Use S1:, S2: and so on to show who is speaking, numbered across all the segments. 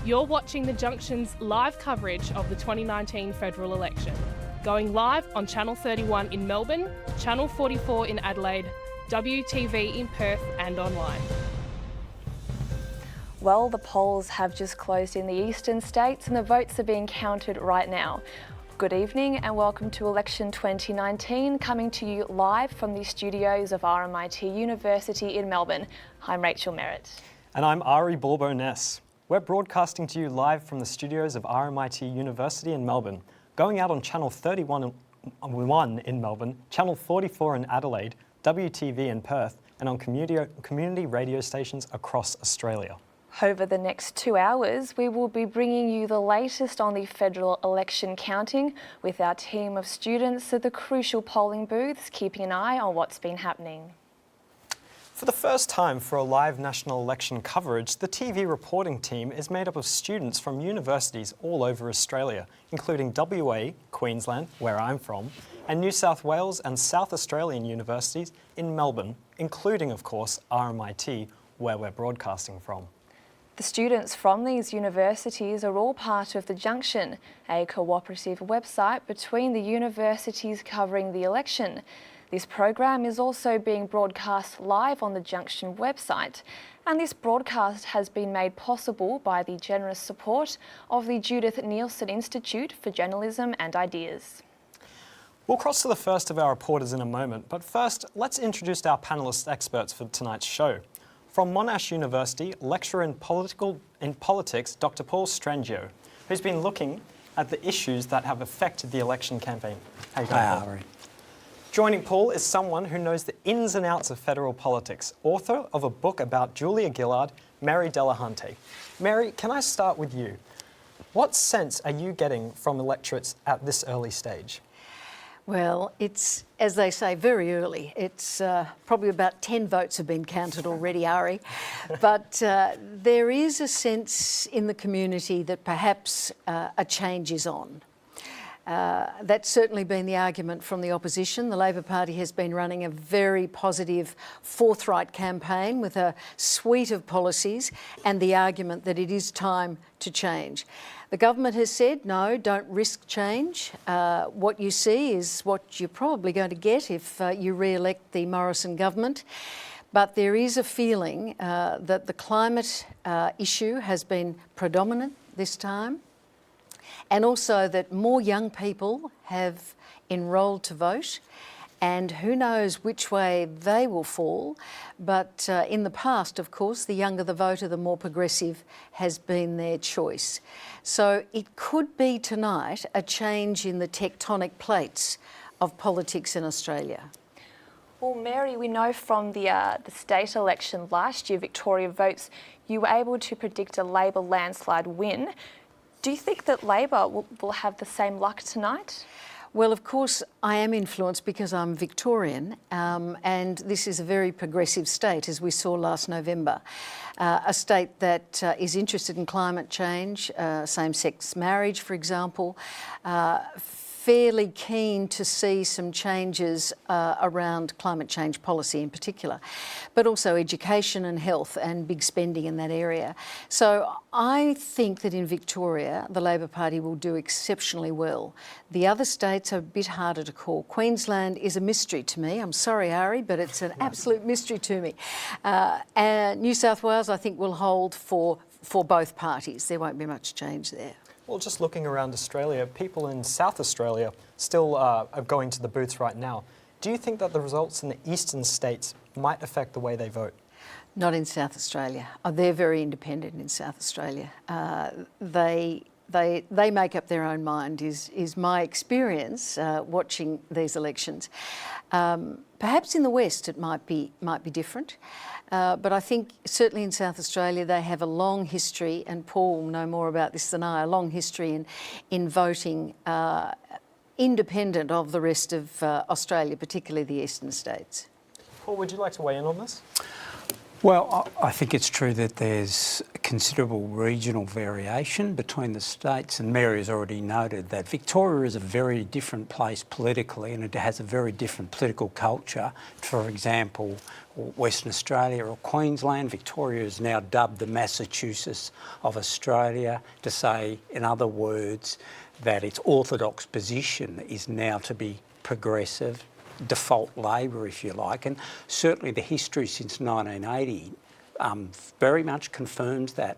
S1: You're watching the Junction's live coverage of the 2019 federal election, going live on Channel 31 in Melbourne, Channel 44 in Adelaide, WTV in Perth and online.
S2: Well, the polls have just closed in the eastern states and the votes are being counted right now. Good evening and welcome to Election 2019, coming to you live from the studios of RMIT University in Melbourne. I'm Rachel Merritt.
S3: And I'm Ari Borbo-Ness. We're broadcasting to you live from the studios of RMIT University in Melbourne, going out on Channel 31 in Melbourne, Channel 44 in Adelaide, WTV in Perth, and on community radio stations across Australia.
S2: Over the next 2 hours, we will be bringing you the latest on the federal election counting with our team of students at the crucial polling booths, keeping an eye on what's been happening.
S3: For the first time for a live national election coverage, the TV reporting team is made up of students from universities all over Australia, including WA, Queensland, where I'm from, and New South Wales and South Australian universities in Melbourne, including, of course, RMIT, where we're broadcasting from.
S2: The students from these universities are all part of the Junction, a cooperative website between the universities covering the election. This program is also being broadcast live on the Junction website, and this broadcast has been made possible by the generous support of the Judith Neilson Institute for Journalism and Ideas.
S3: We'll cross to the first of our reporters in a moment, but first, let's introduce our panellist experts for tonight's show. From Monash University, lecturer in politics, Dr. Paul Strangio, who's been looking at the issues that have affected the election campaign. How you going, Paul? Ari. Joining Paul is someone who knows the ins and outs of federal politics, author of a book about Julia Gillard, Mary Delahunty. Mary, can I start with you? What sense are you getting from electorates at this early stage?
S4: Well, it's, as they say, very early. It's probably about 10 votes have been counted already, Ari. But there is a sense in the community that perhaps a change is on. That's certainly been the argument from the opposition. The Labor Party has been running a very positive, forthright campaign with a suite of policies and the argument that it is time to change. The government has said, no, don't risk change. What you see is what you're probably going to get if you re-elect the Morrison government. But there is a feeling that the climate issue has been predominant this time, and also that more young people have enrolled to vote, and who knows which way they will fall. But in the past, of course, the younger the voter, the more progressive has been their choice. So it could be tonight a change in the tectonic plates of politics in Australia.
S2: Well, Mary, we know from the state election last year, Victoria Votes, you were able to predict a Labor landslide win. Do you think that Labor will have the same luck tonight?
S4: Well, of course, I am influenced because I'm Victorian, and this is a very progressive state, as we saw last November. A state that is interested in climate change, same-sex marriage, for example, fairly keen to see some changes around climate change policy in particular, but also education and health and big spending in that area. So I think that in Victoria, the Labor Party will do exceptionally well. The other states are a bit harder to call. Queensland is a mystery to me. I'm sorry, Ari, but it's an absolute mystery to me. And New South Wales, I think, will hold for both parties. There won't be much change there.
S3: Well, just looking around Australia, people in South Australia still are going to the booths right now. Do you think that the results in the eastern states might affect the way they vote?
S4: Not in South Australia. Oh, they're very independent in South Australia. They make up their own mind, is my experience watching these elections. Perhaps in the West it might be different. But I think certainly in South Australia they have a long history, and Paul will know more about this than I, a long history in voting independent of the rest of Australia, particularly the eastern states.
S3: Paul, would you like to weigh in on this?
S5: Well, I think it's true that there's considerable regional variation between the states, and Mary has already noted that Victoria is a very different place politically, and it has a very different political culture. For example, Western Australia or Queensland, Victoria is now dubbed the Massachusetts of Australia, to say, in other words, that its orthodox position is now to be progressive, default Labor, if you like, and certainly the history since 1980 very much confirms that.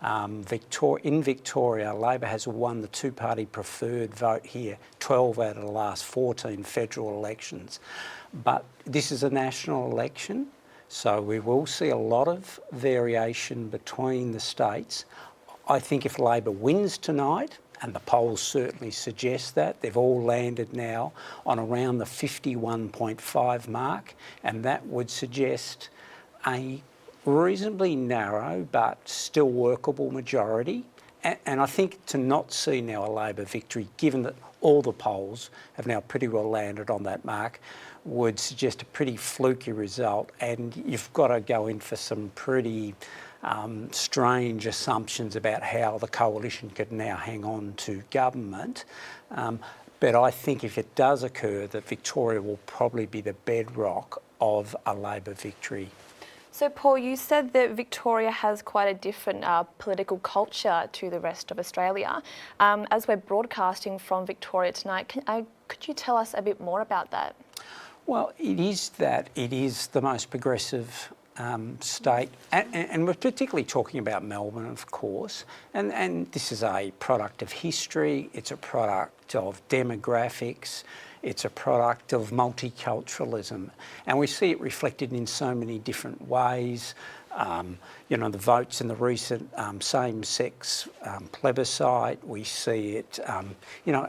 S5: In Victoria, Labor has won the two-party preferred vote here 12 out of the last 14 federal elections. But this is a national election, so we will see a lot of variation between the states. I think if Labor wins tonight, and the polls certainly suggest that, they've all landed now on around the 51.5 mark, and that would suggest a reasonably narrow but still workable majority. And I think to not see now a Labor victory, given that all the polls have now pretty well landed on that mark, would suggest a pretty fluky result, and you've got to go in for some pretty strange assumptions about how the coalition could now hang on to government. But I think if it does occur, that Victoria will probably be the bedrock of a Labor victory.
S2: So, Paul, you said that Victoria has quite a different political culture to the rest of Australia. As we're broadcasting from Victoria tonight, could you tell us a bit more about that?
S5: Well, it is the most progressive state, and we're particularly talking about Melbourne, of course, and this is a product of history, it's a product of demographics, it's a product of multiculturalism, and we see it reflected in so many different ways. The votes in the recent same-sex plebiscite, we see it,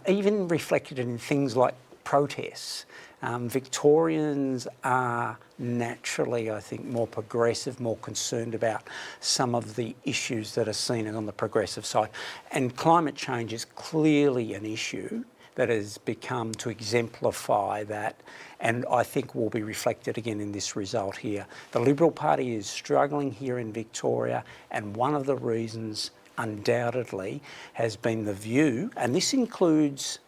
S5: even reflected in things like protests. Victorians are naturally, I think, more progressive, more concerned about some of the issues that are seen on the progressive side. And climate change is clearly an issue that has become to exemplify that, and I think will be reflected again in this result here. The Liberal Party is struggling here in Victoria, and one of the reasons undoubtedly has been the view, and this includes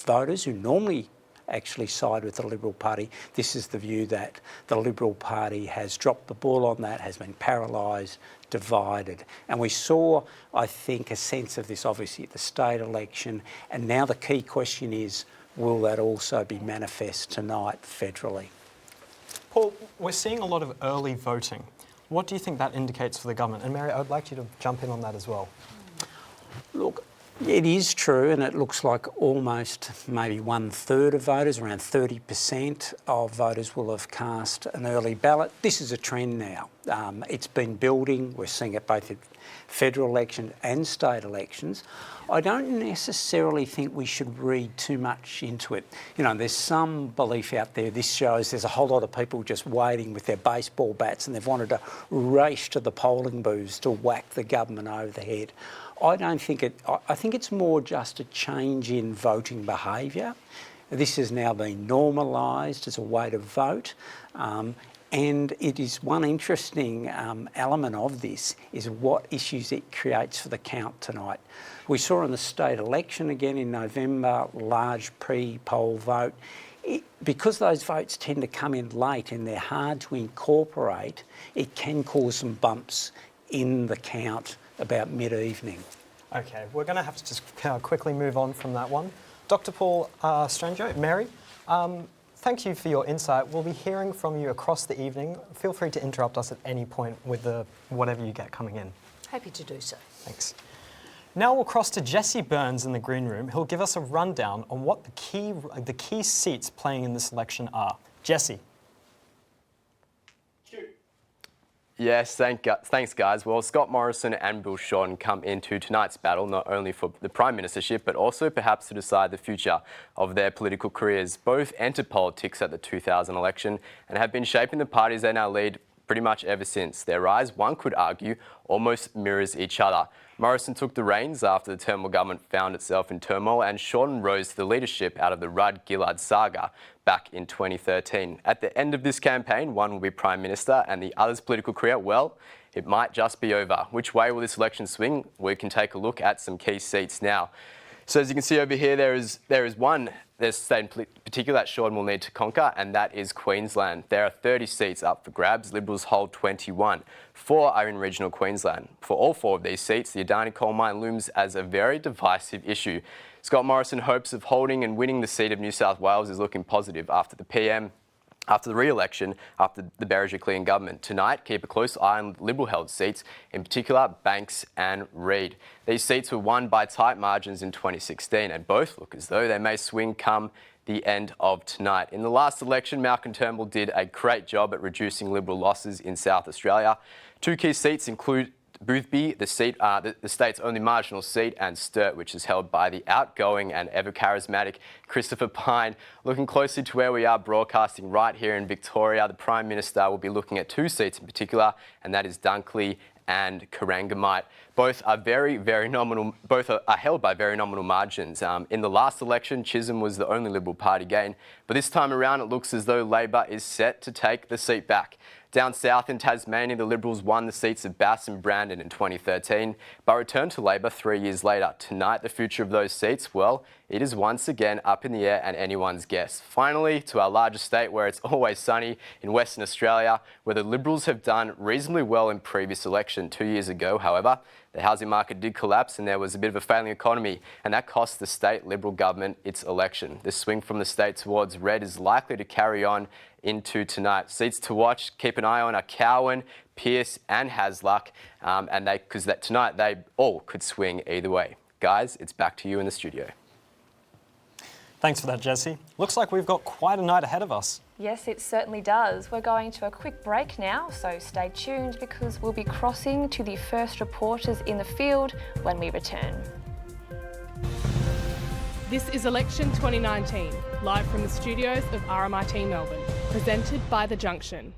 S5: voters who normally actually side with the Liberal Party. This is the view that the Liberal Party has dropped the ball on that, has been paralysed, divided. And we saw, I think, a sense of this obviously at the state election, and now the key question is, will that also be manifest tonight federally?
S3: Paul, we're seeing a lot of early voting. What do you think that indicates for the government? And Mary, I'd like you to jump in on that as well.
S5: Look, it is true, and it looks like almost maybe 1/3 of voters, around 30% of voters will have cast an early ballot. This is a trend now. It's been building. We're seeing it both at federal elections and state elections. I don't necessarily think we should read too much into it. There's some belief out there, this shows there's a whole lot of people just waiting with their baseball bats and they've wanted to race to the polling booths to whack the government over the head. I don't think it. I think it's more just a change in voting behaviour. This has now been normalised as a way to vote, and it is one interesting element of this is what issues it creates for the count tonight. We saw in the state election again in November, large pre-poll vote. Because those votes tend to come in late and they're hard to incorporate, it can cause some bumps in the count about mid-evening.
S3: Okay, we're going to have to just quickly move on from that one. Dr. Paul Strango, Mary, thank you for your insight. We'll be hearing from you across the evening. Feel free to interrupt us at any point with whatever you get coming in.
S4: Happy to do so.
S3: Thanks. Now we'll cross to Jesse Burns in the green room. He'll give us a rundown on what the key seats playing in this election are. Jesse.
S6: Yes, thanks guys. Well, Scott Morrison and Bill Shorten come into tonight's battle not only for the Prime Ministership, but also perhaps to decide the future of their political careers. Both entered politics at the 2000 election and have been shaping the parties they now lead pretty much ever since. Their rise, one could argue, almost mirrors each other. Morrison took the reins after the Turnbull government found itself in turmoil, and Shorten rose to the leadership out of the Rudd-Gillard saga back in 2013. At the end of this campaign, one will be Prime Minister and the other's political career, well, it might just be over. Which way will this election swing? We can take a look at some key seats now. So as you can see over here, there's a state in particular that Shorten will need to conquer, and that is Queensland. There are 30 seats up for grabs. Liberals hold 21. 4 are in regional Queensland. For all 4 of these seats, the Adani coal mine looms as a very divisive issue. Scott Morrison's hopes of holding and winning the seat of New South Wales is looking positive after the re-election, after the Berejiklian government. Tonight, keep a close eye on Liberal-held seats, in particular Banks and Reid. These seats were won by tight margins in 2016, and both look as though they may swing come the end of tonight. In the last election, Malcolm Turnbull did a great job at reducing Liberal losses in South Australia. 2 key seats include Boothby, the state's only marginal seat, and Sturt, which is held by the outgoing and ever-charismatic Christopher Pyne. Looking closely to where we are broadcasting right here in Victoria, the Prime Minister will be looking at 2 seats in particular, and that is Dunkley and Corangamite. Both are are held by very nominal margins. In the last election, Chisholm was the only Liberal Party gain, but this time around it looks as though Labor is set to take the seat back. Down south in Tasmania, the Liberals won the seats of Bass and Brandon in 2013, but returned to Labor 3 years later. Tonight, the future of those seats, well, it is once again up in the air and anyone's guess. Finally, to our largest state where it's always sunny, in Western Australia, where the Liberals have done reasonably well in previous election 2 years ago. However, the housing market did collapse and there was a bit of a failing economy, and that cost the state Liberal government its election. The swing from the state towards red is likely to carry on into tonight. Seats to watch, keep an eye on are Cowan, Pearce and Hasluck, and tonight they all could swing either way. Guys, it's back to you in the studio.
S3: Thanks for that, Jesse. Looks like we've got quite a night ahead of us.
S2: Yes, it certainly does. We're going to a quick break now, so stay tuned because we'll be crossing to the first reporters in the field when we return.
S1: This is Election 2019, live from the studios of RMIT Melbourne, presented by The Junction.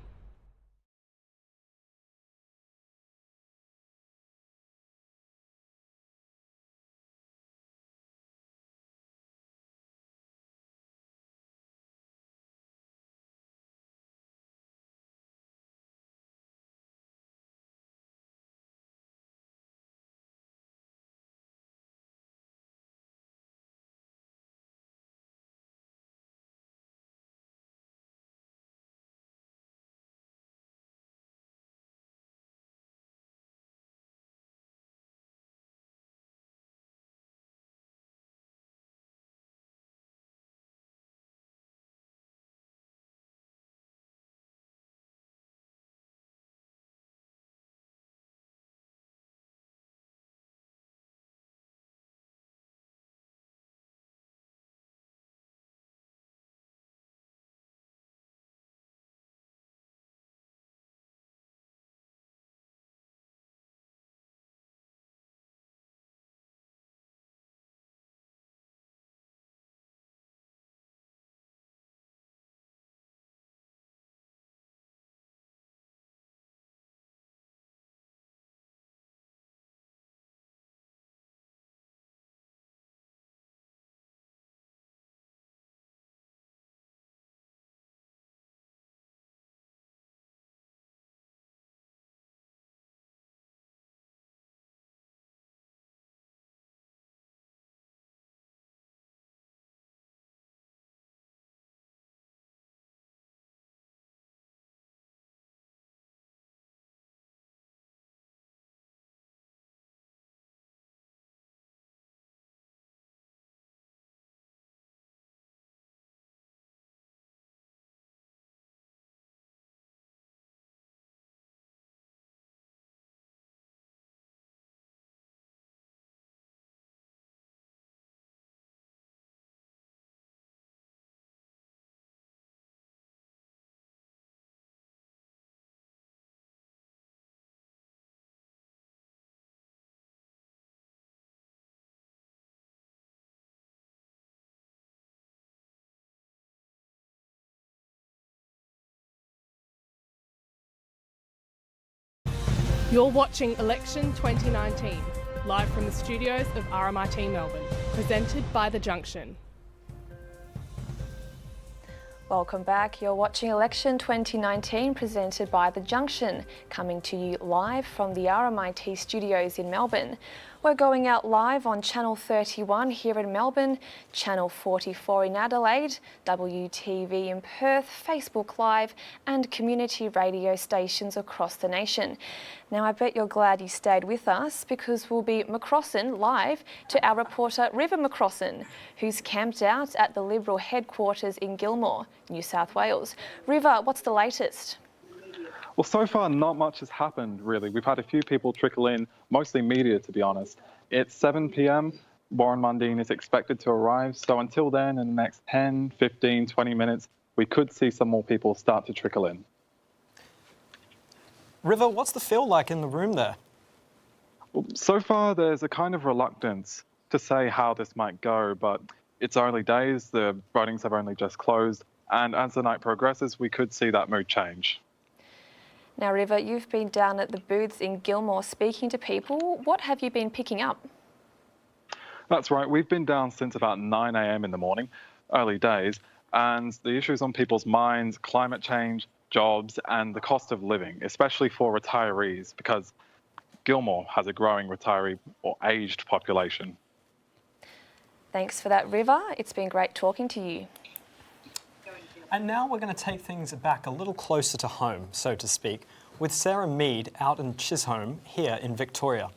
S1: You're watching Election 2019, live from the studios of RMIT Melbourne, presented by The Junction.
S2: Welcome back. You're watching Election 2019 presented by The Junction, coming to you live from the RMIT studios in Melbourne. We're going out live on Channel 31 here in Melbourne, Channel 44 in Adelaide, WTV in Perth, Facebook Live and community radio stations across the nation. Now I bet you're glad you stayed with us because we'll be McCrossin live to our reporter River McCrossin, who's camped out at the Liberal headquarters in Gilmore, New South Wales. River, what's the latest?
S7: Well, so far, not much has happened, really. We've had a few people trickle in, mostly media, to be honest. It's 7 p.m. Warren Mundine is expected to arrive. So until then, in the next 10, 15, 20 minutes, we could see some more people start to trickle in.
S3: River, what's the feel like in the room there?
S7: Well, so far, there's a kind of reluctance to say how this might go, but it's early days. The votings have only just closed. And as the night progresses, we could see that mood change.
S2: Now, River, you've been down at the booths in Gilmore speaking to people. What have you been picking up?
S7: That's right. We've been down since about 9 a.m. in the morning, early days, and the issues on people's minds, climate change, jobs, and the cost of living, especially for retirees, because Gilmore has a growing retiree or aged population.
S2: Thanks for that, River. It's been great talking to you.
S3: And now we're going to take things back a little closer to home, so to speak, with Sarah Mead out in Chisholm here in Victoria.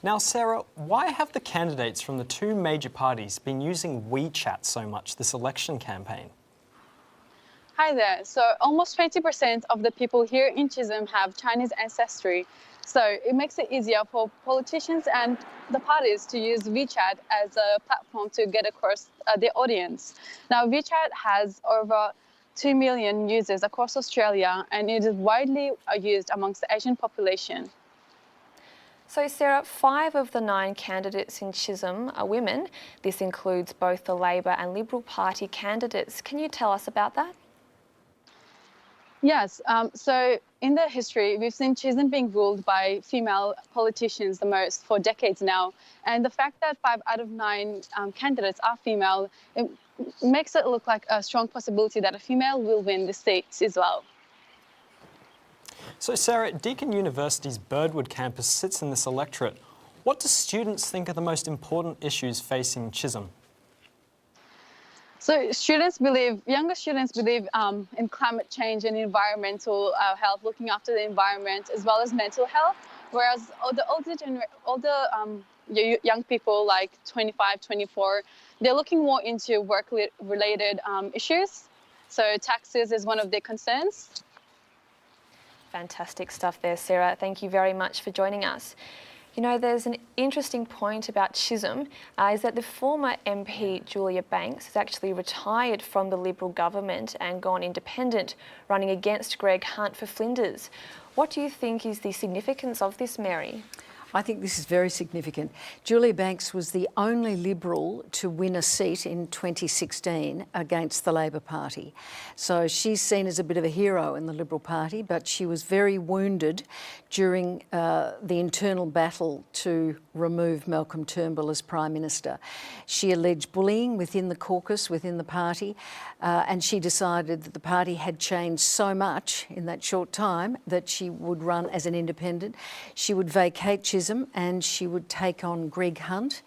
S3: Now, Sarah, why have the candidates from the two major parties been using WeChat so much this election campaign?
S8: Hi there. So almost 20% of the people here in Chisholm have Chinese ancestry. So it makes it easier for politicians and the parties to use WeChat as a platform to get across their audience. Now, WeChat has over 2 million users across Australia, and it is widely used amongst the Asian population.
S2: So, Sarah, 5 of the 9 candidates in Chisholm are women. This includes both the Labor and Liberal Party candidates. Can you tell us about that?
S8: Yes, so in the history, we've seen Chisholm being ruled by female politicians the most for decades now. And the fact that 5 out of 9 candidates are female, it makes it look like a strong possibility that a female will win the seats as well.
S3: So, Sarah, Deakin University's Birdwood campus sits in this electorate. What do students think are the most important issues facing Chisholm?
S8: So younger students believe in climate change and environmental health, looking after the environment, as well as mental health, whereas young people like 25, 24, they're looking more into work-related issues. So taxes is one of their concerns.
S2: Fantastic stuff there, Sarah. Thank you very much for joining us. You know, there's an interesting point about Chisholm, is that the former MP Julia Banks has actually retired from the Liberal government and gone independent, running against Greg Hunt for Flinders. What do you think is the significance of this, Mary?
S4: I think this is very significant. Julia Banks was the only Liberal to win a seat in 2016 against the Labor Party. So she's seen as a bit of a hero in the Liberal Party, but she was very wounded during the internal battle to remove Malcolm Turnbull as Prime Minister. She alleged bullying within the caucus, within the party, and she decided that the party had changed so much in that short time that she would run as an independent. She would vacate Chisholm and she would take on Greg Hunt,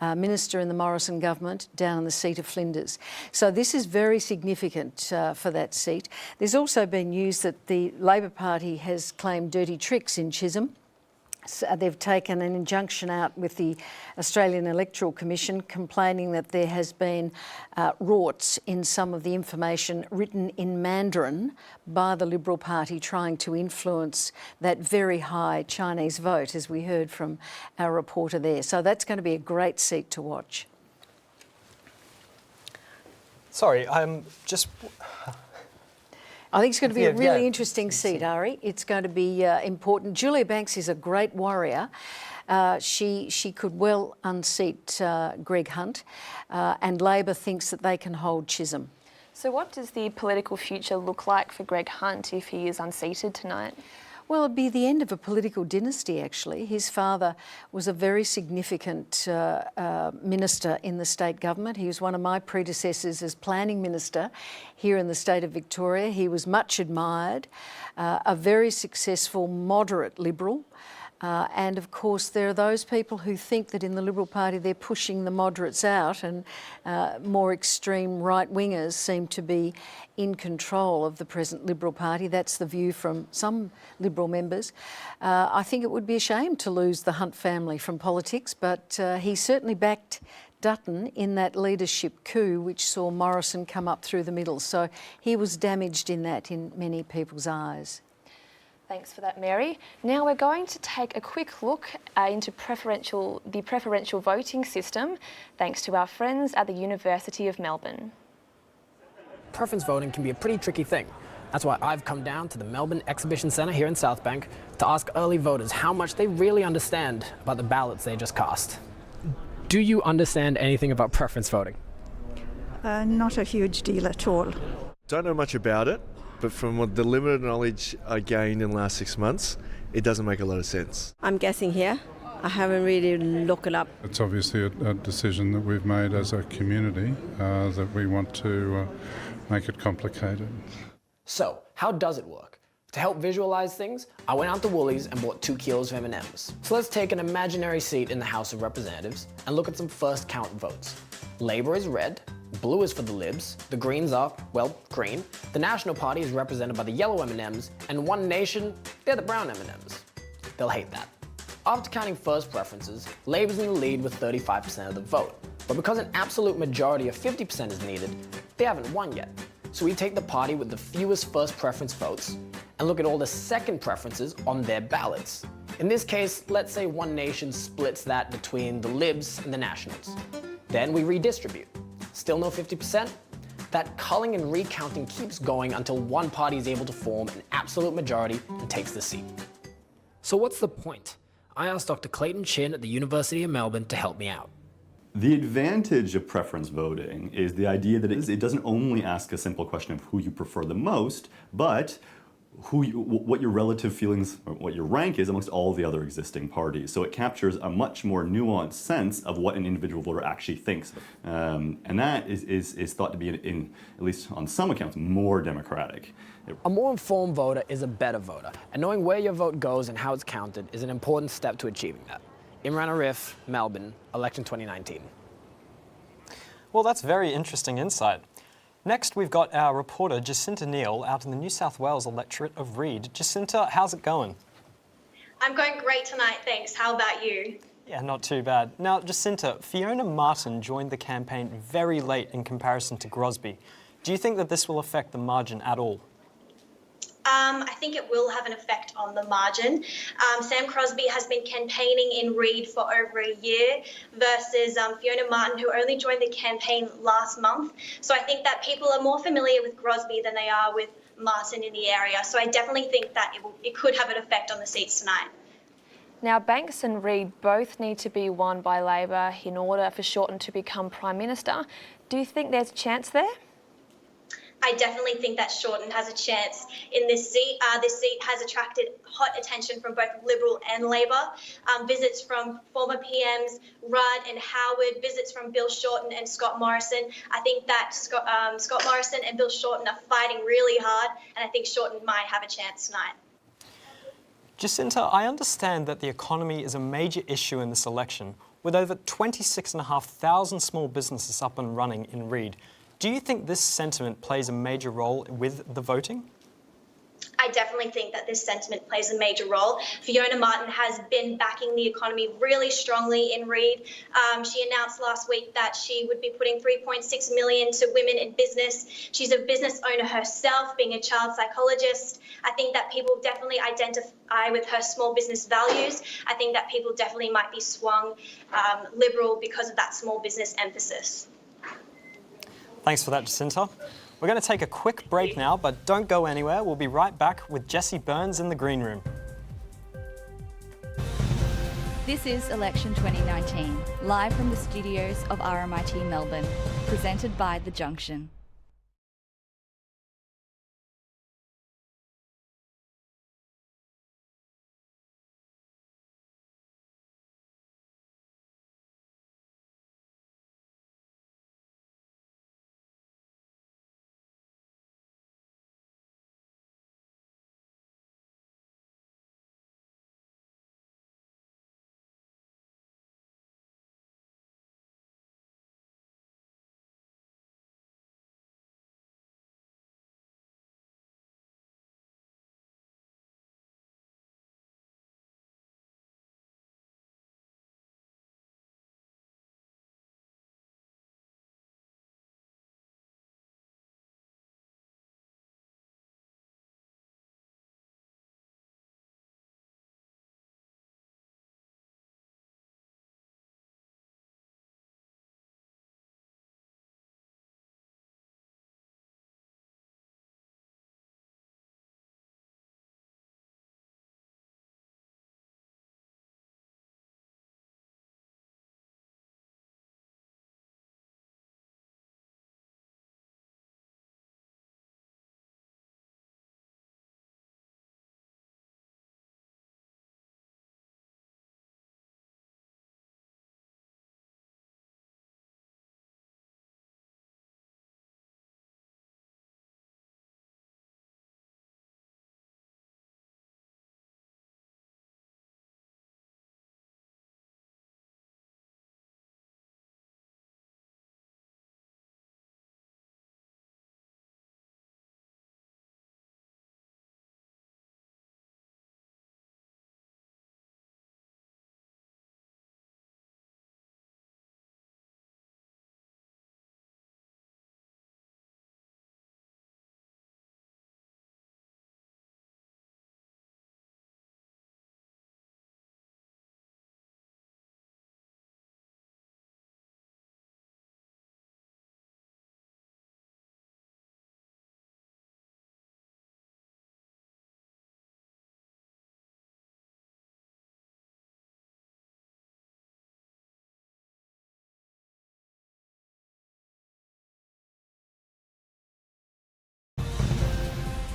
S4: Minister in the Morrison government, down in the seat of Flinders. So this is very significant for that seat. There's also been news that the Labor Party has claimed dirty tricks in Chisholm. So they've taken an injunction out with the Australian Electoral Commission complaining that there has been rorts in some of the information written in Mandarin by the Liberal Party trying to influence that very high Chinese vote, as we heard from our reporter there. So that's going to be a great seat to watch.
S3: Sorry, I'm just...
S4: I think it's going to be a really interesting seat, Ari. It's going to be important. Julia Banks is a great warrior. She could well unseat Greg Hunt, and Labor thinks that they can hold Chisholm.
S2: So what does the political future look like for Greg Hunt if he is unseated tonight?
S4: Well, it'd be the end of a political dynasty, actually. His father was a very significant minister in the state government. He was one of my predecessors as planning minister here in the state of Victoria. He was much admired, a very successful moderate Liberal. And of course, there are those people who think that in the Liberal Party they're pushing the moderates out, and more extreme right-wingers seem to be in control of the present Liberal Party. That's the view from some Liberal members. I think it would be a shame to lose the Hunt family from politics, but he certainly backed Dutton in that leadership coup which saw Morrison come up through the middle. So he was damaged in that in many people's eyes.
S2: Thanks for that, Mary. Now we're going to take a quick look into the preferential voting system, thanks to our friends at the University of Melbourne.
S9: Preference voting can be a pretty tricky thing. That's why I've come down to the Melbourne Exhibition Centre here in Southbank to ask early voters how much they really understand about the ballots they just cast. Do you understand anything about preference voting?
S10: Not a huge deal at all.
S11: Don't know much about it, but from the limited knowledge I gained in the last 6 months, it doesn't make a lot of sense.
S12: I'm guessing here. I haven't really looked it up.
S13: It's obviously a decision that we've made as a community that we want to make it complicated.
S9: So, how does it work? To help visualize things, I went out to Woolies and bought 2 kilos of M&Ms. So let's take an imaginary seat in the House of Representatives and look at some first count votes. Labor is red, blue is for the Libs, the Greens are, well, green, the National Party is represented by the yellow M&Ms, and One Nation, they're the brown M&Ms. They'll hate that. After counting first preferences, Labor's in the lead with 35% of the vote. But because an absolute majority of 50% is needed, they haven't won yet. So we take the party with the fewest first preference votes and look at all the second preferences on their ballots. In this case, let's say One Nation splits that between the Libs and the Nationals. Then we redistribute. Still no 50%? That culling and recounting keeps going until one party is able to form an absolute majority and takes the seat. So what's the point? I asked Dr. Clayton Chin at the University of Melbourne to help me out.
S14: The advantage of preference voting is the idea that it doesn't only ask a simple question of who you prefer the most, but what your relative feelings, or what your rank is amongst all the other existing parties. So it captures a much more nuanced sense of what an individual voter actually thinks. And that is thought to be, in at least on some accounts, more democratic.
S9: A more informed voter is a better voter, and knowing where your vote goes and how it's counted is an important step to achieving that. Imran Arif, Melbourne, election 2019.
S3: Well, that's very interesting insight. Next, we've got our reporter Jacinta Neal out in the New South Wales electorate of Reid. Jacinta, how's it going?
S15: I'm going great tonight, thanks. How about you?
S3: Yeah, not too bad. Now, Jacinta, Fiona Martin joined the campaign very late in comparison to Crosby. Do you think that this will affect the margin at all?
S15: I think it will have an effect on the margin. Sam Crosby has been campaigning in Reid for over a year versus Fiona Martin, who only joined the campaign last month. So I think that people are more familiar with Crosby than they are with Martin in the area. So I definitely think that it could have an effect on the seats tonight.
S2: Now, Banks and Reid both need to be won by Labor in order for Shorten to become Prime Minister. Do you think there's a chance there?
S15: I definitely think that Shorten has a chance in this seat. This seat has attracted hot attention from both Liberal and Labor. Visits from former PMs Rudd and Howard, visits from Bill Shorten and Scott Morrison. I think that Scott Morrison and Bill Shorten are fighting really hard, and I think Shorten might have a chance tonight.
S3: Jacinta, I understand that the economy is a major issue in this election, with over 26,500 small businesses up and running in Reid. Do you think this sentiment plays a major role with the voting?
S15: I definitely think that this sentiment plays a major role. Fiona Martin has been backing the economy really strongly in Reid. She announced last week that she would be putting $3.6 million to women in business. She's a business owner herself, being a child psychologist. I think that people definitely identify with her small business values. I think that people definitely might be swung Liberal because of that small business emphasis.
S3: Thanks for that, Jacinta. We're going to take a quick break now, but don't go anywhere. We'll be right back with Jesse Burns in the green room.
S16: This is Election 2019, live from the studios of RMIT Melbourne, presented by The Junction.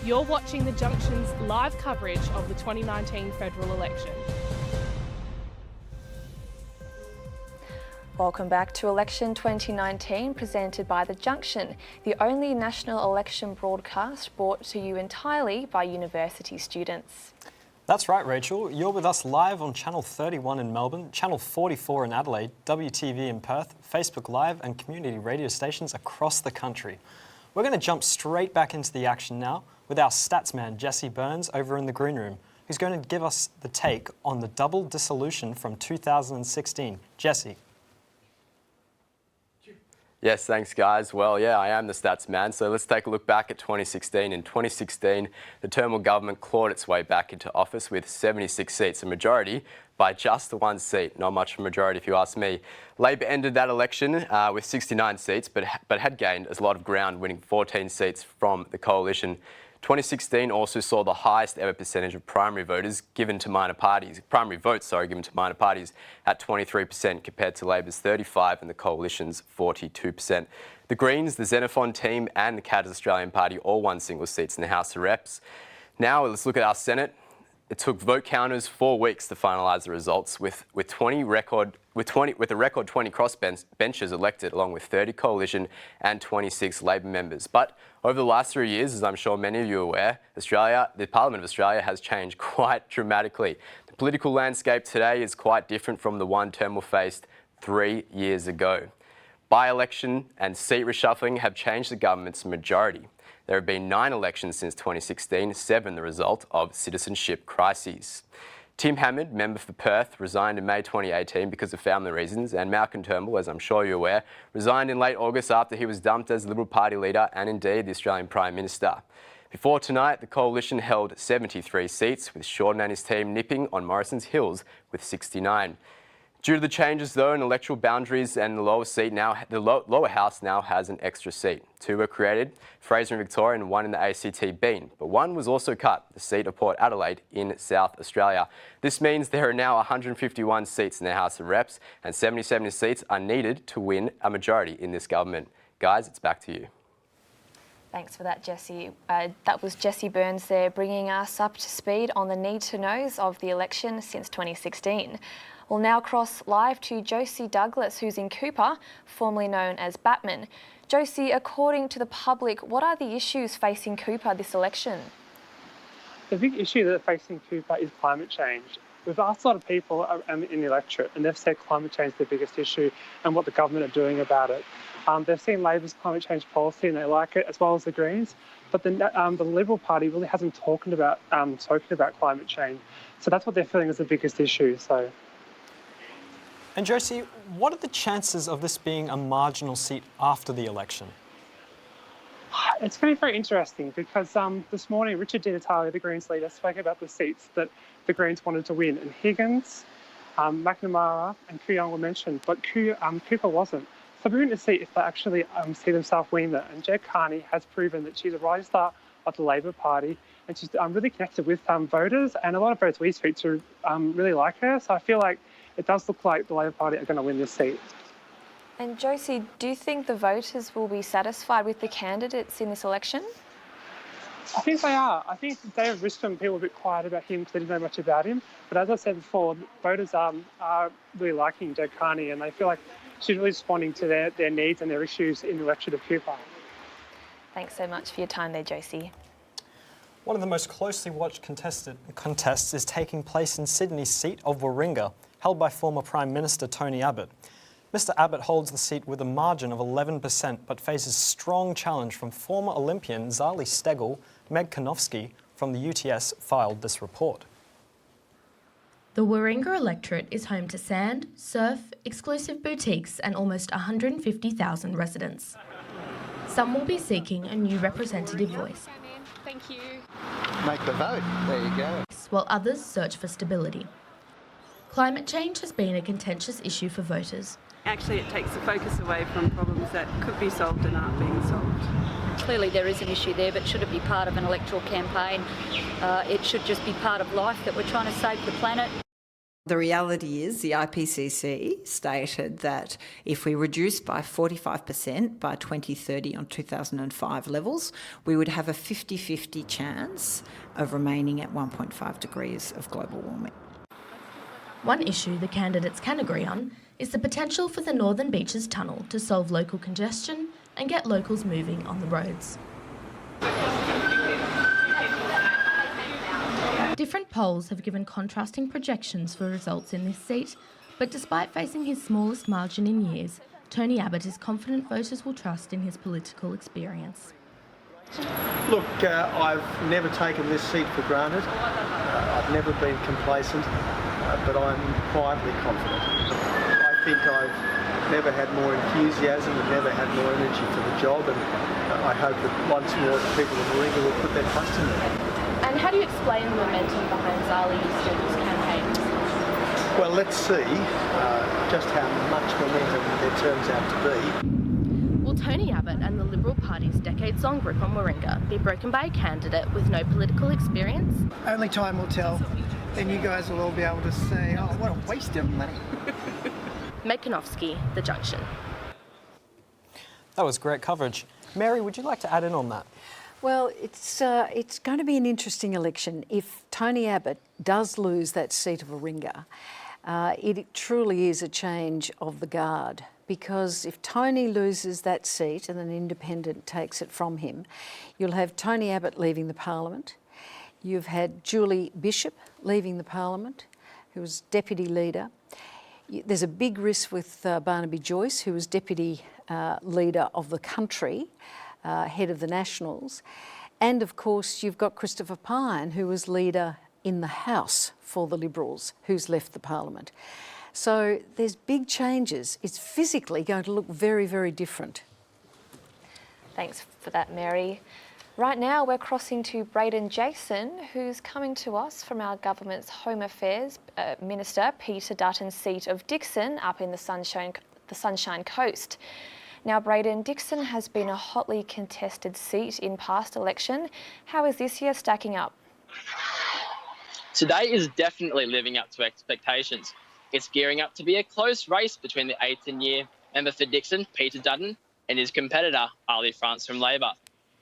S1: You're watching The Junction's live coverage of the 2019 federal election.
S2: Welcome back to Election 2019, presented by The Junction, the only national election broadcast brought to you entirely by university students.
S3: That's right, Rachel. You're with us live on Channel 31 in Melbourne, Channel 44 in Adelaide, WTV in Perth, Facebook Live and community radio stations across the country. We're going to jump straight back into the action now with our statsman Jesse Burns over in the green room, who's going to give us the take on the double dissolution from 2016. Jesse.
S6: Yes, thanks guys. Well, yeah, I am the stats man. So let's take a look back at 2016. In 2016, the Turnbull government clawed its way back into office with 76 seats, a majority by just one seat. Not much of a majority if you ask me. Labor ended that election with 69 seats, but had gained a lot of ground, winning 14 seats from the coalition. 2016 also saw the highest ever percentage of primary votes given to minor parties at 23% compared to Labor's 35% and the Coalition's 42%. The Greens, the Xenophon team and the Katter's Australian Party all won single seats in the House of Reps. Now let's look at our Senate. It took vote counters 4 weeks to finalise the results, with a record 20 crossbenchers elected, along with 30 Coalition and 26 Labor members. But over the last 3 years, as I'm sure many of you are aware, the Parliament of Australia has changed quite dramatically. The political landscape today is quite different from the one Turnbull faced 3 years ago. By-election and seat reshuffling have changed the government's majority. There have been 9 elections since 2016, 7 the result of citizenship crises. Tim Hammond, member for Perth, resigned in May 2018 because of family reasons, and Malcolm Turnbull, as I'm sure you're aware, resigned in late August after he was dumped as Liberal Party leader and indeed the Australian Prime Minister. Before tonight, the Coalition held 73 seats, with Shorten and his team nipping on Morrison's heels with 69. Due to the changes, though, in electoral boundaries and the lower house now has an extra seat. 2 were created, Fraser in Victoria and 1 in the ACT Bean, but 1 was also cut, the seat of Port Adelaide in South Australia. This means there are now 151 seats in the House of Reps, and 77 seats are needed to win a majority in this government. Guys, it's back to you.
S2: Thanks for that, Jesse. That was Jesse Burns there, bringing us up to speed on the need-to-knows of the election since 2016. We'll now cross live to Josie Douglas, who's in Cooper, formerly known as Batman. Josie, according to the public, what are the issues facing Cooper this election?
S17: The big issue that's facing Cooper is climate change. We've asked a lot of people in the electorate, and they've said climate change is the biggest issue and what the government are doing about it. They've seen Labor's climate change policy and they like it, as well as the Greens, but the Liberal Party really hasn't spoken about climate change. So that's what they're feeling is the biggest issue.
S3: And Josie, what are the chances of this being a marginal seat after the election?
S17: It's going to be very interesting because this morning Richard Di Natale, the Greens leader, spoke about the seats that the Greens wanted to win. And Higgins, McNamara and Kooyong were mentioned, but Cooper wasn't. So we're going to see if they actually see themselves win that. And Jed Carney has proven that she's a rising star of the Labor Party, and she's really connected with voters, and a lot of voters we speak to really like her. So I feel like it does look like the Labor Party are going to win this seat.
S2: And Josie, do you think the voters will be satisfied with the candidates in this election?
S17: I think they are. I think David Riston, people were a bit quiet about him because they didn't know much about him. But as I said before, voters are really liking Jed Carney, and they feel like she's really responding to their needs and their issues in the electorate of Cooper.
S2: Thanks so much for your time there, Josie.
S3: One of the most closely watched contests is taking place in Sydney's seat of Warringah, held by former Prime Minister Tony Abbott. Mr Abbott holds the seat with a margin of 11%, but faces strong challenge from former Olympian Zali Steggall. Meg Konofsky from the UTS filed this report.
S18: The Warringah electorate is home to sand, surf, exclusive boutiques and almost 150,000 residents. Some will be seeking a new representative voice.
S19: Thank you. Make the vote. There you go.
S18: While others search for stability. Climate change has been a contentious issue for voters.
S20: Actually, it takes the focus away from problems that could be solved and aren't being solved.
S21: Clearly there is an issue there, but should it be part of an electoral campaign? It should just be part of life that we're trying to save the planet.
S5: The reality is the IPCC stated that if we reduce by 45% by 2030 on 2005 levels, we would have a 50-50 chance of remaining at 1.5 degrees of global warming.
S18: One issue the candidates can agree on is the potential for the Northern Beaches Tunnel to solve local congestion and get locals moving on the roads. Different polls have given contrasting projections for results in this seat, but despite facing his smallest margin in years, Tony Abbott is confident voters will trust in his political experience.
S22: Look, I've never taken this seat for granted. I've never been complacent, but I'm quietly confident. I think I've never had more enthusiasm and never had more energy for the job, and I hope that once more the people of Warringah will put their trust in me.
S1: And how do you explain the momentum behind Zali Euston's campaign?
S22: Well, let's see just how much momentum there turns out to be.
S1: Will Tony Abbott and the Liberal Party's decades-long grip on Warringah be broken by a candidate with no political experience?
S23: Only time will tell. Then you guys will all be able to say, oh, what a waste of money.
S1: Meg Konofsky, The Junction.
S3: That was great coverage. Mary, would you like to add in on that?
S4: Well, it's going to be an interesting election. If Tony Abbott does lose that seat of Warringah, it truly is a change of the guard, because if Tony loses that seat and an independent takes it from him, you'll have Tony Abbott leaving the parliament. You've had Julie Bishop leaving the parliament, who was deputy leader. There's a big risk with Barnaby Joyce, who was deputy leader of the country, head of the Nationals. And of course, you've got Christopher Pyne, who was leader in the House for the Liberals, who's left the parliament. So there's big changes. It's physically going to look very, very different.
S2: Thanks for that, Mary. Right now, we're crossing to Braden Jason, who's coming to us from our government's Home Affairs Minister, Peter Dutton's seat of Dickson, up in the Sunshine Coast. Now, Braden, Dickson has been a hotly contested seat in past election. How is this year stacking up?
S24: Today is definitely living up to expectations. It's gearing up to be a close race between the 18-year member for Dickson, Peter Dutton, and his competitor, Ali France from Labor.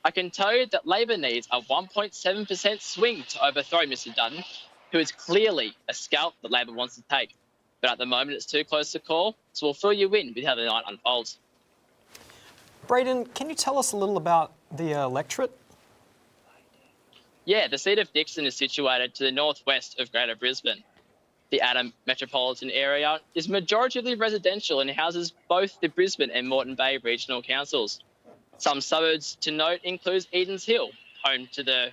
S24: I can tell you that Labor needs a 1.7% swing to overthrow Mr Dutton, who is clearly a scalp that Labor wants to take. But at the moment, it's too close to call, so we'll fill you in with how the night unfolds.
S3: Braden, can you tell us a little about the electorate?
S24: Yeah, the seat of Dickson is situated to the northwest of Greater Brisbane. The Adam metropolitan area is majoritively residential and houses both the Brisbane and Moreton Bay regional councils. Some suburbs to note include Edens Hill, home to the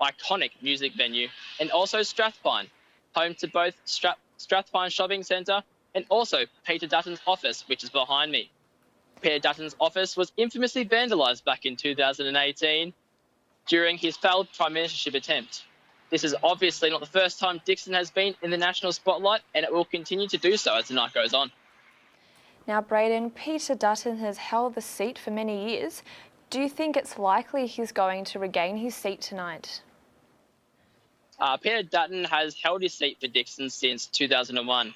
S24: iconic music venue, and also Strathpine, home to both Strathpine Shopping Centre and also Peter Dutton's office, which is behind me. Peter Dutton's office was infamously vandalised back in 2018 during his failed prime ministership attempt. This is obviously not the first time Dickson has been in the national spotlight, and it will continue to do so as the night goes on.
S2: Now, Braden, Peter Dutton has held the seat for many years. Do you think it's likely he's going to regain his seat tonight?
S24: Peter Dutton has held his seat for Dickson since 2001,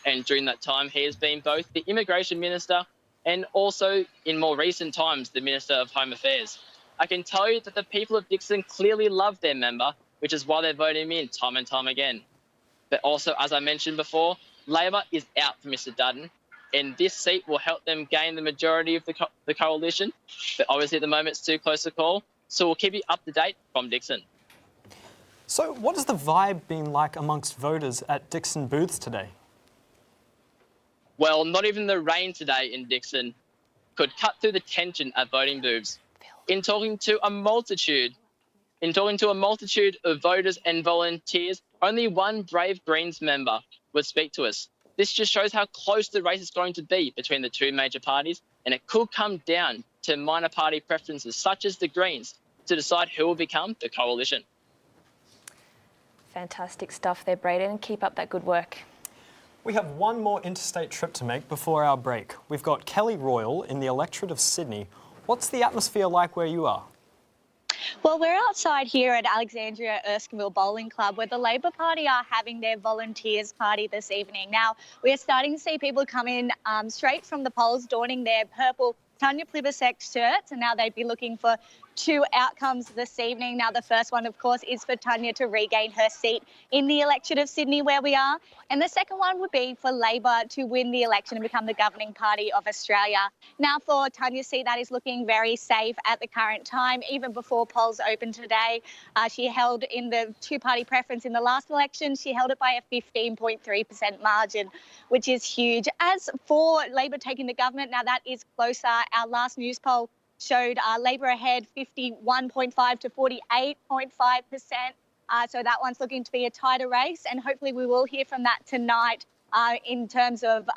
S24: and during that time he has been both the Immigration Minister and also, in more recent times, the Minister of Home Affairs. I can tell you that the people of Dickson clearly love their member, which is why they're voting him in time and time again. But also, as I mentioned before, Labor is out for Mr Dutton, and this seat will help them gain the majority of the coalition. But obviously at the moment it's too close to call, so we'll keep you up to date from Dickson.
S3: So what has the vibe been like amongst voters at Dickson booths today?
S24: Well, not even the rain today in Dickson could cut through the tension at voting booths. In talking to a multitude of voters and volunteers, only one brave Greens member would speak to us. This just shows how close the race is going to be between the two major parties, and it could come down to minor party preferences such as the Greens to decide who will become the coalition.
S2: Fantastic stuff there, Braden. Keep up that good work.
S3: We have one more interstate trip to make before our break. We've got Kelly Royal in the electorate of Sydney. What's the atmosphere like where you are?
S7: Well, we're outside here at Alexandria Erskineville Bowling Club where the Labor Party are having their volunteers party this evening. Now, we are starting to see people come in straight from the polls donning their purple Tanya Plibersek shirts, and now they'd be looking for two outcomes this evening. Now, the first one, of course, is for Tanya to regain her seat in the election of Sydney where we are. And the second one would be for Labor to win the election and become the governing party of Australia. Now, for Tanya's seat, that is looking very safe at the current time. Even before polls opened today, she held in the two-party preference in the last election. She held it by a 15.3% margin, which is huge. As for Labor taking the government, now that is closer. Our last news poll showed Labor ahead 51.5 to 48.5%. So that one's looking to be a tighter race, and hopefully we will hear from that tonight in terms of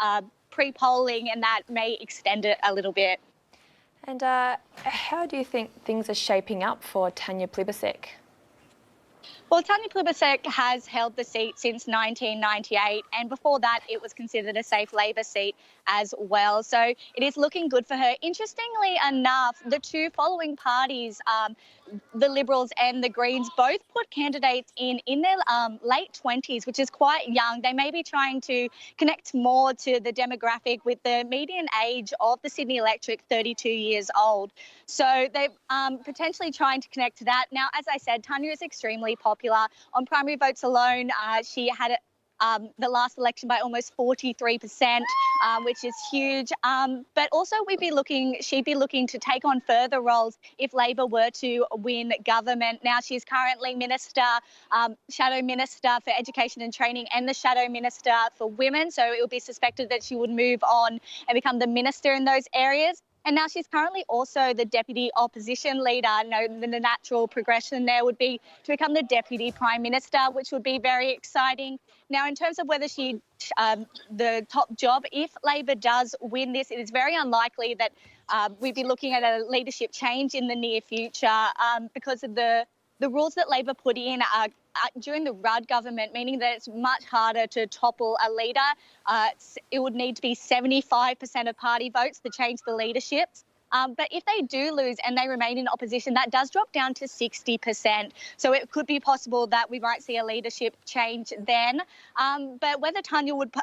S7: pre-polling, and that may extend it a little bit.
S2: And how do you think things are shaping up for Tanya Plibersek?
S7: Well, Tanya Plibersek has held the seat since 1998, and before that it was considered a safe Labor seat as well. So it is looking good for her. Interestingly enough, the two following parties, the Liberals and the Greens, both put candidates in their late 20s, which is quite young. They may be trying to connect more to the demographic, with the median age of the Sydney electorate 32 years old. So they're potentially trying to connect to that. Now, as I said, Tanya is extremely popular. On primary votes alone, she had the last election by almost 43%, which is huge. But also she'd be looking to take on further roles if Labor were to win government. Now, she's currently Shadow Minister for Education and Training and the Shadow Minister for Women. So it would be suspected that she would move on and become the minister in those areas. And now she's currently also the Deputy Opposition Leader. No, the natural progression there would be to become the Deputy Prime Minister, which would be very exciting. Now, in terms of whether the top job, if Labor does win this, it is very unlikely that we'd be looking at a leadership change in the near future because of the rules that Labor put in during the Rudd government, meaning that it's much harder to topple a leader. It would need to be 75% of party votes to change the leaderships. But if they do lose and they remain in opposition, that does drop down to 60%. So it could be possible that we might see a leadership change then. But whether Tanya would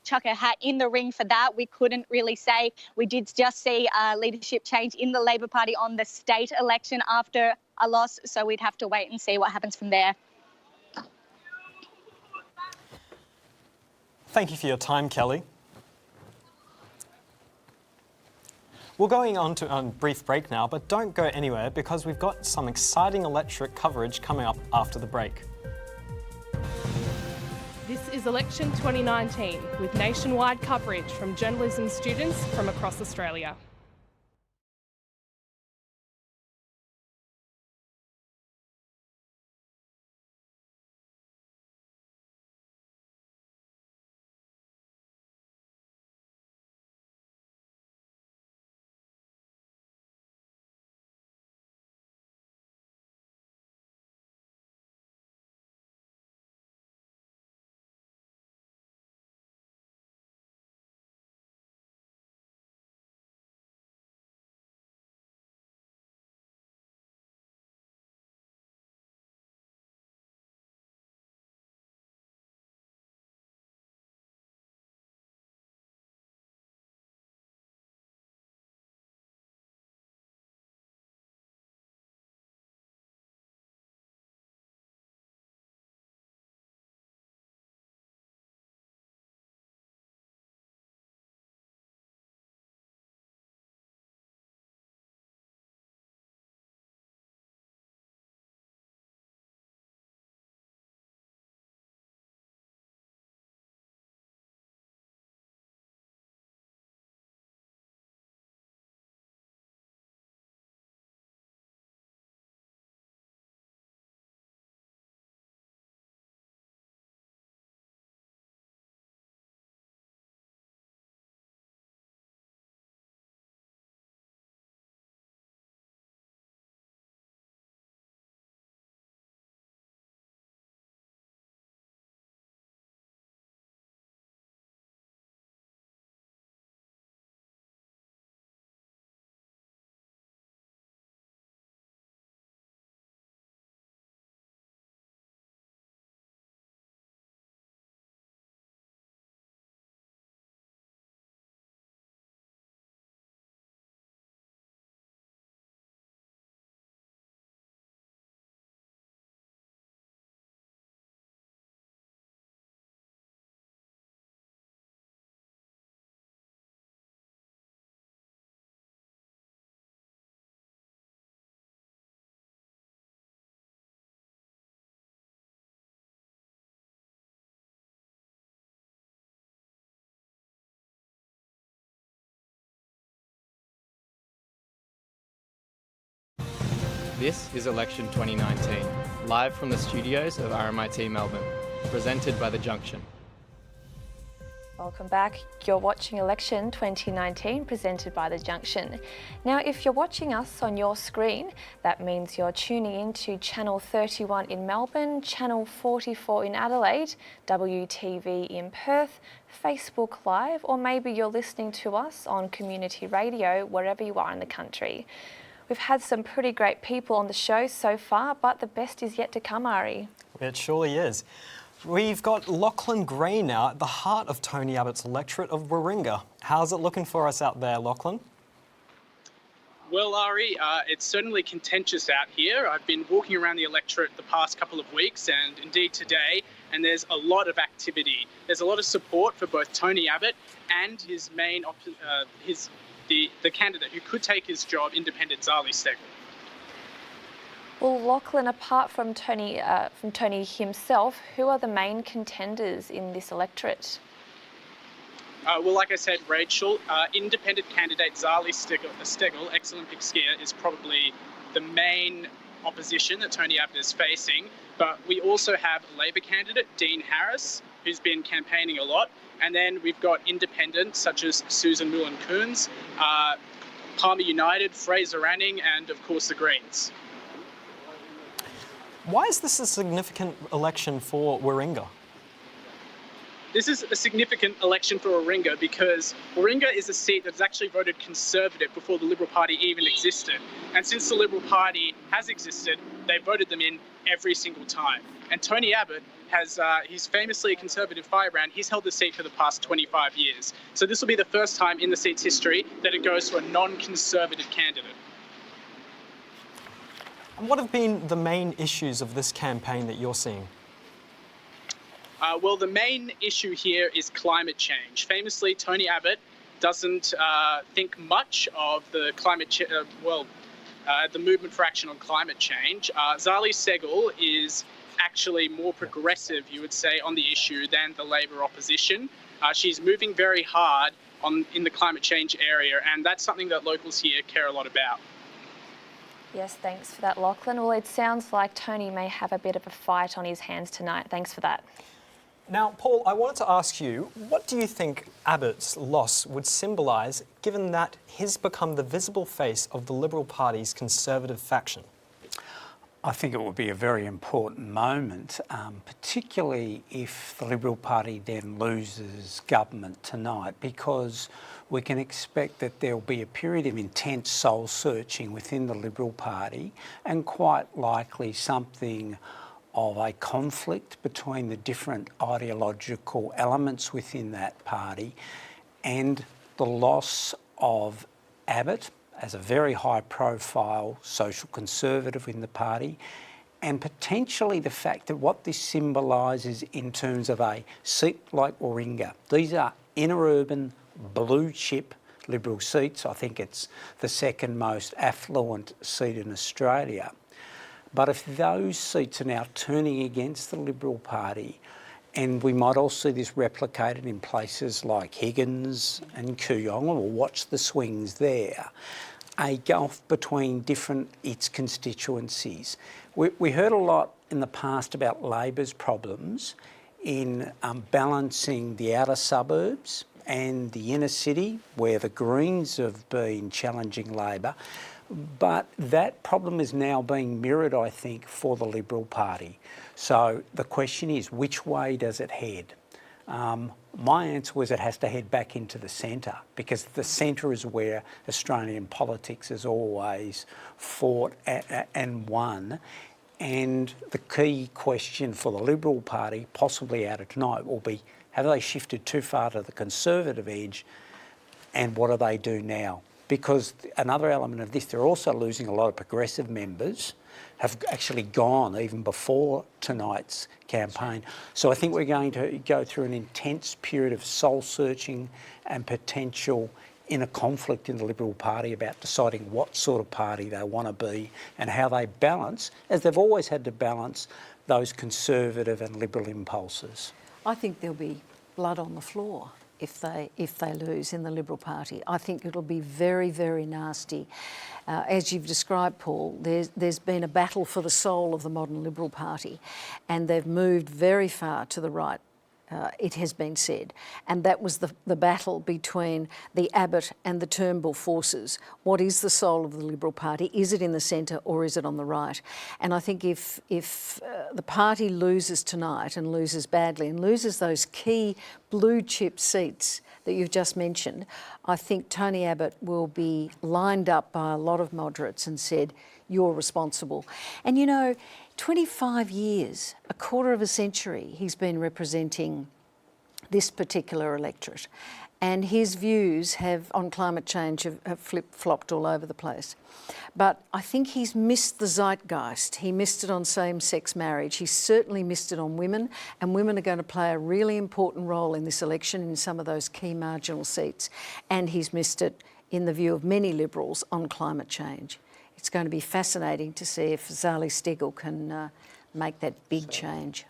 S7: chuck her hat in the ring for that, we couldn't really say. We did just see a leadership change in the Labor Party on the state election after a loss. So we'd have to wait and see what happens from there.
S3: Thank you for your time, Kelly. We're going on to a brief break now, but don't go anywhere because we've got some exciting electorate coverage coming up after the break.
S1: This is Election 2019 with nationwide coverage from journalism students from across Australia.
S8: This is Election 2019, live from the studios of RMIT Melbourne, presented by The Junction.
S2: Welcome back. You're watching Election 2019 presented by The Junction. Now, if you're watching us on your screen, that means you're tuning in to Channel 31 in Melbourne, Channel 44 in Adelaide, WTV in Perth, Facebook Live, or maybe you're listening to us on community radio wherever you are in the country. We've had some pretty great people on the show so far, but the best is yet to come, Ari.
S3: It surely is. We've got Lachlan Gray now at the heart of Tony Abbott's electorate of Warringah. How's it looking for us out there, Lachlan?
S10: Well, Ari, it's certainly contentious out here. I've been walking around the electorate the past couple of weeks and indeed today, and there's a lot of activity. There's a lot of support for both Tony Abbott and his main, the candidate who could take his job, independent Zali Steggall.
S2: Well, Lachlan, apart from Tony himself, who are the main contenders in this electorate?
S10: Well, like I said, Rachel, independent candidate Zali Steggall, ex-Olympic skier, is probably the main opposition that Tony Abbott is facing. But we also have Labor candidate Dean Harris, who's been campaigning a lot. And then we've got independents such as Susan Mullen-Coons, Palmer United, Fraser Anning, and of course the Greens.
S3: Why is this a significant election for Warringah?
S10: This is a significant election for Warringah because Warringah is a seat that's actually voted Conservative before the Liberal Party even existed. And since the Liberal Party has existed, they voted them in every single time. And Tony Abbott he's famously a Conservative firebrand. He's held the seat for the past 25 years. So this will be the first time in the seat's history that it goes to a non-Conservative candidate.
S3: What have been the main issues of this campaign that you're seeing?
S10: Well, the main issue here is climate change. Famously, Tony Abbott doesn't think much of the the movement for action on climate change. Zali Steggall is actually more progressive, you would say, on the issue than the Labor opposition. She's moving very hard in the climate change area, and that's something that locals here care a lot about.
S2: Yes, thanks for that, Lachlan. Well, it sounds like Tony may have a bit of a fight on his hands tonight. Thanks for that.
S3: Now, Paul, I wanted to ask you, what do you think Abbott's loss would symbolise, given that he's become the visible face of the Liberal Party's Conservative faction?
S11: I think it would be a very important moment, particularly if the Liberal Party then loses government tonight, because we can expect that there'll be a period of intense soul-searching within the Liberal Party and quite likely something of a conflict between the different ideological elements within that party, and the loss of Abbott as a very high-profile social conservative in the party, and potentially the fact that what this symbolises in terms of a seat like Warringah. These are inner-urban, blue-chip Liberal seats. I think it's the second most affluent seat in Australia. But if those seats are now turning against the Liberal Party, and we might also see this replicated in places like Higgins and Kooyong, and we'll watch the swings there, a gulf between its constituencies. We heard a lot in the past about Labor's problems in balancing the outer suburbs and the inner city, where the Greens have been challenging Labor. But that problem is now being mirrored, I think, for the Liberal Party. So the question is, which way does it head? My answer was it has to head back into the centre, because the centre is where Australian politics has always fought and won. And the key question for the Liberal Party, possibly out of tonight, will be, have they shifted too far to the Conservative edge, and what do they do now? Because another element of this, they're also losing a lot of progressive members, have actually gone even before tonight's campaign. So I think we're going to go through an intense period of soul-searching and potential inner conflict in the Liberal Party about deciding what sort of party they want to be and how they balance, as they've always had to balance, those conservative and liberal impulses.
S4: I think there'll be blood on the floor. if they lose in the Liberal Party. I think it'll be very, very nasty. As you've described, Paul, there's been a battle for the soul of the modern Liberal Party, and they've moved very far to the right. It has been said. And that was the battle between the Abbott and the Turnbull forces. What is the soul of the Liberal Party? Is it in the centre or is it on the right? And I think if the party loses tonight and loses badly and loses those key blue chip seats that you've just mentioned, I think Tony Abbott will be lined up by a lot of moderates and said, you're responsible. And you know, 25 years, a quarter of a century, he's been representing this particular electorate. And his views on climate change have flip-flopped all over the place. But I think he's missed the zeitgeist. He missed it on same-sex marriage. He certainly missed it on women, and women are going to play a really important role in this election in some of those key marginal seats. And he's missed it, in the view of many Liberals, on climate change. It's going to be fascinating to see if Zali Steggall can make that big change.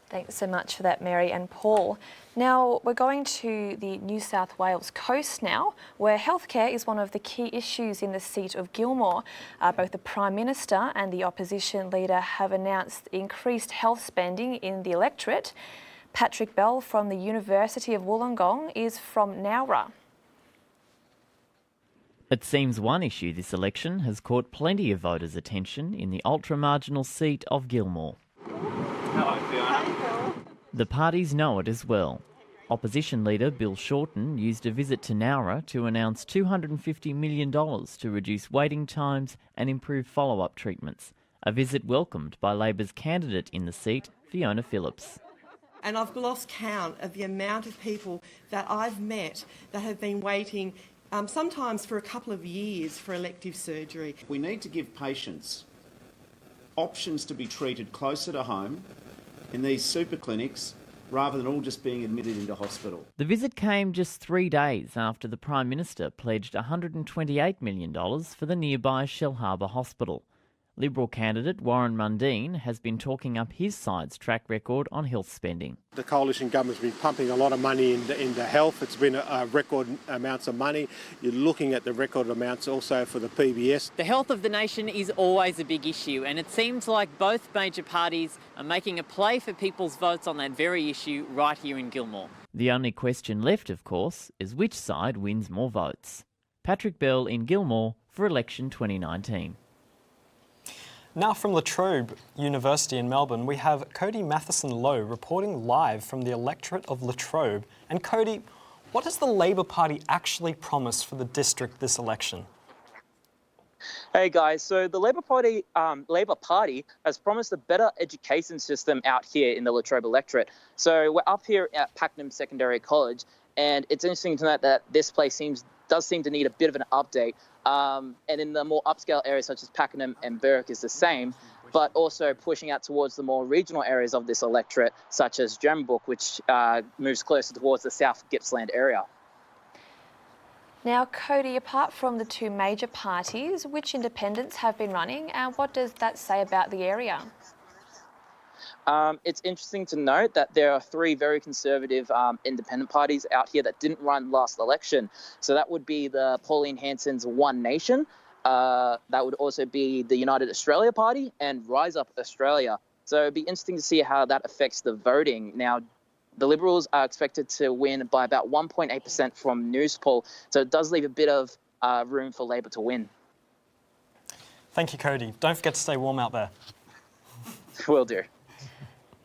S2: Thanks so much for that, Mary and Paul. Now, we're going to the New South Wales coast now, where healthcare is one of the key issues in the seat of Gilmore. Both the Prime Minister and the opposition leader have announced increased health spending in the electorate. Patrick Bell from the University of Wollongong is from Nowra.
S9: It seems one issue this election has caught plenty of voters' attention in the ultra-marginal seat of Gilmore.
S12: Hello, Fiona.
S9: The parties know it as well. Opposition leader Bill Shorten used a visit to Nowra to announce $250 million to reduce waiting times and improve follow-up treatments, a visit welcomed by Labor's candidate in the seat, Fiona Phillips.
S13: And I've lost count of the amount of people that I've met that have been waiting sometimes for a couple of years for elective surgery.
S14: We need to give patients options to be treated closer to home in these super clinics rather than all just being admitted into hospital.
S9: The visit came just 3 days after the Prime Minister pledged $128 million for the nearby Shellharbour Hospital. Liberal candidate Warren Mundine has been talking up his side's track record on health spending.
S25: The coalition government's been pumping a lot of money into health. It's been record amounts of money. You're looking at the record amounts also for the PBS.
S26: The health of the nation is always a big issue, and it seems like both major parties are making a play for people's votes on that very issue right here in Gilmore.
S9: The only question left, of course, is which side wins more votes. Patrick Bell in Gilmore for election 2019.
S3: Now from La Trobe University in Melbourne, we have Cody Matheson-Lowe reporting live from the electorate of La Trobe. And Cody, what does the Labor Party actually promise for the district this election?
S27: Hey guys, so the Labor Party has promised a better education system out here in the La Trobe electorate. So we're up here at Pakenham Secondary College, and it's interesting to note that this place does seem to need a bit of an update. And in the more upscale areas such as Pakenham and Berwick is the same, but also pushing out towards the more regional areas of this electorate, such as Jambrook, which moves closer towards the South Gippsland area.
S2: Now, Cody, apart from the two major parties, which independents have been running, and what does that say about the area?
S27: It's interesting to note that there are three very conservative independent parties out here that didn't run last election. So that would be the Pauline Hanson's One Nation. That would also be the United Australia Party and Rise Up Australia. So it'd be interesting to see how that affects the voting. Now, the Liberals are expected to win by about 1.8% from News Poll. So it does leave a bit of room for Labor to win.
S3: Thank you, Cody. Don't forget to stay warm out there.
S27: Will do.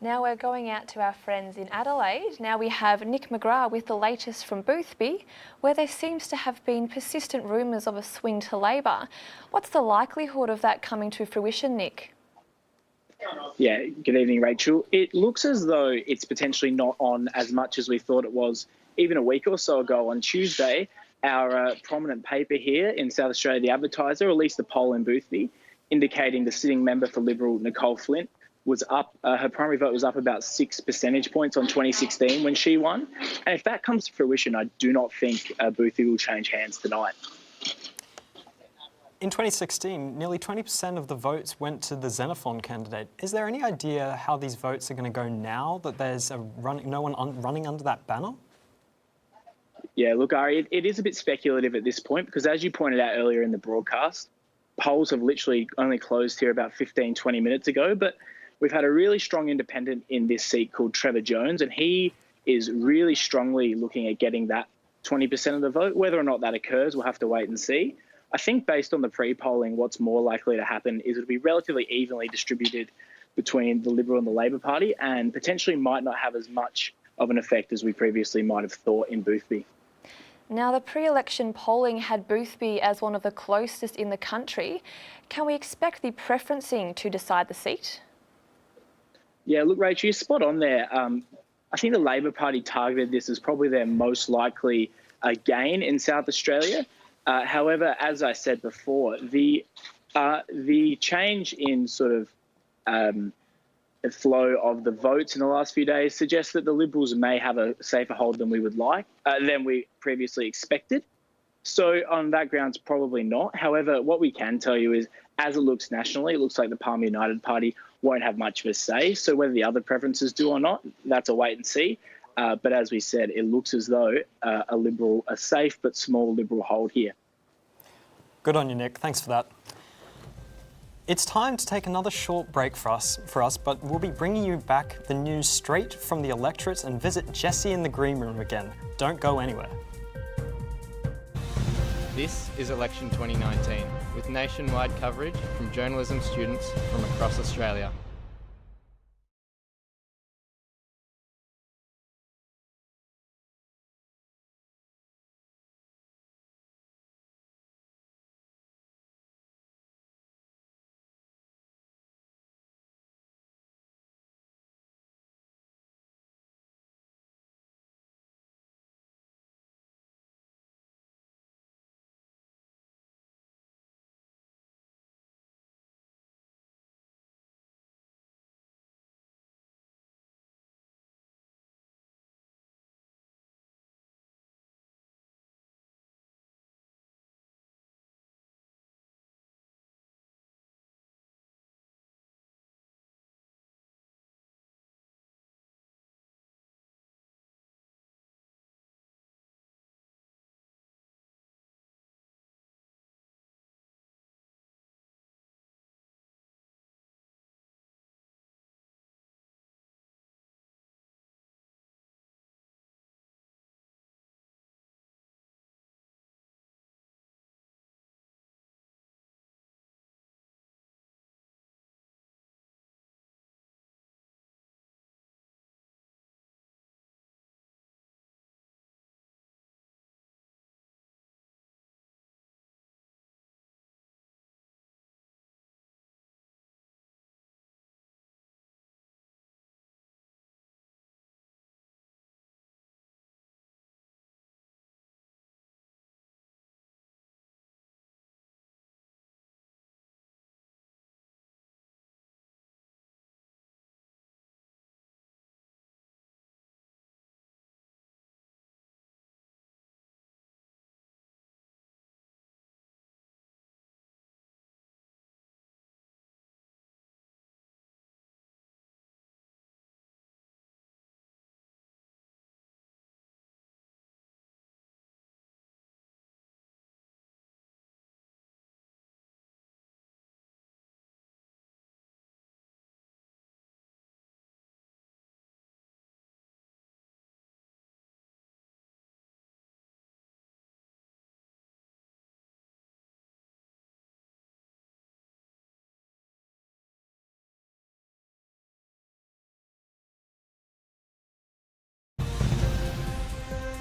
S2: Now we're going out to our friends in Adelaide. Now we have Nick McGrath with the latest from Boothby, where there seems to have been persistent rumours of a swing to Labor. What's the likelihood of that coming to fruition, Nick?
S28: Yeah, good evening, Rachel. It looks as though it's potentially not on as much as we thought it was even a week or so ago. On Tuesday, our prominent paper here in South Australia, The Advertiser, released a poll in Boothby indicating the sitting member for Liberal, Nicole Flint, was up, her primary vote was up about 6 percentage points on 2016 when she won. And if that comes to fruition, I do not think Boothby will change hands tonight.
S3: In 2016, nearly 20% of the votes went to the Xenophon candidate. Is there any idea how these votes are going to go now that there's no one running under that banner?
S28: Yeah, look, Ari, it is a bit speculative at this point because, as you pointed out earlier in the broadcast, polls have literally only closed here about 15, 20 minutes ago. But we've had a really strong independent in this seat called Trevor Jones, and he is really strongly looking at getting that 20% of the vote. Whether or not that occurs, we'll have to wait and see. I think based on the pre-polling, what's more likely to happen is it'll be relatively evenly distributed between the Liberal and the Labor Party and potentially might not have as much of an effect as we previously might have thought in Boothby.
S2: Now, the pre-election polling had Boothby as one of the closest in the country. Can we expect the preferencing to decide the seat?
S28: Yeah, look, Rachel, you're spot on there. I think the Labor Party targeted this as probably their most likely gain in South Australia. However, as I said before, the change in sort of the flow of the votes in the last few days suggests that the Liberals may have a safer hold than we previously expected. So on that grounds, probably not. However, what we can tell you is, as it looks nationally, it looks like the Palmer United Party won't have much of a say. So whether the other preferences do or not, that's a wait and see. But as we said, it looks as though a safe but small Liberal hold here.
S3: Good on you, Nick. Thanks for that. It's time to take another short break for us, but we'll be bringing you back the news straight from the electorate and visit Jesse in the green room again. Don't go anywhere.
S8: This is Election 2019, with nationwide coverage from journalism students from across Australia.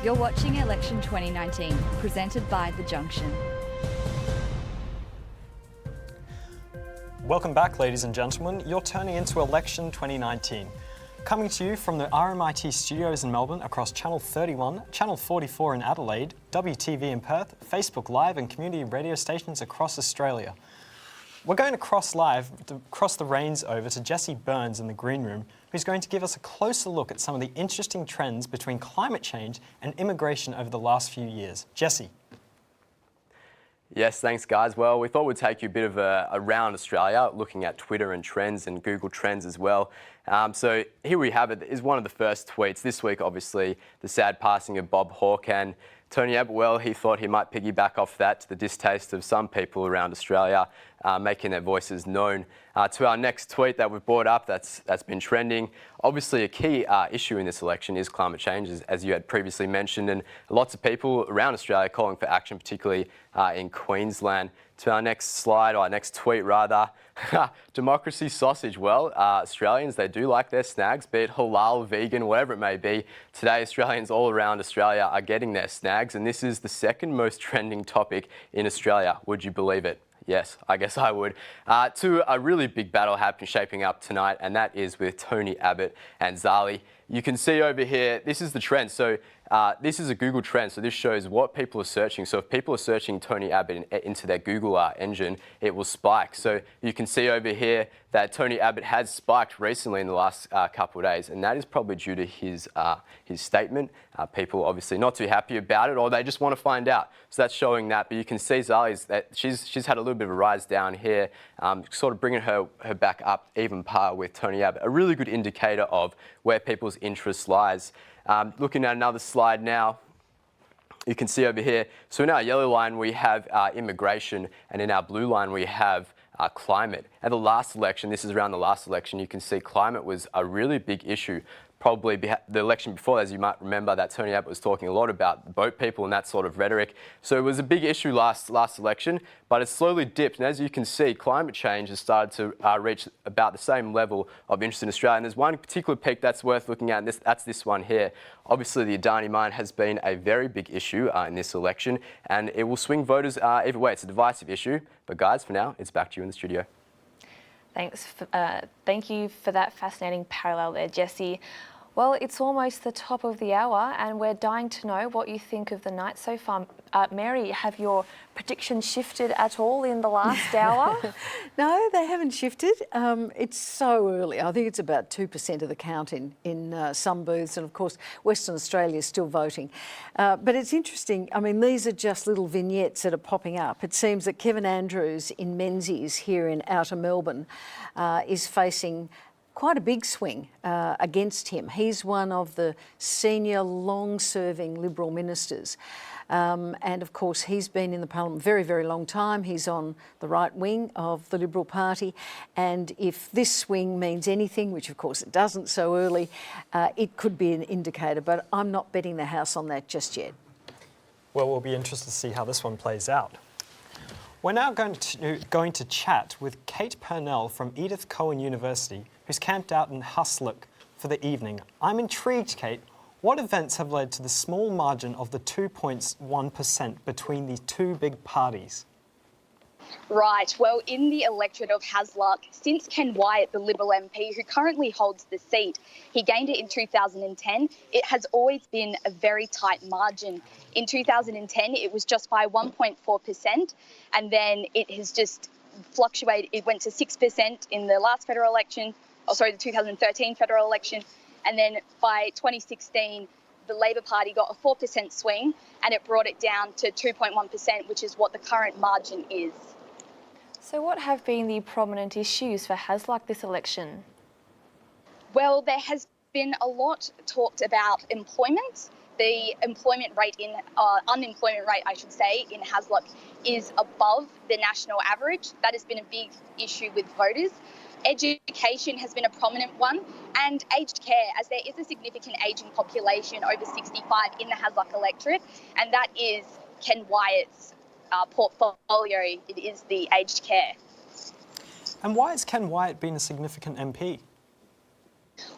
S5: You're watching Election 2019, presented by The Junction.
S3: Welcome back, ladies and gentlemen. You're turning into Election 2019. Coming to you from the RMIT studios in Melbourne across Channel 31, Channel 44 in Adelaide, WTV in Perth, Facebook Live and community radio stations across Australia. We're going to cross the reins over to Jesse Burns in the green room, who's going to give us a closer look at some of the interesting trends between climate change and immigration over the last few years. Jesse.
S6: Yes, thanks guys. Well, we thought we'd take you a bit of around Australia, looking at Twitter and trends and Google Trends as well. So here we have it, is one of the first tweets this week, obviously, the sad passing of Bob Hawke, and Tony Abbott, well, he thought he might piggyback off that to the distaste of some people around Australia, making their voices known. To our next tweet that we've brought up that's been trending. Obviously, a key issue in this election is climate change, as you had previously mentioned, and lots of people around Australia calling for action, particularly in Queensland. To our next slide, or our next tweet rather, democracy sausage. Well, Australians, they do like their snags, be it halal, vegan, whatever it may be. Today, Australians all around Australia are getting their snags, and this is the second most trending topic in Australia. Would you believe it? Yes, I guess I would. To a really big battle shaping up tonight, and that is with Tony Abbott and Zali. You can see over here, this is the trend. So this is a Google trend, so this shows what people are searching. So if people are searching Tony Abbott into their Google engine, it will spike. So you can see over here that Tony Abbott has spiked recently in the last couple of days, and that is probably due to his statement. People obviously not too happy about it, or they just want to find out. So that's showing that. But you can see Zali's that she's had a little bit of a rise down here, sort of bringing her back up even par with Tony Abbott. A really good indicator of where people's interest lies. Looking at another slide now, you can see over here, so in our yellow line we have immigration, and in our blue line we have climate. At the last election, this is around the last election, you can see climate was a really big issue. Probably the election before, as you might remember, that Tony Abbott was talking a lot about boat people and that sort of rhetoric. So it was a big issue last election, but it's slowly dipped. And as you can see, climate change has started to reach about the same level of interest in Australia. And there's one particular peak that's worth looking at, and that's this one here. Obviously, the Adani mine has been a very big issue in this election, and it will swing voters either way. It's a divisive issue. But guys, for now, it's back to you in the studio.
S2: Thank you for that fascinating parallel there, Jesse. Well, it's almost the top of the hour and we're dying to know what you think of the night so far. Mary, have your predictions shifted at all in the last hour?
S4: No, they haven't shifted. It's so early. I think it's about 2% of the count in some booths, and of course Western Australia is still voting. But it's interesting. I mean, these are just little vignettes that are popping up. It seems that Kevin Andrews in Menzies here in outer Melbourne is facing quite a big swing against him. He's one of the senior, long-serving Liberal ministers. And of course, he's been in the Parliament a very, very long time. He's on the right wing of the Liberal Party. And if this swing means anything, which of course it doesn't so early, it could be an indicator. But I'm not betting the house on that just yet.
S3: Well, we'll be interested to see how this one plays out. We're now going to chat with Kate Purnell from Edith Cowan University, who's camped out in Hasluck for the evening. I'm intrigued, Kate. What events have led to the small margin of the 2.1% between these two big parties?
S7: Right, well, in the electorate of Hasluck, since Ken Wyatt, the Liberal MP, who currently holds the seat, he gained it in 2010, it has always been a very tight margin. In 2010, it was just by 1.4%, and then it has just fluctuated. It went to 6% in the last federal election, the 2013 federal election, and then by 2016, the Labor Party got a 4% swing, and it brought it down to 2.1%, which is what the current margin is.
S2: So what have been the prominent issues for Hasluck this election?
S7: Well, there has been a lot talked about employment. The unemployment rate, in Hasluck is above the national average. That has been a big issue with voters. Education has been a prominent one, and aged care, as there is a significant ageing population over 65 in the Hasluck electorate, and that is Ken Wyatt's portfolio. It is the aged care.
S3: And why has Ken Wyatt been a significant MP?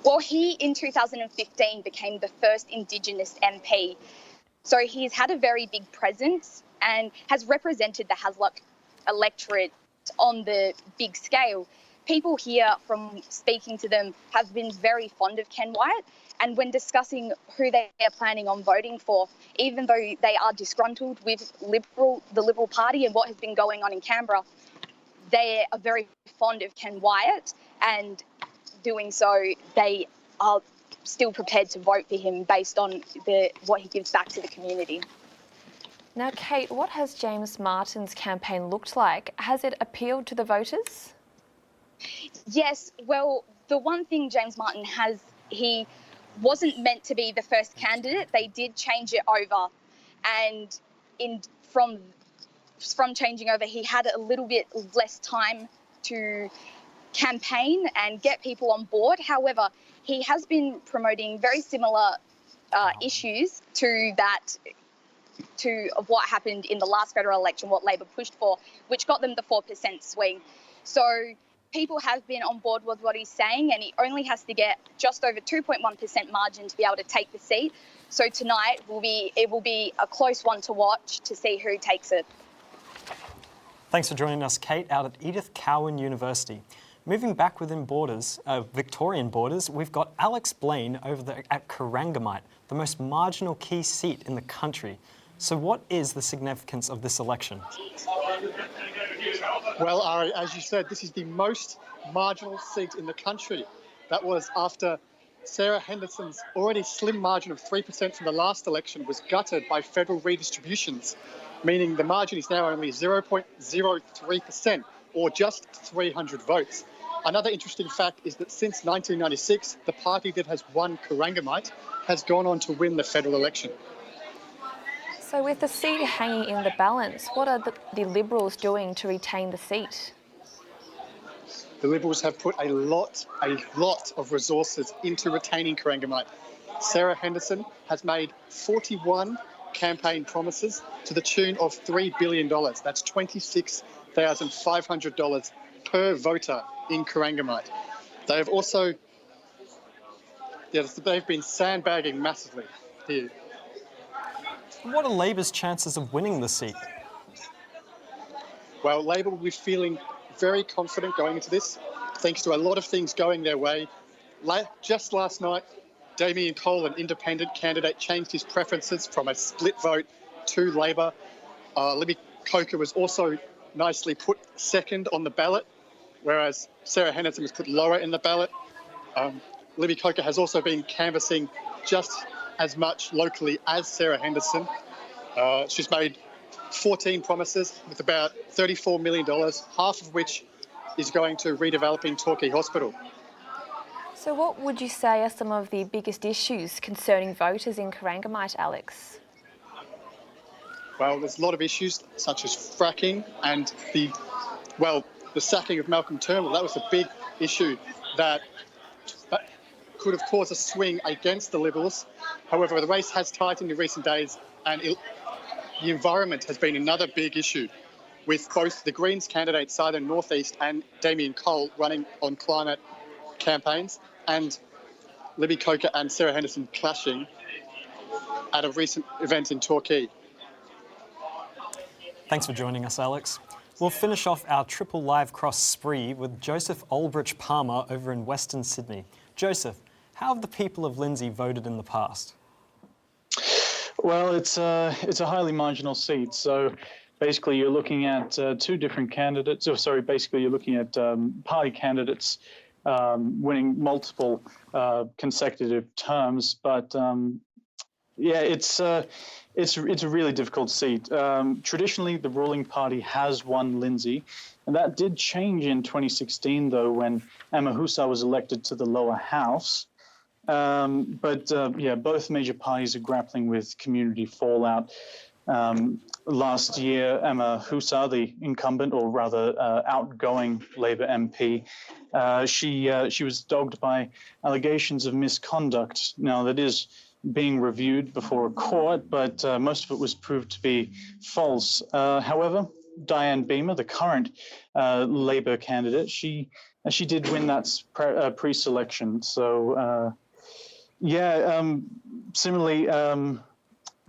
S7: Well, he in 2015 became the first Indigenous MP. So he's had a very big presence and has represented the Hasluck electorate on the big scale. People here, from speaking to them, have been very fond of Ken Wyatt. And when discussing who they are planning on voting for, even though they are disgruntled with the Liberal Party and what has been going on in Canberra, they are very fond of Ken Wyatt, and doing so, they are still prepared to vote for him based on what he gives back to the community.
S2: Now, Kate, what has James Martin's campaign looked like? Has it appealed to the voters?
S7: Yes, well, the one thing James Martin has, he wasn't meant to be the first candidate. They did change it over. and from changing over, he had a little bit less time to campaign and get people on board. However, he has been promoting very similar issues to what happened in the last federal election, what Labor pushed for, which got them the 4% swing. So people have been on board with what he's saying, and he only has to get just over 2.1% margin to be able to take the seat. So tonight it will be a close one to watch to see who takes it.
S3: Thanks for joining us, Kate, out at Edith Cowan University. Moving back within borders, Victorian borders, we've got Alex Blaine over there at Corangamite, the most marginal key seat in the country. So what is the significance of this election?
S15: Well, Ari, as you said, this is the most marginal seat in the country. That was after Sarah Henderson's already slim margin of 3% from the last election was gutted by federal redistributions, meaning the margin is now only 0.03%, or just 300 votes. Another interesting fact is that since 1996, the party that has won Corangamite has gone on to win the federal election.
S2: So with the seat hanging in the balance, what are the Liberals doing to retain the seat?
S15: The Liberals have put a lot of resources into retaining Corangamite. Sarah Henderson has made 41 campaign promises to the tune of $3 billion. That's $26,500 per voter in Corangamite. They have also, they've been sandbagging massively here.
S3: What are Labor's chances of winning the seat?
S15: Well, Labor will be feeling very confident going into this, thanks to a lot of things going their way. Just last night, Damien Cole, an independent candidate, changed his preferences from a split vote to Labor. Libby Coker was also nicely put second on the ballot, whereas Sarah Henderson was put lower in the ballot. Libby Coker has also been canvassing just as much locally as Sarah Henderson. She's made 14 promises with about $34 million, half of which is going to redeveloping Torquay Hospital.
S2: So what would you say are some of the biggest issues concerning voters in Corangamite, Alex?
S15: Well, there's a lot of issues such as fracking and the sacking of Malcolm Turnbull. That was a big issue that could have caused a swing against the Liberals. However, the race has tightened in recent days, and the environment has been another big issue, with both the Greens candidate Southern Northeast and Damien Cole running on climate campaigns, and Libby Coker and Sarah Henderson clashing at a recent event in Torquay.
S3: Thanks for joining us, Alex. We'll finish off our triple live cross spree with Joseph Olbrich Palmer over in Western Sydney. Joseph, how have the people of Lindsay voted in the past?
S16: Well, it's a highly marginal seat, so basically you're looking at two different candidates, basically you're looking at party candidates winning multiple consecutive terms, but it's a really difficult seat. Traditionally, the ruling party has won Lindsay, and that did change in 2016, though, when Emma Husar was elected to the lower house. Both major parties are grappling with community fallout. Last year, Emma Husar, the incumbent, or rather outgoing Labor MP, she was dogged by allegations of misconduct. Now, that is being reviewed before a court, but most of it was proved to be false. However, Diane Beamer, the current Labor candidate, she did win that pre-selection. So, similarly,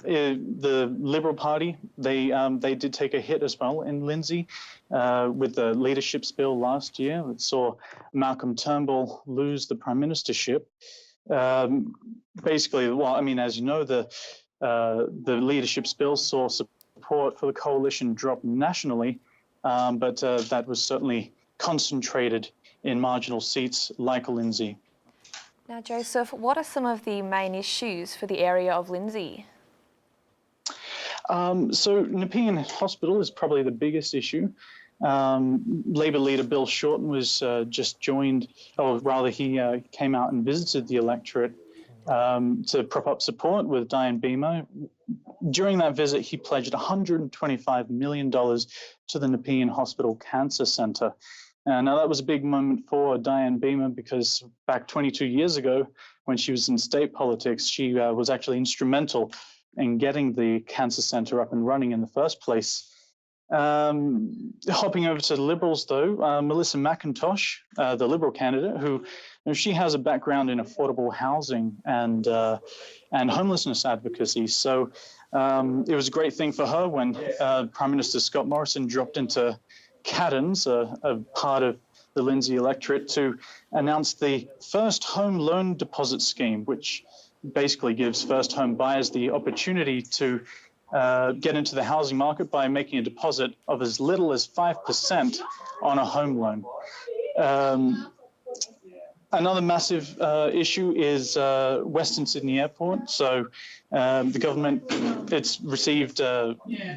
S16: the Liberal Party, they did take a hit as well in Lindsay with the leadership bill last year. It saw Malcolm Turnbull lose the prime ministership. Basically, as you know, the leadership bill saw support for the coalition drop nationally, but that was certainly concentrated in marginal seats like Lindsay.
S2: Now, Joseph, what are some of the main issues for the area of Lindsay?
S16: So Nepean Hospital is probably the biggest issue. Labor leader Bill Shorten was just joined, or rather he came out and visited the electorate to prop up support with Diane Beamer. during that visit, he pledged $125 million to the Nepean Hospital Cancer Centre. Now, that was a big moment for Diane Beamer because back 22 years ago, when she was in state politics, she was actually instrumental in getting the cancer centre up and running in the first place. Hopping over to the Liberals, though, Melissa McIntosh, the Liberal candidate, who she has a background in affordable housing and homelessness advocacy. So it was a great thing for her when Prime Minister Scott Morrison dropped into Caddens, a part of the Lindsay electorate, to announce the first home loan deposit scheme, which basically gives first home buyers the opportunity to get into the housing market by making a deposit of as little as 5% on a home loan. Another massive issue is Western Sydney Airport. So the government, it's received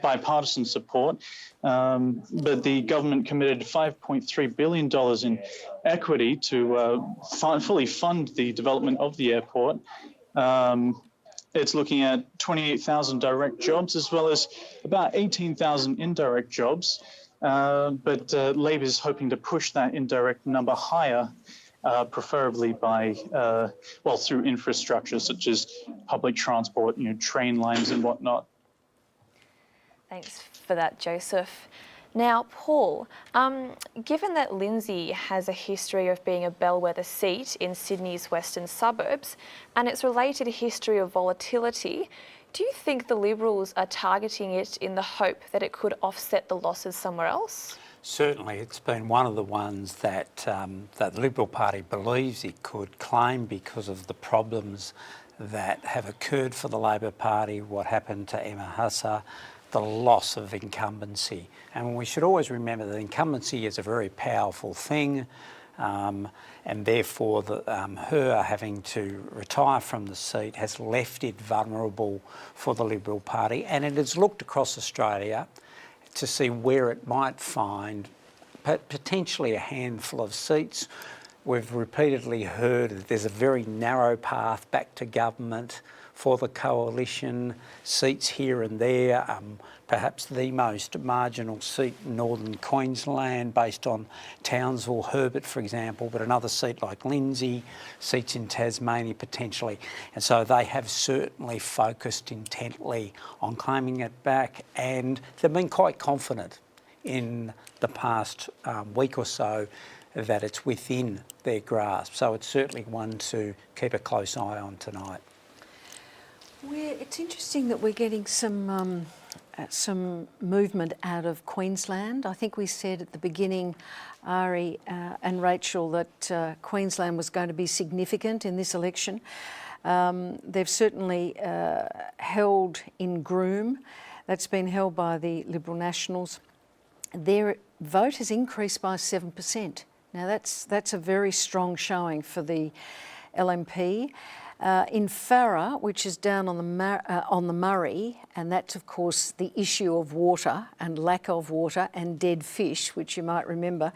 S16: bipartisan support, but the government committed $5.3 billion in equity to fully fund the development of the airport. It's looking at 28,000 direct jobs as well as about 18,000 indirect jobs. But Labor is hoping to push that indirect number higher, preferably by, through infrastructure such as public transport, train lines and whatnot.
S2: Thanks for that, Joseph. Now, Paul, given that Lindsay has a history of being a bellwether seat in Sydney's western suburbs and its related history of volatility, do you think the Liberals are targeting it in the hope that it could offset the losses somewhere else?
S11: Certainly, it's been one of the ones that the Liberal Party believes it could claim because of the problems that have occurred for the Labor Party, what happened to Emma Husser, the loss of incumbency. And we should always remember that incumbency is a very powerful thing, and therefore her having to retire from the seat has left it vulnerable for the Liberal Party, and it has looked across Australia to see where it might find potentially a handful of seats. We've repeatedly heard that there's a very narrow path back to government for the coalition, seats here and there, perhaps the most marginal seat in northern Queensland based on Townsville, Herbert, for example, but another seat like Lindsay, seats in Tasmania potentially. And so they have certainly focused intently on claiming it back, and they've been quite confident in the past week or so that it's within their grasp. So it's certainly one to keep a close eye on tonight.
S4: It's interesting that we're getting some movement out of Queensland. I think we said at the beginning, Ari and Rachel, that Queensland was going to be significant in this election. They've certainly held in Groom. That's been held by the Liberal Nationals. Their vote has increased by 7%. Now that's a very strong showing for the LNP. In Farrer, which is down on the Murray, and that's of course the issue of water and lack of water and dead fish, which you might remember.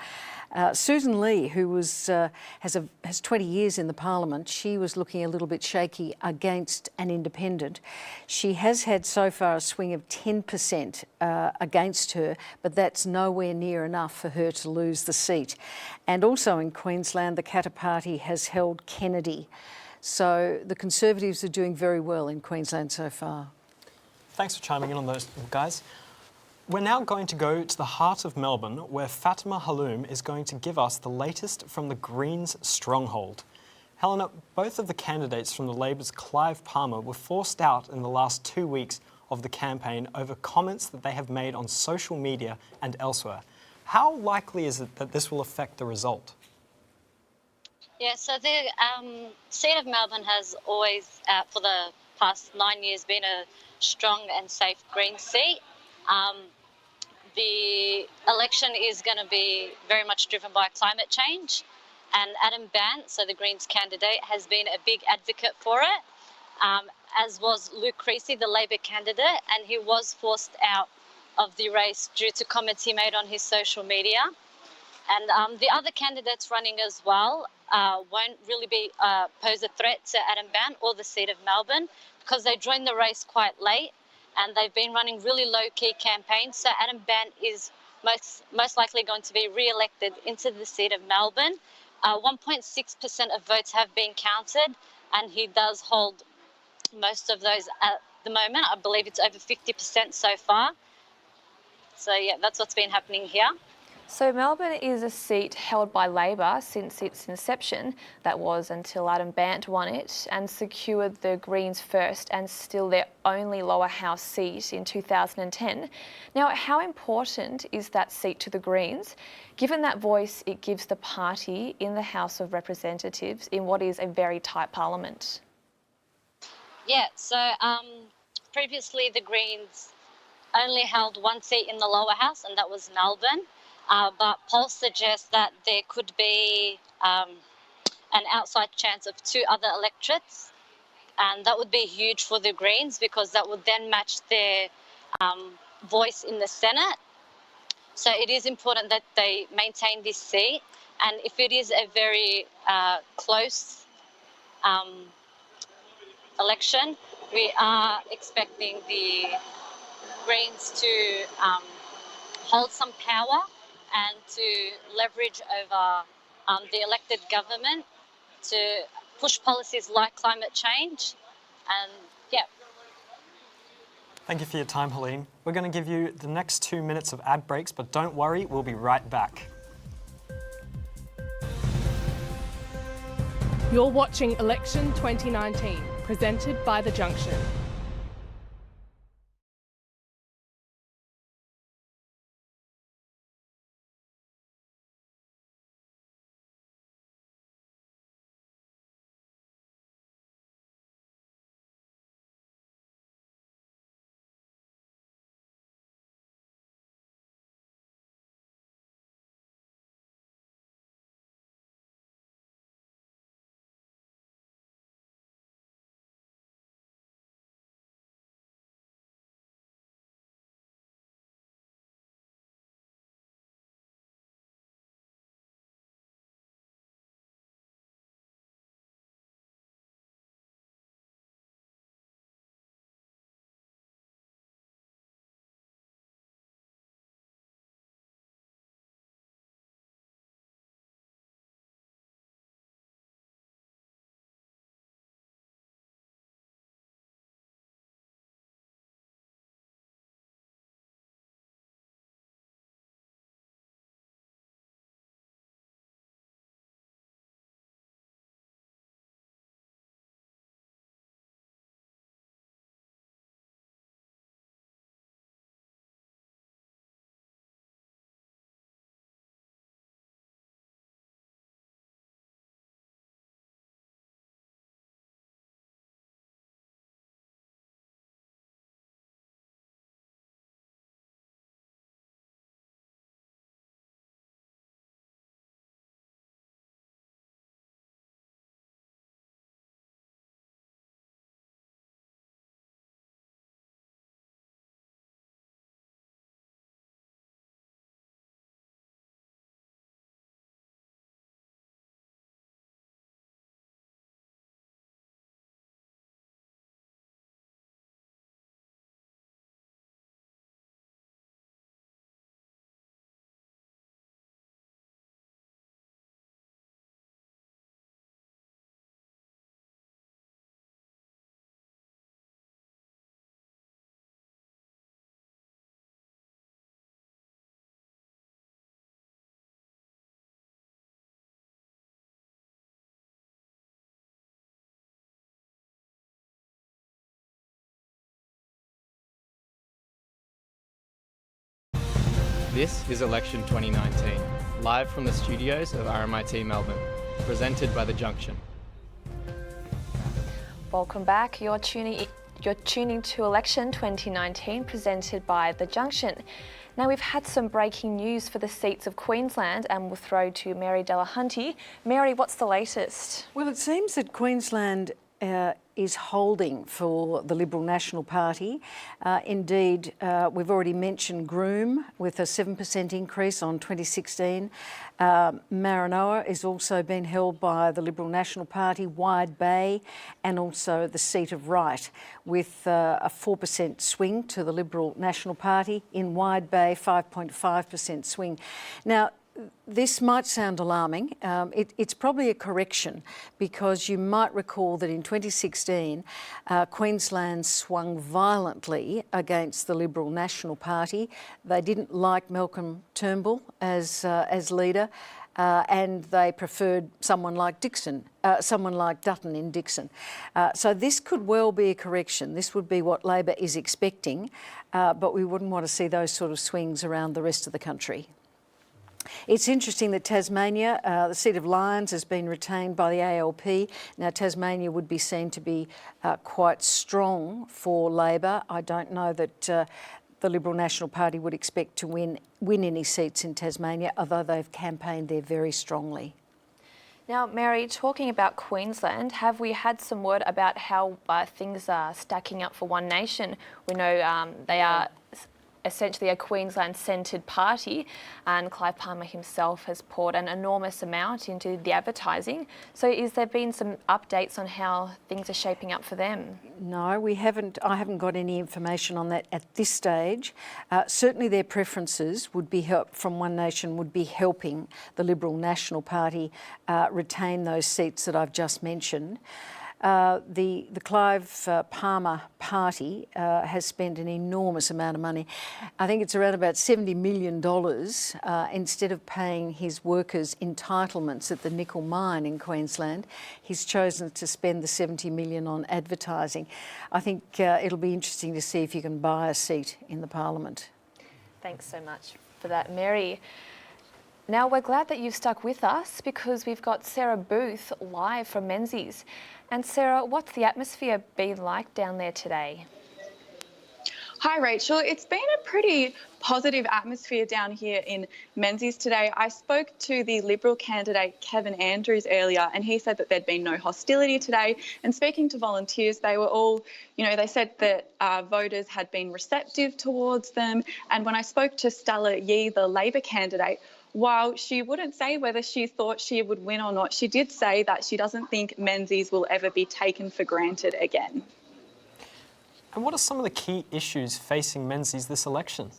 S4: Susan Lee, who has 20 years in the Parliament, she was looking a little bit shaky against an independent. She has had so far a swing of 10% against her, but that's nowhere near enough for her to lose the seat. And also in Queensland, the Katter Party has held Kennedy. So the Conservatives are doing very well in Queensland so far.
S3: Thanks for chiming in on those, guys. We're now going to go to the heart of Melbourne, where Fatima Haloum is going to give us the latest from the Greens' stronghold. Helena, both of the candidates from the Labor's Clive Palmer were forced out in the last 2 weeks of the campaign over comments that they have made on social media and elsewhere. How likely is it that this will affect the result?
S17: Yeah, so the seat of Melbourne has always, for the past 9 years, been a strong and safe Green seat. The election is going to be very much driven by climate change, and Adam Bandt, so the Greens candidate, has been a big advocate for it, as was Luke Creasy, the Labor candidate, and he was forced out of the race due to comments he made on his social media. And the other candidates running as well won't really pose a threat to Adam Bandt or the seat of Melbourne because they joined the race quite late. and they've been running really low-key campaigns. So Adam Bant is most likely going to be re-elected into the seat of Melbourne. 1.6% of votes have been counted, and he does hold most of those at the moment. I believe it's over 50% so far. So yeah, that's what's been happening here.
S2: So Melbourne is a seat held by Labor since its inception. That was until Adam Bant won it and secured the Greens' first and still their only lower house seat in 2010. Now, how important is that seat to the Greens, given that voice it gives the party in the House of Representatives in what is a very tight parliament?
S17: Yeah, so previously the Greens only held one seat in the lower house, and that was Melbourne. But polls suggest that there could be an outside chance of 2 other electorates, and that would be huge for the Greens because that would then match their voice in the Senate. So it is important that they maintain this seat, and if it is a very close election, we are expecting the Greens to hold some power and to leverage over the elected government to push policies like climate change. And yeah.
S3: Thank you for your time, Helene. We're going to give you the next 2 minutes of ad breaks, but don't worry, we'll be right back.
S1: You're watching Election 2019, presented by The Junction.
S8: This is Election 2019, live from the studios of RMIT Melbourne, presented by The Junction.
S2: Welcome back. You're tuning to Election 2019, presented by The Junction. Now, we've had some breaking news for the seats of Queensland, and we'll throw to Mary Delahunty. Mary, what's the latest?
S4: Well, it seems that Queensland is holding for the Liberal National Party. Indeed, we've already mentioned Groom with a 7% increase on 2016. Maranoa is also been held by the Liberal National Party, Wide Bay, and also the seat of Wright, with a 4% swing to the Liberal National Party. In Wide Bay, 5.5% swing. Now, this might sound alarming. It's probably a correction, because you might recall that in 2016, Queensland swung violently against the Liberal National Party. They didn't like Malcolm Turnbull as leader, and they preferred someone like Dutton in Dixon. So this could well be a correction. This would be what Labor is expecting, but we wouldn't want to see those sort of swings around the rest of the country. It's interesting that Tasmania, the seat of Lyons, has been retained by the ALP. Now, Tasmania would be seen to be quite strong for Labor. I don't know that the Liberal National Party would expect to win any seats in Tasmania, although they've campaigned there very strongly.
S2: Now, Mary, talking about Queensland, have we had some word about how things are stacking up for One Nation? We know they are essentially a Queensland-centred party, and Clive Palmer himself has poured an enormous amount into the advertising. So is there been some updates on how things are shaping up for them?
S4: No, we haven't. I haven't got any information on that at this stage. Certainly their preferences would be from One Nation would be helping the Liberal National Party retain those seats that I've just mentioned. The Clive Palmer party has spent an enormous amount of money. I think it's around about $70 million. Instead of paying his workers entitlements at the nickel mine in Queensland, he's chosen to spend the $70 million on advertising. I think it'll be interesting to see if you can buy a seat in the Parliament.
S2: Thanks so much for that, Mary. Now, we're glad that you've stuck with us, because we've got Sarah Booth live from Menzies. And Sarah, what's the atmosphere been like down there today?
S10: Hi, Rachel. It's been a pretty positive atmosphere down here in Menzies today. I spoke to the Liberal candidate Kevin Andrews earlier, and he said that there'd been no hostility today. And speaking to volunteers, they were all, they said that voters had been receptive towards them. And when I spoke to Stella Yee, the Labor candidate, while she wouldn't say whether she thought she would win or not, she did say that she doesn't think Menzies will ever be taken for granted again.
S3: And what are some of the key issues facing Menzies this election?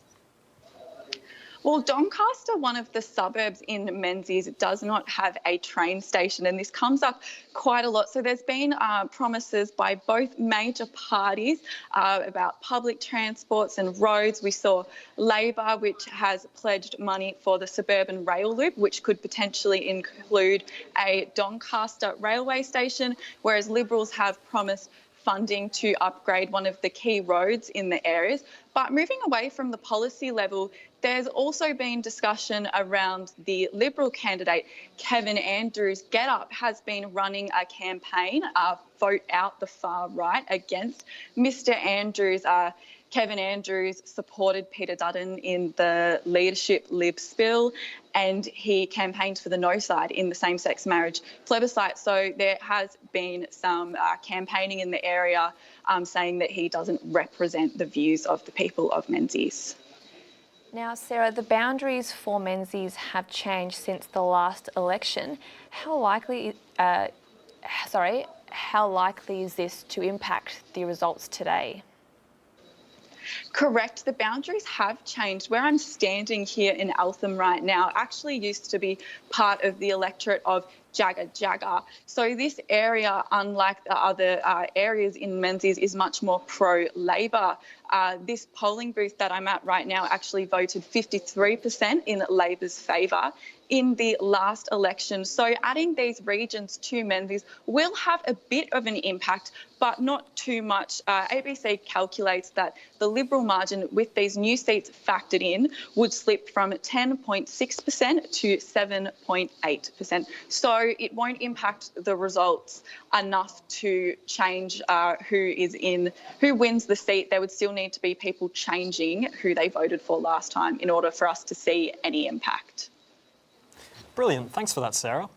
S10: Well, Doncaster, one of the suburbs in Menzies, does not have a train station, and this comes up quite a lot. So there's been promises by both major parties about public transports and roads. We saw Labor, which has pledged money for the suburban rail loop, which could potentially include a Doncaster railway station, whereas Liberals have promised funding to upgrade one of the key roads in the areas. But moving away from the policy level, there's also been discussion around the Liberal candidate, Kevin Andrews. Get Up has been running a campaign, Vote Out the Far Right, against Mr Andrews. Kevin Andrews supported Peter Dutton in the leadership Libs bill, and he campaigned for the no side in the same-sex marriage plebiscite. So there has been some campaigning in the area saying that he doesn't represent the views of the people of Menzies.
S2: Now, Sarah, the boundaries for Menzies have changed since the last election. How likely is this to impact the results today?
S10: Correct. The boundaries have changed. Where I'm standing here in Eltham right now actually used to be part of the electorate of Jagga. So this area, unlike the other areas in Menzies, is much more pro-Labor. This polling booth that I'm at right now actually voted 53% in Labor's favour in the last election. So adding these regions to Menzies will have a bit of an impact, but not too much. ABC calculates that the Liberal margin with these new seats factored in would slip from 10.6% to 7.8%. So it won't impact the results enough to change who wins the seat. There would still need to be people changing who they voted for last time in order for us to see any impact.
S3: Brilliant. Thanks for that, Sarah.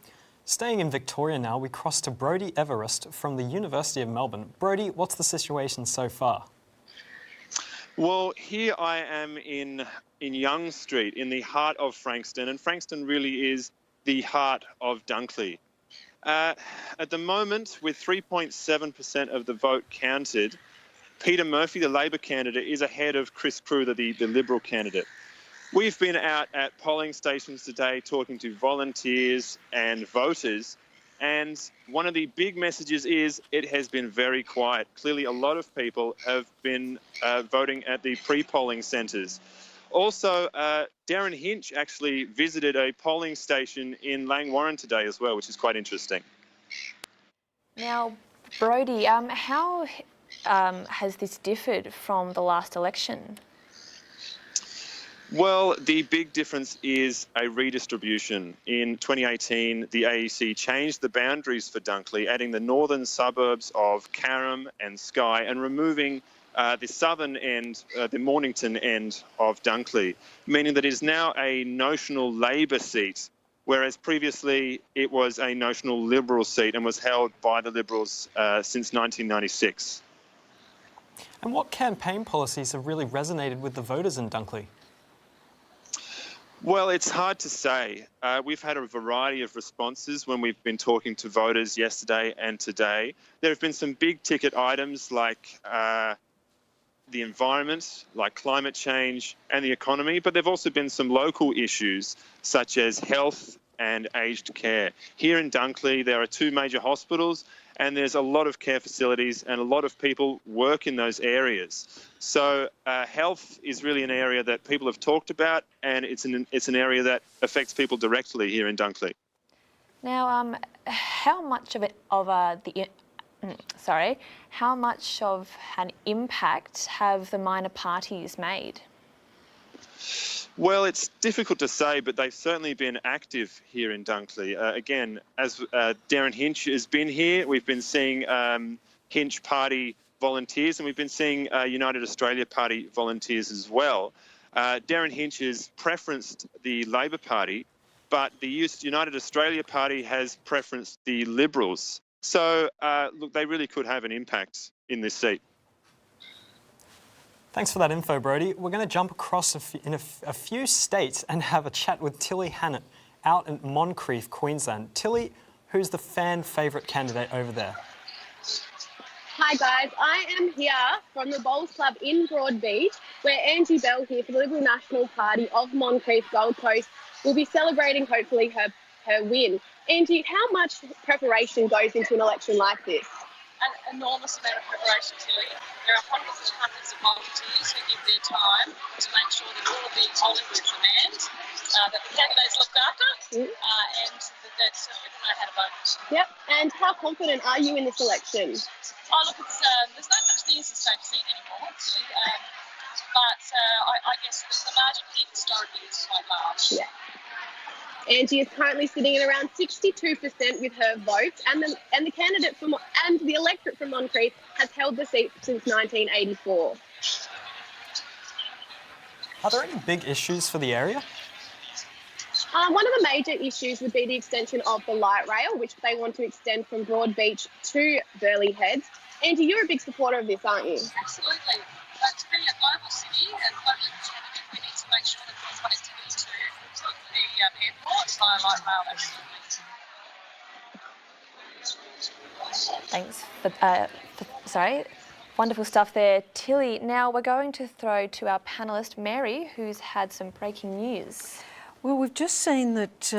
S3: Staying in Victoria now, we cross to Brodie Everest from the University of Melbourne. Brodie, what's the situation so far?
S12: Well, here I am in Young Street, in the heart of Frankston, and Frankston really is the heart of Dunkley. At the moment, with 3.7% of the vote counted, Peter Murphy, the Labor candidate, is ahead of Chris Kruger, the Liberal candidate. We've been out at polling stations today talking to volunteers and voters, and one of the big messages is it has been very quiet. Clearly, a lot of people have been voting at the pre-polling centres. Also, Darren Hinch actually visited a polling station in Langwarrin today as well, which is quite interesting.
S2: Now, Brodie, how has this differed from the last election?
S12: Well, the big difference is a redistribution. In 2018, the AEC changed the boundaries for Dunkley, adding the northern suburbs of Carrum and Skye and removing the southern end, the Mornington end of Dunkley, meaning that it is now a notional Labor seat, whereas previously it was a notional Liberal seat and was held by the Liberals since 1996.
S3: And what campaign policies have really resonated with the voters in Dunkley?
S12: Well, it's hard to say. We've had a variety of responses when we've been talking to voters yesterday and today. There have been some big ticket items like the environment, like climate change and the economy, but there have also been some local issues such as health and aged care. Here in Dunkley, there are 2 major hospitals and there's a lot of care facilities and a lot of people work in those areas. So health is really an area that people have talked about, and it's an area that affects people directly here in Dunkley.
S2: Now, how much of an impact have the minor parties made?
S12: Well, it's difficult to say, but they've certainly been active here in Dunkley. Again, as Darren Hinch has been here, we've been seeing Hinch Party volunteers, and we've been seeing United Australia Party volunteers as well. Darren Hinch has preferenced the Labor Party, but the United Australia Party has preferenced the Liberals. So, look, they really could have an impact in this seat.
S3: Thanks for that info, Brodie. We're going to jump across in a few states and have a chat with Tilly Hannett out in Moncrief, Queensland. Tilly, who's the fan favourite candidate over there?
S18: Hi guys, I am here from the Bowls Club in Broadbeach, where Angie Bell here for the Liberal National Party of Moncrief Gold Coast will be celebrating hopefully her win. Angie, how much preparation goes into an election like this?
S19: An enormous amount of preparation, Tilly. There are hundreds and hundreds of volunteers who give their time to make sure that all of the polling booths are manned, that the candidates looked after, and that we know how to vote.
S18: Yep, and how confident are you in this election?
S19: Oh, look, there's no such thing as a safe seat anymore, Tilly, but I guess the margin here historically is quite large.
S18: Yeah. Angie is currently sitting at around 62% with her vote, and the candidate and the electorate from Moncrief has held the seat since 1984.
S3: Are there any big issues for the area?
S18: One of the major issues would be the extension of the light rail, which they want to extend from Broadbeach to Burleigh Heads. Angie, you're a big supporter of this, aren't you?
S19: Absolutely. But to be a global city and globally competitive, we need to make sure that there's connectivity to the airport via light rail, absolutely.
S2: Thanks for wonderful stuff there, Tilly. Now we're going to throw to our panellist, Mary, who's had some breaking news.
S4: Well, we've just seen that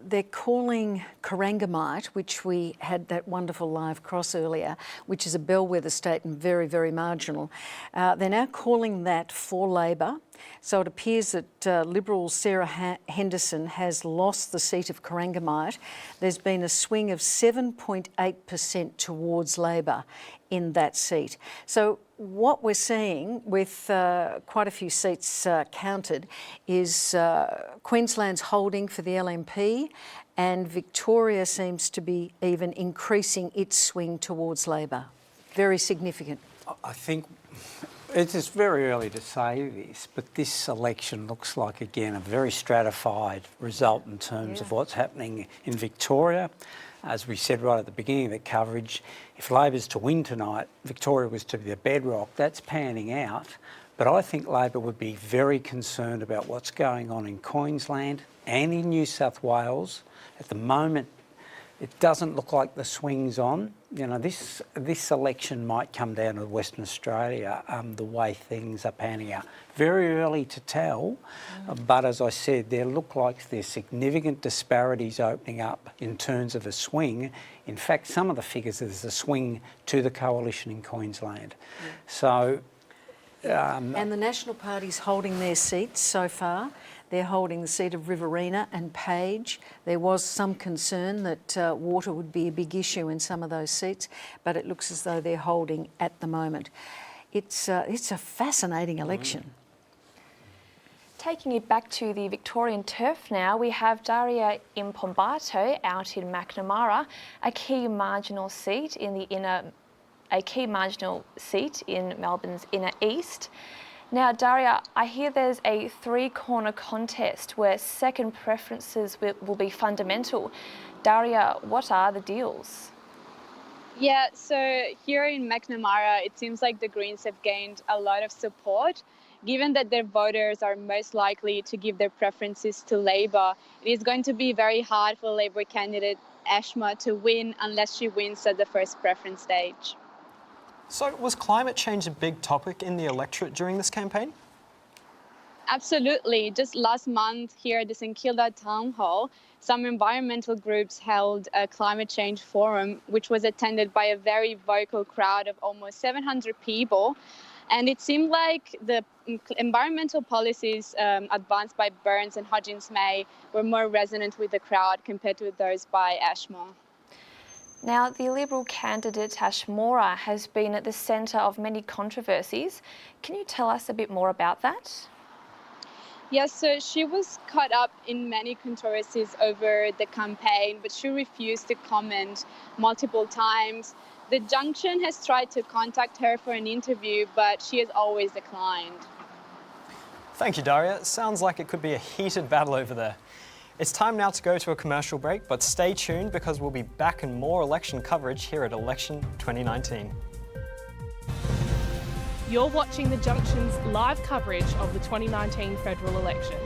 S4: they're calling Corangamite, which we had that wonderful live cross earlier, which is a bellwether state and very, very marginal. They're now calling that for Labor. So it appears that Liberal Sarah Henderson has lost the seat of Corangamite. There's been a swing of 7.8% towards Labor in that seat. So what we're seeing with quite a few seats counted is Queensland's holding for the LNP, and Victoria seems to be even increasing its swing towards Labor. Very significant.
S11: I think It's very early to say this, but this election looks like, again, a very stratified result in terms of what's happening in Victoria. As we said right at the beginning of the coverage, if Labor's to win tonight, Victoria was to be the bedrock. That's panning out. But I think Labor would be very concerned about what's going on in Queensland and in New South Wales. At the moment, it doesn't look like the swing's on. You know, this election might come down to Western Australia, the way things are panning out. Very early to tell, but as I said, there look like there's significant disparities opening up in terms of a swing. In fact, some of the figures, there's a swing to the coalition in Queensland. So...
S4: and the National Party's holding their seats so far. They're holding the seat of Riverina and Page. There was some concern that water would be a big issue in some of those seats, but it looks as though they're holding at the moment. It's a fascinating election.
S2: Taking it back to the Victorian turf now, we have Daria Impombato out in Macnamara, a key marginal seat in Melbourne's inner east. Now, Daria, I hear there's a three-corner contest where second preferences will be fundamental. Daria, what are the deals?
S13: Yeah, so here in Macnamara, it seems like the Greens have gained a lot of support. Given that their voters are most likely to give their preferences to Labor, it is going to be very hard for Labor candidate Ashma to win unless she wins at the first preference stage.
S3: So was climate change a big topic in the electorate during this campaign?
S13: Absolutely. Just last month here at the St Kilda Town Hall, some environmental groups held a climate change forum, which was attended by a very vocal crowd of almost 700 people. And it seemed like the environmental policies advanced by Burns and Hodgins-May were more resonant with the crowd compared to those by Ashmore.
S2: Now, the Liberal candidate Ash Mora has been at the centre of many controversies. Can you tell us a bit more about that?
S13: Yes, so she was caught up in many controversies over the campaign, but she refused to comment multiple times. The Junction has tried to contact her for an interview, but she has always declined.
S3: Thank you, Daria. Sounds like it could be a heated battle over there. It's time now to go to a commercial break, but stay tuned because we'll be back in more election coverage here at Election 2019.
S1: You're watching The Junction's live coverage of the 2019 federal election.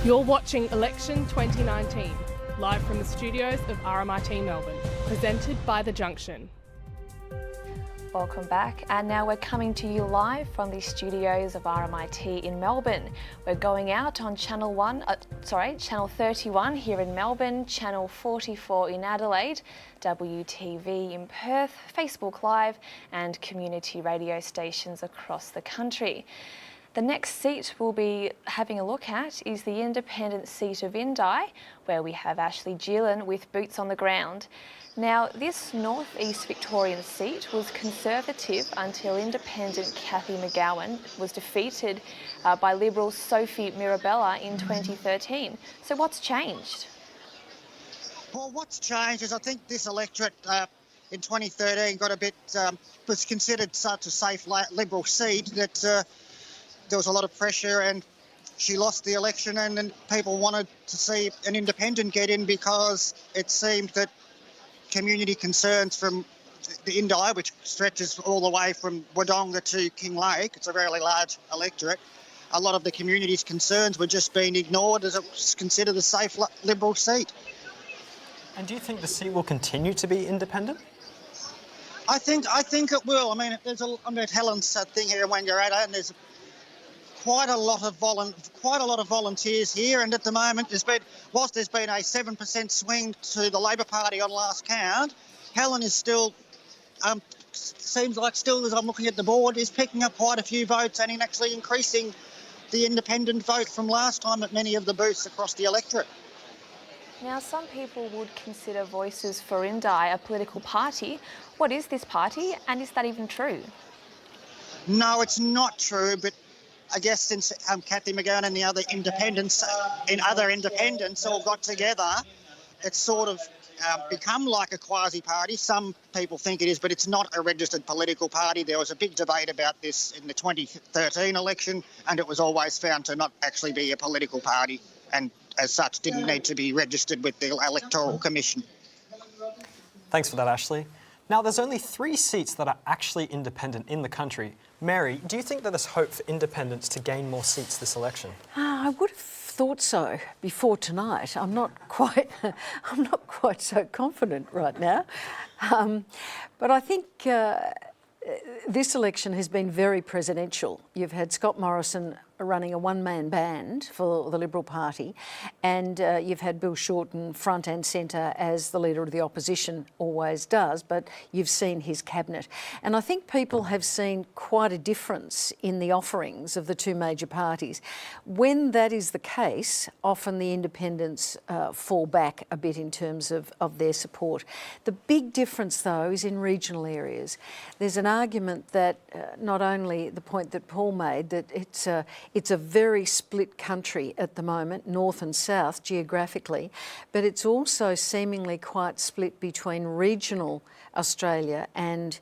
S1: You're watching Election 2019, live from the studios of RMIT Melbourne, presented by The Junction.
S2: Welcome back, and now we're coming to you live from the studios of RMIT in Melbourne. We're going out on Channel 31 here in Melbourne, Channel 44 in Adelaide, WTV in Perth, Facebook Live and community radio stations across the country. The next seat we'll be having a look at is the independent seat of Indi, where we have Ashley Gillen with boots on the ground. Now, this northeast Victorian seat was Conservative until independent Cathy McGowan was defeated by Liberal Sophie Mirabella in 2013. So what's changed?
S14: Well, what's changed is I think this electorate in 2013 got a bit, was considered such a safe Liberal seat that there was a lot of pressure and she lost the election, and then people wanted to see an independent get in because it seemed that community concerns from the Indi, which stretches all the way from Wodonga to Kinglake, it's a really large electorate, a lot of the community's concerns were just being ignored as it was considered a safe Liberal seat.
S3: And do you think the seat will continue to be independent?
S14: I think it will. I mean, Helen's thing here when you're at it, and there's quite a lot of volunteers here, and at the moment whilst there's been a 7% swing to the Labor Party on last count, Helen is still seems like still, as I'm looking at the board, is picking up quite a few votes and in actually increasing the independent vote from last time at many of the booths across the electorate.
S2: Now, some people would consider Voices for Indi a political party. What is this party, and is that even true? No, it's not true, but I guess since Cathy McGowan and the other independents all got together, it's sort of become like a quasi-party. Some people think it is, but it's not a registered political party. There was a big debate about this in the 2013 election, and it was always found to not actually be a political party, and as such didn't need to be registered with the Electoral Commission.
S3: Thanks for that, Ashley. Now, there's only 3 seats that are actually independent in the country. Mary, do you think that there's hope for independents to gain more seats this election?
S4: I would have thought so before tonight. I'm not quite so confident right now. But I think this election has been very presidential. You've had Scott Morrison running a one-man band for the Liberal Party, and you've had Bill Shorten front and centre as the Leader of the Opposition always does, but you've seen his cabinet. And I think people have seen quite a difference in the offerings of the two major parties. When that is the case, often the independents fall back a bit in terms of their support. The big difference, though, is in regional areas. There's an argument that not only the point that Paul made, that it's a very split country at the moment, north and south geographically, but it's also seemingly quite split between regional Australia and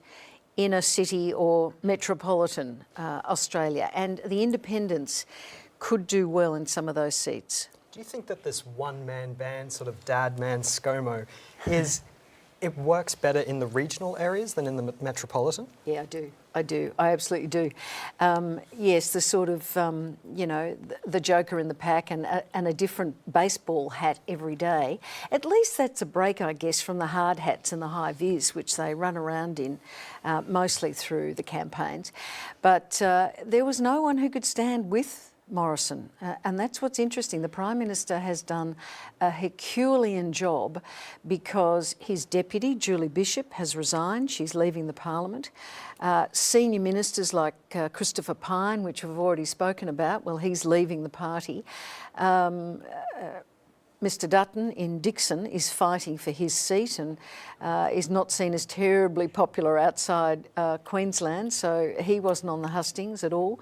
S4: inner city or metropolitan Australia. And the independents could do well in some of those seats.
S3: Do you think that this one-man band, sort of dad-man ScoMo, it works better in the regional areas than in the metropolitan?
S4: Yeah, I do. I absolutely do. Yes, the sort of, the joker in the pack and a different baseball hat every day. At least that's a break, I guess, from the hard hats and the high vis, which they run around in mostly through the campaigns. But there was no one who could stand with Morrison, and that's what's interesting. The Prime Minister has done a Herculean job because his deputy, Julie Bishop, has resigned. She's leaving the Parliament. Senior ministers like Christopher Pyne, which we've already spoken about, well, he's leaving the party. Mr Dutton in Dixon is fighting for his seat and is not seen as terribly popular outside Queensland, so he wasn't on the hustings at all.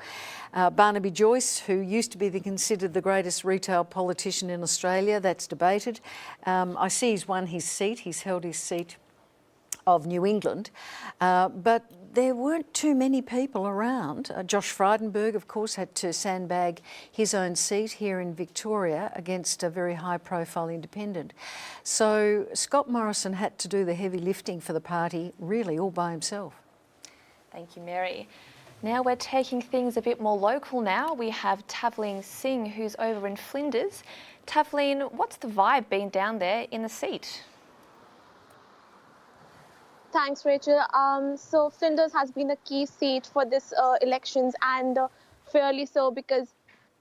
S4: Barnaby Joyce, who used to be considered the greatest retail politician in Australia, that's debated. I see he's won his seat. He's held his seat of New England, but there weren't too many people around. Josh Frydenberg, of course, had to sandbag his own seat here in Victoria against a very high-profile independent. So Scott Morrison had to do the heavy lifting for the party, really all by himself.
S2: Thank you, Mary. Now we're taking things a bit more local now. We have Tavleen Singh, who's over in Flinders. Tavleen, what's the vibe been down there in the seat?
S18: Thanks, Rachel. So Flinders has been a key seat for this elections, and fairly so, because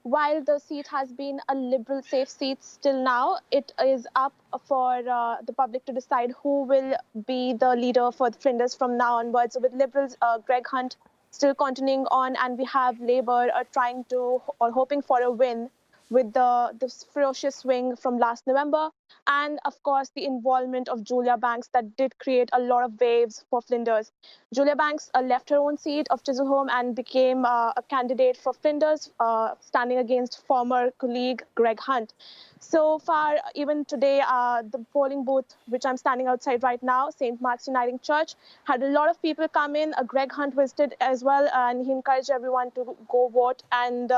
S18: while the seat has been a Liberal safe seat still now, it is up for the public to decide who will be the leader for the Flinders from now onwards. So with Liberals, Greg Hunt still continuing on, and we have Labour trying to or hoping for a win with the ferocious swing from last November, and of course the involvement of Julia Banks that did create a lot of waves for Flinders. Julia Banks left her own seat of Chiselhome and became a candidate for Flinders, standing against former colleague Greg Hunt. So far, even today, the polling booth, which I'm standing outside right now, St. Mark's Uniting Church, had a lot of people come in. Greg Hunt visited as well, and he encouraged everyone to go vote. And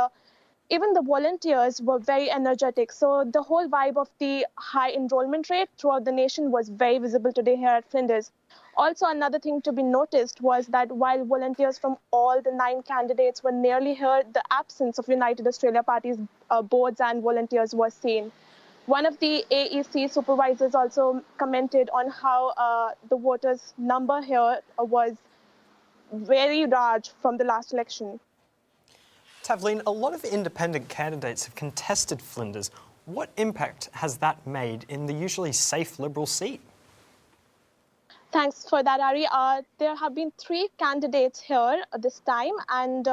S18: even the volunteers were very energetic. So the whole vibe of the high enrollment rate throughout the nation was very visible today here at Flinders. Also, another thing to be noticed was that while volunteers from all the 9 candidates were nearly here, the absence of United Australia Party's boards and volunteers was seen. One of the AEC supervisors also commented on how the voters' number here was very large from the last election.
S3: Tavleen, a lot of independent candidates have contested Flinders. What impact has that made in the usually safe Liberal seat?
S18: Thanks for that, Ari. There have been 3 candidates here this time, and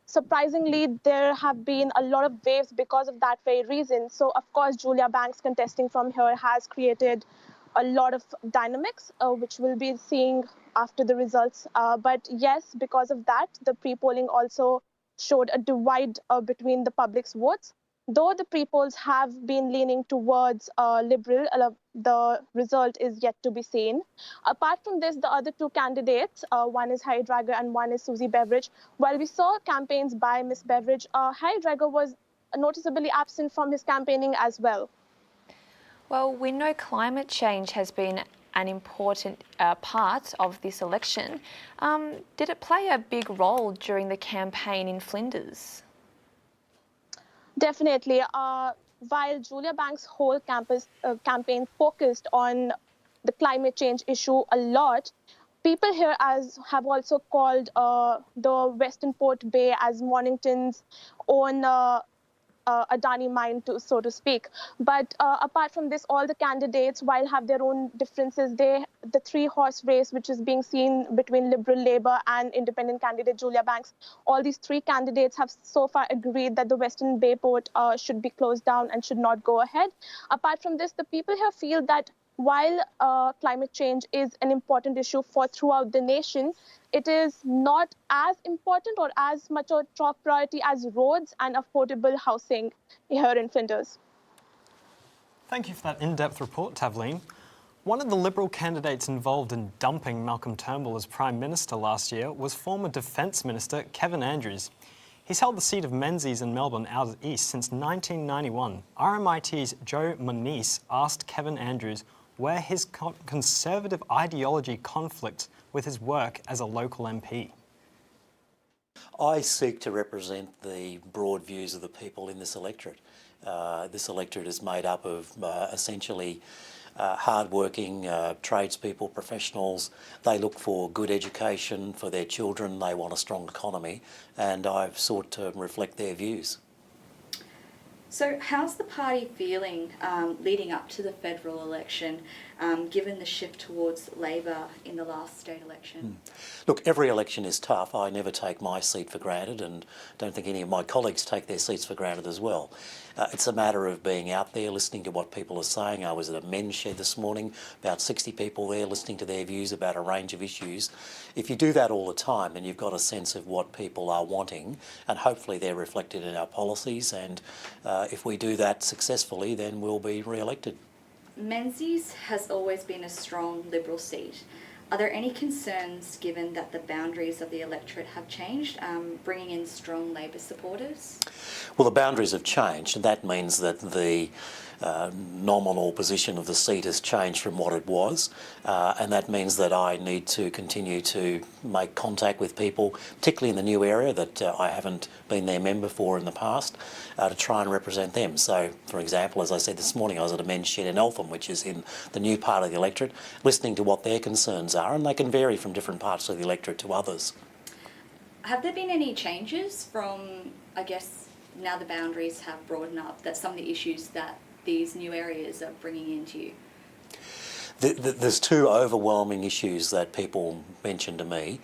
S18: surprisingly, there have been a lot of waves because of that very reason. So, of course, Julia Banks contesting from here has created a lot of dynamics, which we'll be seeing after the results. But yes, because of that, the pre-polling also showed a divide between the public's votes. Though the pre-polls have been leaning towards Liberal, the result is yet to be seen. Apart from this, the other 2 candidates, one is Harry Drager and one is Susie Beveridge. While we saw campaigns by Miss Beveridge, Harry Drager was noticeably absent from his campaigning as well.
S2: Well, we know climate change has been an important part of this election. Did it play a big role during the campaign in Flinders?
S18: Definitely. While Julia Banks' whole campaign focused on the climate change issue a lot, people here have also called the Western Port Bay as Mornington's own Adani mine, so to speak. But apart from this, all the candidates, while have their own differences, the 3-horse race, which is being seen between Liberal, Labour and independent candidate Julia Banks, all these 3 candidates have so far agreed that the Western Bay port should be closed down and should not go ahead. Apart from this, the people here feel that while climate change is an important issue for throughout the nation, it is not as important or as much a top priority as roads and affordable housing here in Flinders.
S3: Thank you for that in-depth report, Tavleen. One of the Liberal candidates involved in dumping Malcolm Turnbull as Prime Minister last year was former Defence Minister Kevin Andrews. He's held the seat of Menzies in Melbourne out east since 1991. RMIT's Joe Moniz asked Kevin Andrews where his conservative ideology conflicts with his work as a local MP.
S9: I seek to represent the broad views of the people in this electorate. This electorate is made up of essentially hard-working tradespeople, professionals. They look for good education for their children, they want a strong economy, and I've sought to reflect their views.
S5: So how's the party feeling leading up to the federal election, given the shift towards Labor in the last state election?
S9: Look, every election is tough. I never take my seat for granted, and don't think any of my colleagues take their seats for granted as well. It's a matter of being out there, listening to what people are saying. I was at a men's shed this morning, about 60 people there listening to their views about a range of issues. If you do that all the time, then you've got a sense of what people are wanting, and hopefully they're reflected in our policies, and if we do that successfully, then we'll be re-elected.
S5: Menzies has always been a strong Liberal seat. Are there any concerns given that the boundaries of the electorate have changed, bringing in strong Labor supporters?
S9: Well, the boundaries have changed, and that means that the nominal position of the seat has changed from what it was, and that means that I need to continue to make contact with people, particularly in the new area that I haven't been their member for in the past, to try and represent them. So, for example, as I said this morning, I was at a men's shed in Eltham, which is in the new part of the electorate, listening to what their concerns are, and they can vary from different parts of the electorate to others.
S5: Have there been any changes from, I guess, now the boundaries have broadened up, that some of the issues that these new areas are bringing into you?
S9: There's two overwhelming issues that people mention to me.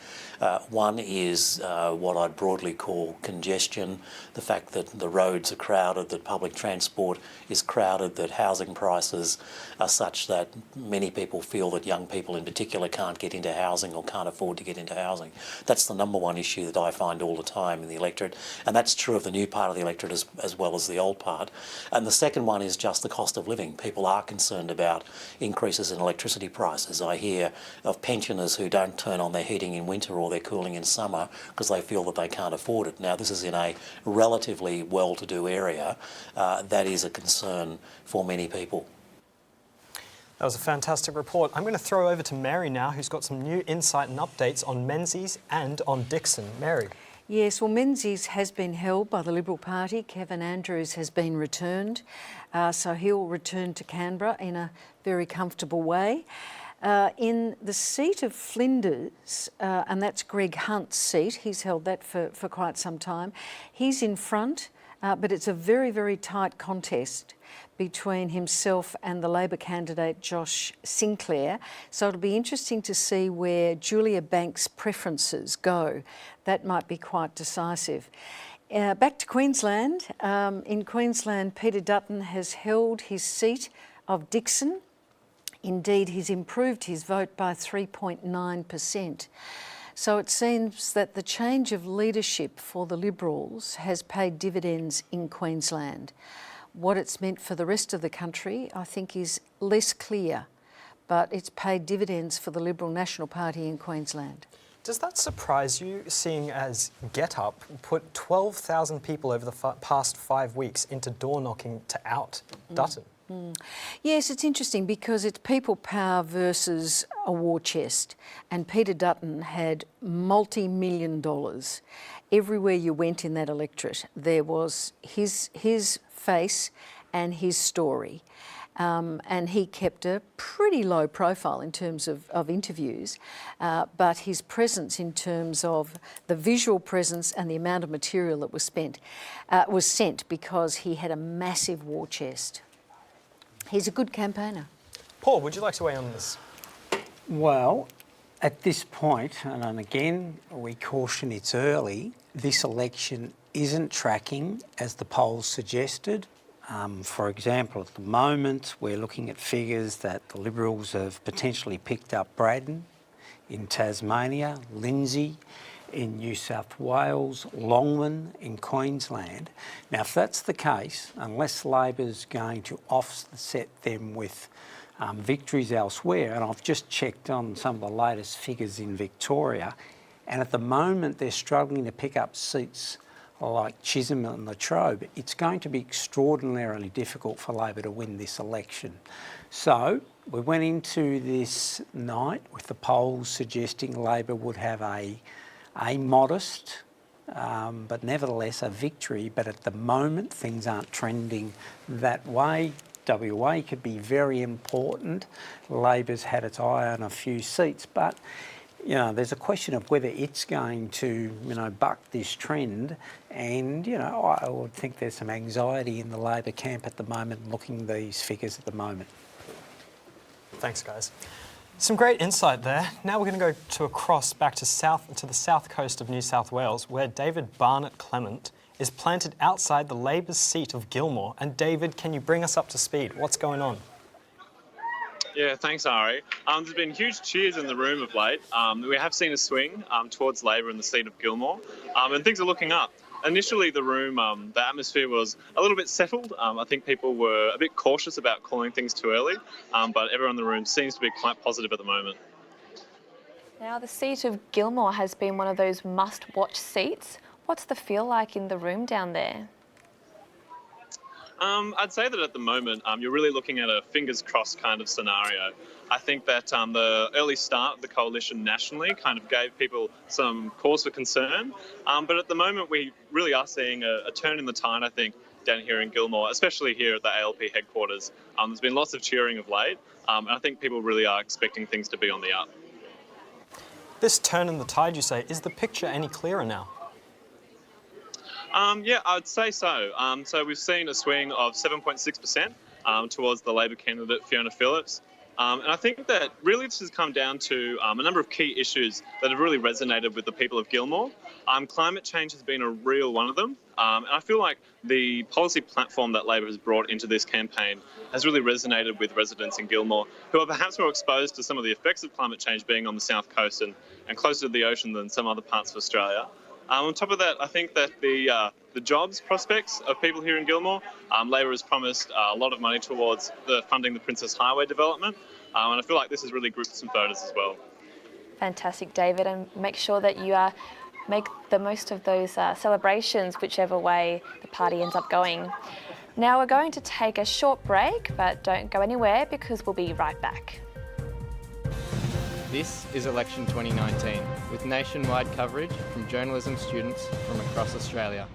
S9: One is what I'd broadly call congestion, the fact that the roads are crowded, that public transport is crowded, that housing prices are such that many people feel that young people in particular can't get into housing or can't afford to get into housing. That's the number one issue that I find all the time in the electorate, and that's true of the new part of the electorate as well as the old part. And the second one is just the cost of living. People are concerned about increases in electricity prices. I hear of pensioners who don't turn on their heating in winter or their cooling in summer because they feel that they can't afford it. Now, this is in a relatively well-to-do area. That is a concern for many people.
S3: That was a fantastic report. I'm going to throw over to Mary now, who's got some new insight and updates on Menzies and on Dixon. Mary.
S4: Yes, well, Menzies has been held by the Liberal Party. Kevin Andrews has been returned, so he'll return to Canberra in a very comfortable way. In the seat of Flinders, and that's Greg Hunt's seat, he's held that for quite some time. He's in front, but it's a very, very tight contest between himself and the Labor candidate Josh Sinclair. So it'll be interesting to see where Julia Banks' preferences go. That might be quite decisive. Back to Queensland. In Queensland, Peter Dutton has held his seat of Dixon. Indeed, he's improved his vote by 3.9%. So it seems that the change of leadership for the Liberals has paid dividends in Queensland. What it's meant for the rest of the country, I think, is less clear, but it's paid dividends for the Liberal National Party in Queensland.
S3: Does that surprise you, seeing as GetUp put 12,000 people over the past 5 weeks into door knocking to out Dutton?
S4: Yes, it's interesting because it's people power versus a war chest, and Peter Dutton had multi-million dollars. Everywhere you went in that electorate, there was his face and his story. And he kept a pretty low profile in terms of interviews, but his presence in terms of the visual presence and the amount of material that was sent because he had a massive war chest. He's a good campaigner.
S3: Paul, would you like to weigh on this?
S11: Well, at this point, and again, we caution it's early, this election isn't tracking as the polls suggested. For example, at the moment, we're looking at figures that the Liberals have potentially picked up Braddon in Tasmania, Lindsay in New South Wales, Longman in Queensland. Now, if that's the case, unless Labor's going to offset them with victories elsewhere, and I've just checked on some of the latest figures in Victoria, and at the moment they're struggling to pick up seats like Chisholm and Latrobe, it's going to be extraordinarily difficult for Labor to win this election. So we went into this night with the polls suggesting Labor would have a modest, but nevertheless a victory. But at the moment, things aren't trending that way. WA could be very important. Labor's had its eye on a few seats, but there's a question of whether it's going to, buck this trend. And, I would think there's some anxiety in the Labor camp at the moment looking at these figures at the moment.
S3: Thanks, guys. Some great insight there. Now we're going to go back to the south coast of New South Wales, where David Barnett Clement is planted outside the Labor's seat of Gilmore. And David, can you bring us up to speed? What's going on?
S12: Yeah, thanks, Ari. There's been huge cheers in the room of late. We have seen a swing towards Labor in the seat of Gilmore, and things are looking up. Initially, the room, the atmosphere was a little bit settled. I think people were a bit cautious about calling things too early, but everyone in the room seems to be quite positive at the moment.
S2: Now, the seat of Gilmore has been one of those must-watch seats. What's the feel like in the room down there?
S20: I'd say that at the moment, you're really looking at a fingers crossed kind of scenario. I think that the early start of the coalition nationally kind of gave people some cause for concern. But at the moment, we really are seeing a turn in the tide, I think, down here in Gilmore, especially here at the ALP headquarters. There's been lots of cheering of late, and I think people really are expecting things to be on the up.
S3: This turn in the tide, you say, is the picture any clearer now?
S20: Yeah, I'd say so. So we've seen a swing of 7.6% towards the Labor candidate, Fiona Phillips. And I think that really this has come down to a number of key issues that have really resonated with the people of Gilmore. Climate change has been a real one of them. And I feel like the policy platform that Labor has brought into this campaign has really resonated with residents in Gilmore who are perhaps more exposed to some of the effects of climate change being on the south coast and closer to the ocean than some other parts of Australia. On top of that, I think that the jobs prospects of people here in Gilmore, Labor has promised a lot of money towards funding the Princess Highway development, and I feel like this has really grouped some voters as well.
S2: Fantastic, David, and make sure that you make the most of those celebrations, whichever way the party ends up going. Now we're going to take a short break, but don't go anywhere because we'll be right back.
S8: This is Election 2019, with nationwide coverage from journalism students from across Australia.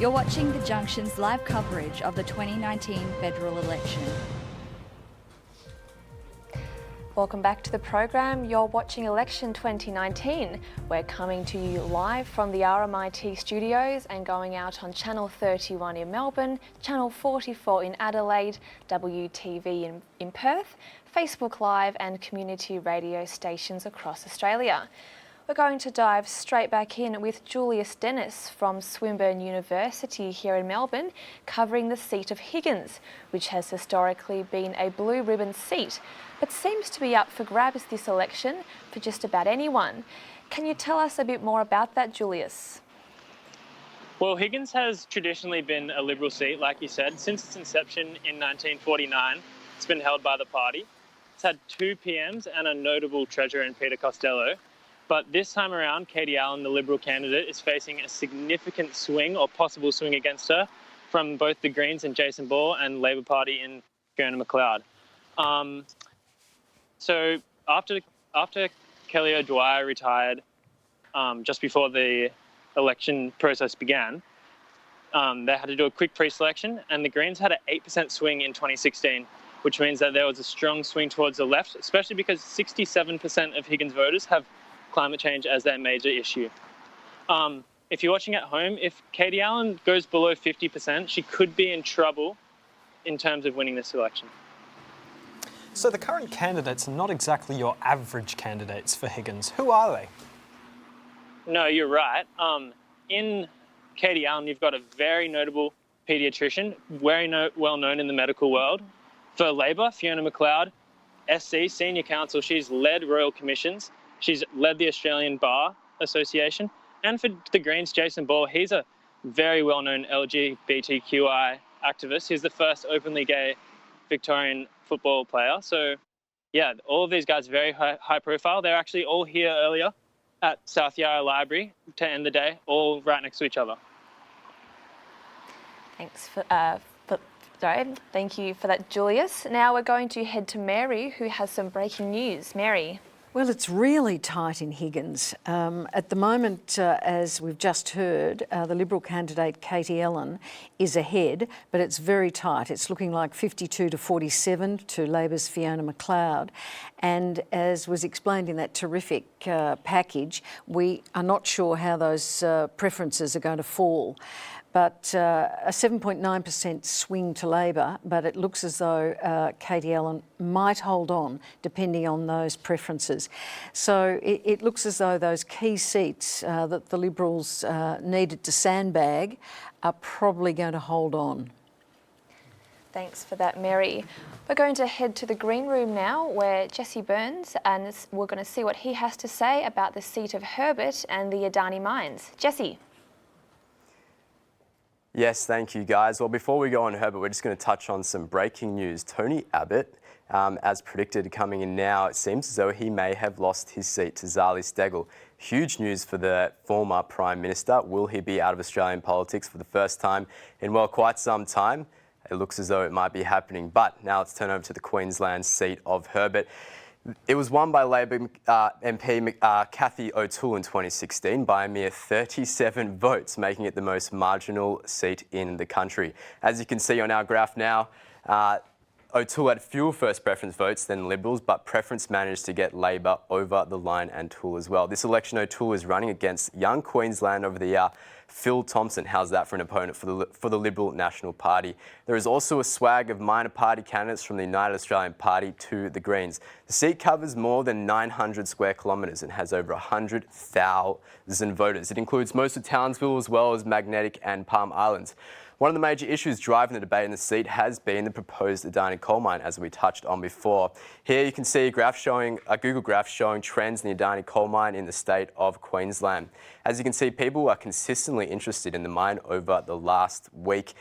S21: You're watching The Junction's live coverage of the 2019 federal election.
S2: Welcome back to the program. You're watching Election 2019. We're coming to you live from the RMIT studios and going out on Channel 31 in Melbourne, Channel 44 in Adelaide, WTV in Perth, Facebook Live and community radio stations across Australia. We're going to dive straight back in with Julius Dennis from Swinburne University here in Melbourne, covering the seat of Higgins, which has historically been a blue ribbon seat, but seems to be up for grabs this election for just about anyone. Can you tell us a bit more about that, Julius?
S22: Well, Higgins has traditionally been a Liberal seat, like you said, since its inception in 1949. it's been held by the party. It's had 2 PMs and a notable treasurer in Peter Costello. But this time around, Katie Allen, the Liberal candidate, is facing a significant swing or possible swing against her from both the Greens and Jason Ball and Labor Party in Fiona McLeod. So after Kelly O'Dwyer retired, just before the election process began, they had to do a quick pre-selection, and the Greens had an 8% swing in 2016, which means that there was a strong swing towards the left, especially because 67% of Higgins voters have climate change as their major issue. If you're watching at home, if Katie Allen goes below 50%, she could be in trouble in terms of winning this election.
S3: So the current candidates are not exactly your average candidates for Higgins. Who are they?
S22: No, you're right. In Katie Allen, you've got a very notable paediatrician, very well known in the medical world. For Labor, Fiona McLeod, SC, Senior Counsel, she's led royal commissions. She's led the Australian Bar Association. And for the Greens, Jason Ball, he's a very well-known LGBTQI activist. He's the first openly gay Victorian football player. So, yeah, all of these guys are very high profile. They're actually all here earlier at South Yarra Library to end the day, all right next to each other.
S2: Thank you for that, Julius. Now we're going to head to Mary, who has some breaking news. Mary.
S4: Well, it's really tight in Higgins. At the moment, as we've just heard, the Liberal candidate Katie Allen is ahead, but it's very tight. It's looking like 52 to 47 to Labor's Fiona McLeod. And as was explained in that terrific package, we are not sure how those preferences are going to fall. But a 7.9% swing to Labor, but it looks as though Katie Allen might hold on depending on those preferences. So it looks as though those key seats that the Liberals needed to sandbag are probably going to hold on.
S2: Thanks for that, Mary. We're going to head to the green room now, where Jesse Burns, and we're going to see what he has to say about the seat of Herbert and the Adani mines. Jesse.
S6: Yes, thank you, guys. Well, before we go on Herbert, we're just going to touch on some breaking news. Tony Abbott, as predicted, coming in now, it seems as though he may have lost his seat to Zali Steggall. Huge news for the former Prime Minister. Will he be out of Australian politics for the first time in, well, quite some time? It looks as though it might be happening. But now let's turn over to the Queensland seat of Herbert. It was won by Labor MP Cathy O'Toole in 2016 by a mere 37 votes, making it the most marginal seat in the country. As you can see on our graph now, O'Toole had fewer first preference votes than Liberals, but preference managed to get Labor over the line and Toole as well. This election, O'Toole is running against young Queensland over the year, Phil Thompson. How's that for an opponent for the Liberal National Party? There is also a swag of minor party candidates from the United Australian Party to the Greens. The seat covers more than 900 square kilometres and has over 100,000 voters. It includes most of Townsville as well as Magnetic and Palm Islands. One of the major issues driving the debate in the seat has been the proposed Adani coal mine, as we touched on before. Here you can see a Google graph showing trends in the Adani coal mine in the state of Queensland. As you can see, people are consistently interested in the mine over the last week,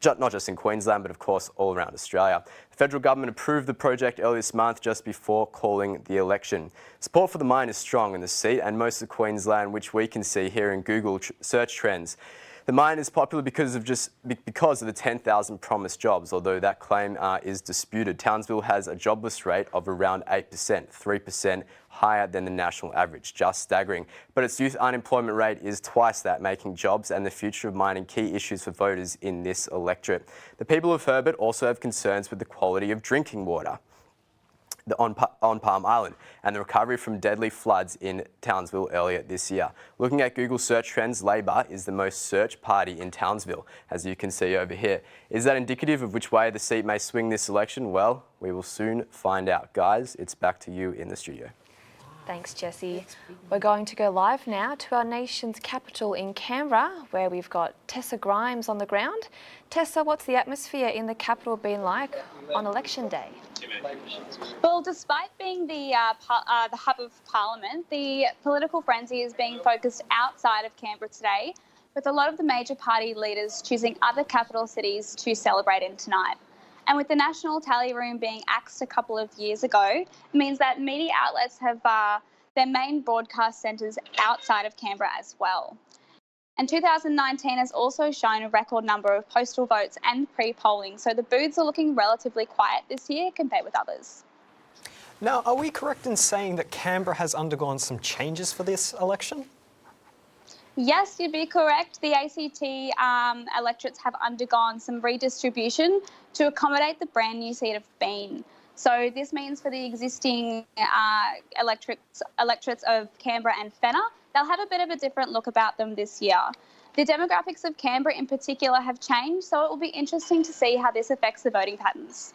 S6: not just in Queensland, but of course all around Australia. The federal government approved the project earlier this month just before calling the election. Support for the mine is strong in the seat and most of Queensland, which we can see here in Google search trends. The mine is popular because of the 10,000 promised jobs, although that claim is disputed. Townsville has a jobless rate of around 8%, 3% higher than the national average, just staggering. But its youth unemployment rate is twice that, making jobs and the future of mining key issues for voters in this electorate. The people of Herbert also have concerns with the quality of drinking water on Palm Island and the recovery from deadly floods in Townsville earlier this year. Looking at Google search trends, Labor is the most searched party in Townsville, as you can see over here. Is that indicative of which way the seat may swing this election? Well, we will soon find out. Guys, it's back to you in the studio.
S2: Thanks, Jesse. We're going to go live now to our nation's capital in Canberra, where we've got Tessa Grimes on the ground. Tessa, what's the atmosphere in the capital been like on election day?
S13: Well, despite being the hub of Parliament, the political frenzy is being focused outside of Canberra today, with a lot of the major party leaders choosing other capital cities to celebrate in tonight.
S7: And with the National Tally Room being axed a couple of years ago, it means that media outlets have their main broadcast centres outside of Canberra as well. And 2019 has also shown a record number of postal votes and pre-polling, so the booths are looking relatively quiet this year compared with others.
S3: Now, are we correct in saying that Canberra has undergone some changes for this election?
S7: Yes, you'd be correct. The ACT electorates have undergone some redistribution to accommodate the brand new seat of Bean. So this means for the existing electorates of Canberra and Fenner, they'll have a bit of a different look about them this year. The demographics of Canberra in particular have changed, so it will be interesting to see how this affects the voting patterns.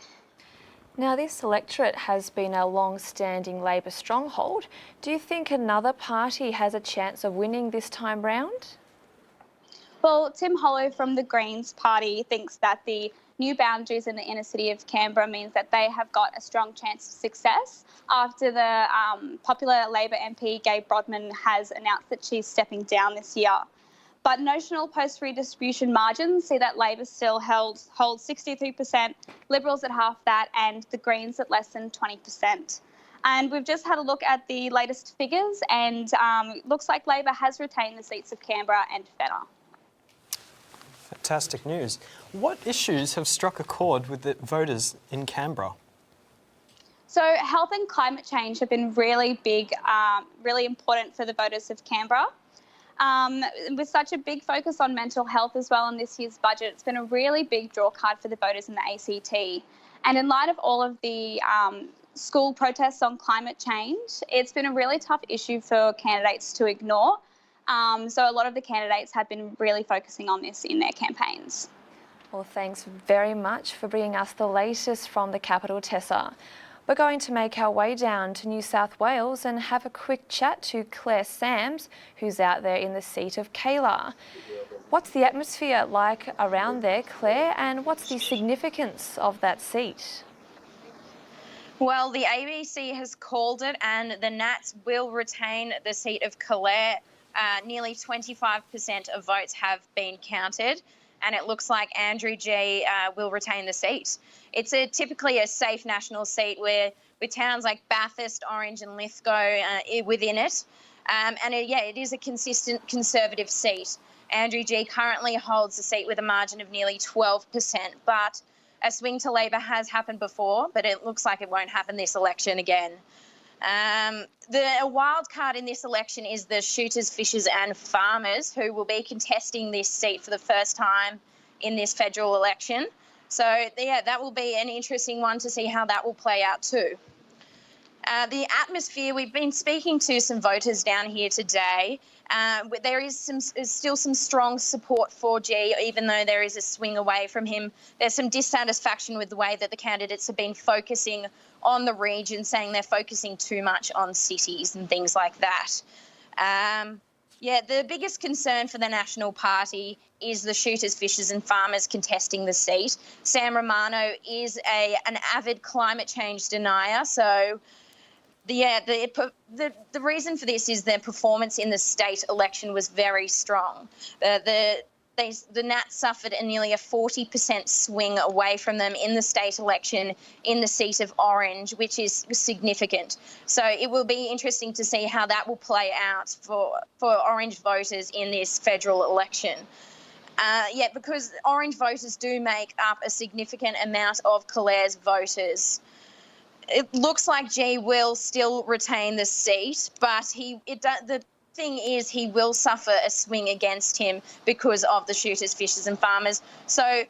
S2: Now, this electorate has been a long-standing Labor stronghold. Do you think another party has a chance of winning this time round?
S7: Well, Tim Hollow from the Greens party thinks that the new boundaries in the inner city of Canberra means that they have got a strong chance of success after the popular Labor MP, Gabe Brodman, has announced that she's stepping down this year. But notional post-redistribution margins see that Labor still holds 63%, Liberals at half that, and the Greens at less than 20%. And we've just had a look at the latest figures, and it looks like Labor has retained the seats of Canberra and Fenner.
S3: Fantastic news. What issues have struck a chord with the voters in Canberra?
S7: So health and climate change have been really big, really important for the voters of Canberra. With such a big focus on mental health as well in this year's budget, it's been a really big draw card for the voters in the ACT. And in light of all of the school protests on climate change, it's been a really tough issue for candidates to ignore. So a lot of the candidates have been really focusing on this in their campaigns.
S2: Well, thanks very much for bringing us the latest from the capital, Tessa. We're going to make our way down to New South Wales and have a quick chat to Claire Sams, who's out there in the seat of Kayla. What's the atmosphere like around there, Claire, and what's the significance of that seat?
S15: Well, the ABC has called it, and the Nats will retain the seat of Kayla. Nearly 25% of votes have been counted, and it looks like Andrew G will retain the seat. It's typically a safe national seat with towns like Bathurst, Orange and Lithgow within it. It is a consistent Conservative seat. Andrew G currently holds the seat with a margin of nearly 12%, but a swing to Labor has happened before, but it looks like it won't happen this election again. A wild card in this election is the shooters, fishers and farmers, who will be contesting this seat for the first time in this federal election. So, that will be an interesting one to see how that will play out too. The atmosphere, we've been speaking to some voters down here today. There is still some strong support for G, even though there is a swing away from him. There's some dissatisfaction with the way that the candidates have been focusing on the region, saying they're focusing too much on cities and things like that. The biggest concern for the National Party is the shooters, fishers and farmers contesting the seat. Sam Romano is an avid climate change denier, so the reason for this is their performance in the state election was very strong. The Nats suffered nearly a 40% swing away from them in the state election in the seat of Orange, which is significant. So it will be interesting to see how that will play out for Orange voters in this federal election. Because Orange voters do make up a significant amount of Claire's voters. It looks like G will still retain the seat, but the thing is he will suffer a swing against him because of the shooters, fishers and farmers. So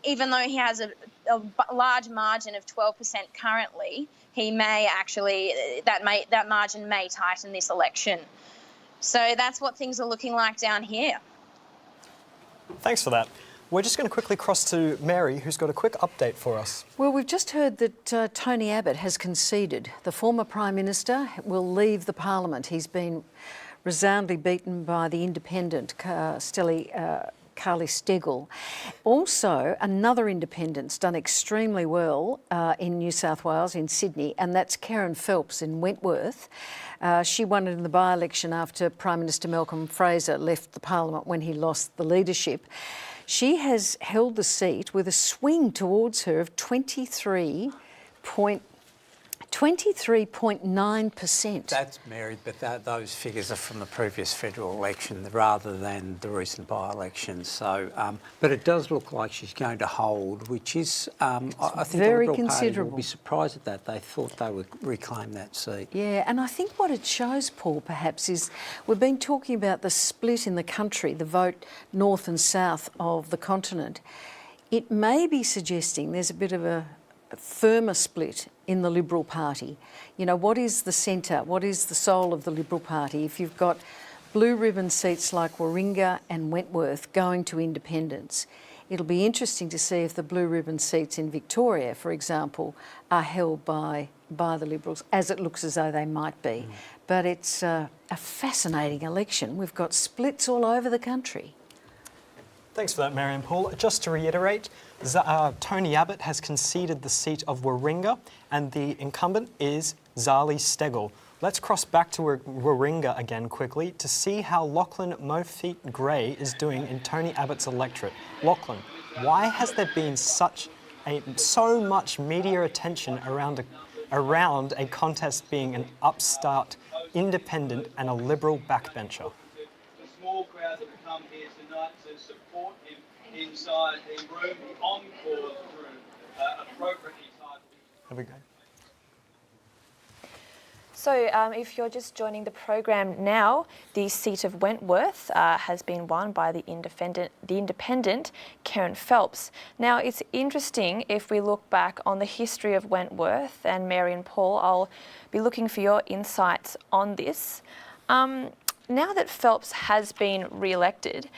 S15: even though he has a large margin of 12% currently, he may actually, that margin may tighten this election. So that's what things are looking like down here.
S3: Thanks for that. We're just going to quickly cross to Mary, who's got a quick update for us.
S4: Well, we've just heard that Tony Abbott has conceded. The former Prime Minister will leave the Parliament. He's been resoundingly beaten by the independent Castelli Carly Steggall. Also, another independent's done extremely well in New South Wales, in Sydney, and that's Karen Phelps in Wentworth. She won it in the by-election after Prime Minister Malcolm Fraser left the parliament when he lost the leadership. She has held the seat with a swing towards her of 23.9%.
S11: That's Mary, but those figures are from the previous federal election rather than the recent by-election. So, but it does look like she's going to hold, which is, I think
S4: very
S11: the Liberal Party
S4: considerable.
S11: will be surprised at that. They thought they would reclaim that seat.
S4: Yeah, and I think what it shows, Paul, perhaps, is we've been talking about the split in the country, the vote north and south of the continent. It may be suggesting there's a bit of a firmer split in the Liberal Party. You know, what is the centre? What is the soul of the Liberal Party? If you've got blue ribbon seats like Warringah and Wentworth going to independents, it'll be interesting to see if the blue ribbon seats in Victoria, for example, are held by the Liberals, as it looks as though they might be. But it's a fascinating election. We've got splits all over the country.
S3: Thanks for that, Mary and Paul. Just to reiterate, Tony Abbott has conceded the seat of Warringah and the incumbent is Zali Steggall. Let's cross back to Warringah again quickly to see how Lachlan Mofeet-Gray is doing in Tony Abbott's electorate. Lachlan, why has there been so much media attention around a contest being an upstart independent and a Liberal backbencher?
S16: Small crowds have come here tonight to support him inside the room, the Encore room, appropriately titled.
S3: Have a go.
S2: So if you're just joining the program now, the seat of Wentworth has been won by the independent Karen Phelps. Now it's interesting if we look back on the history of Wentworth, and Mary and Paul, I'll be looking for your insights on this. Now that Phelps has been re-elected,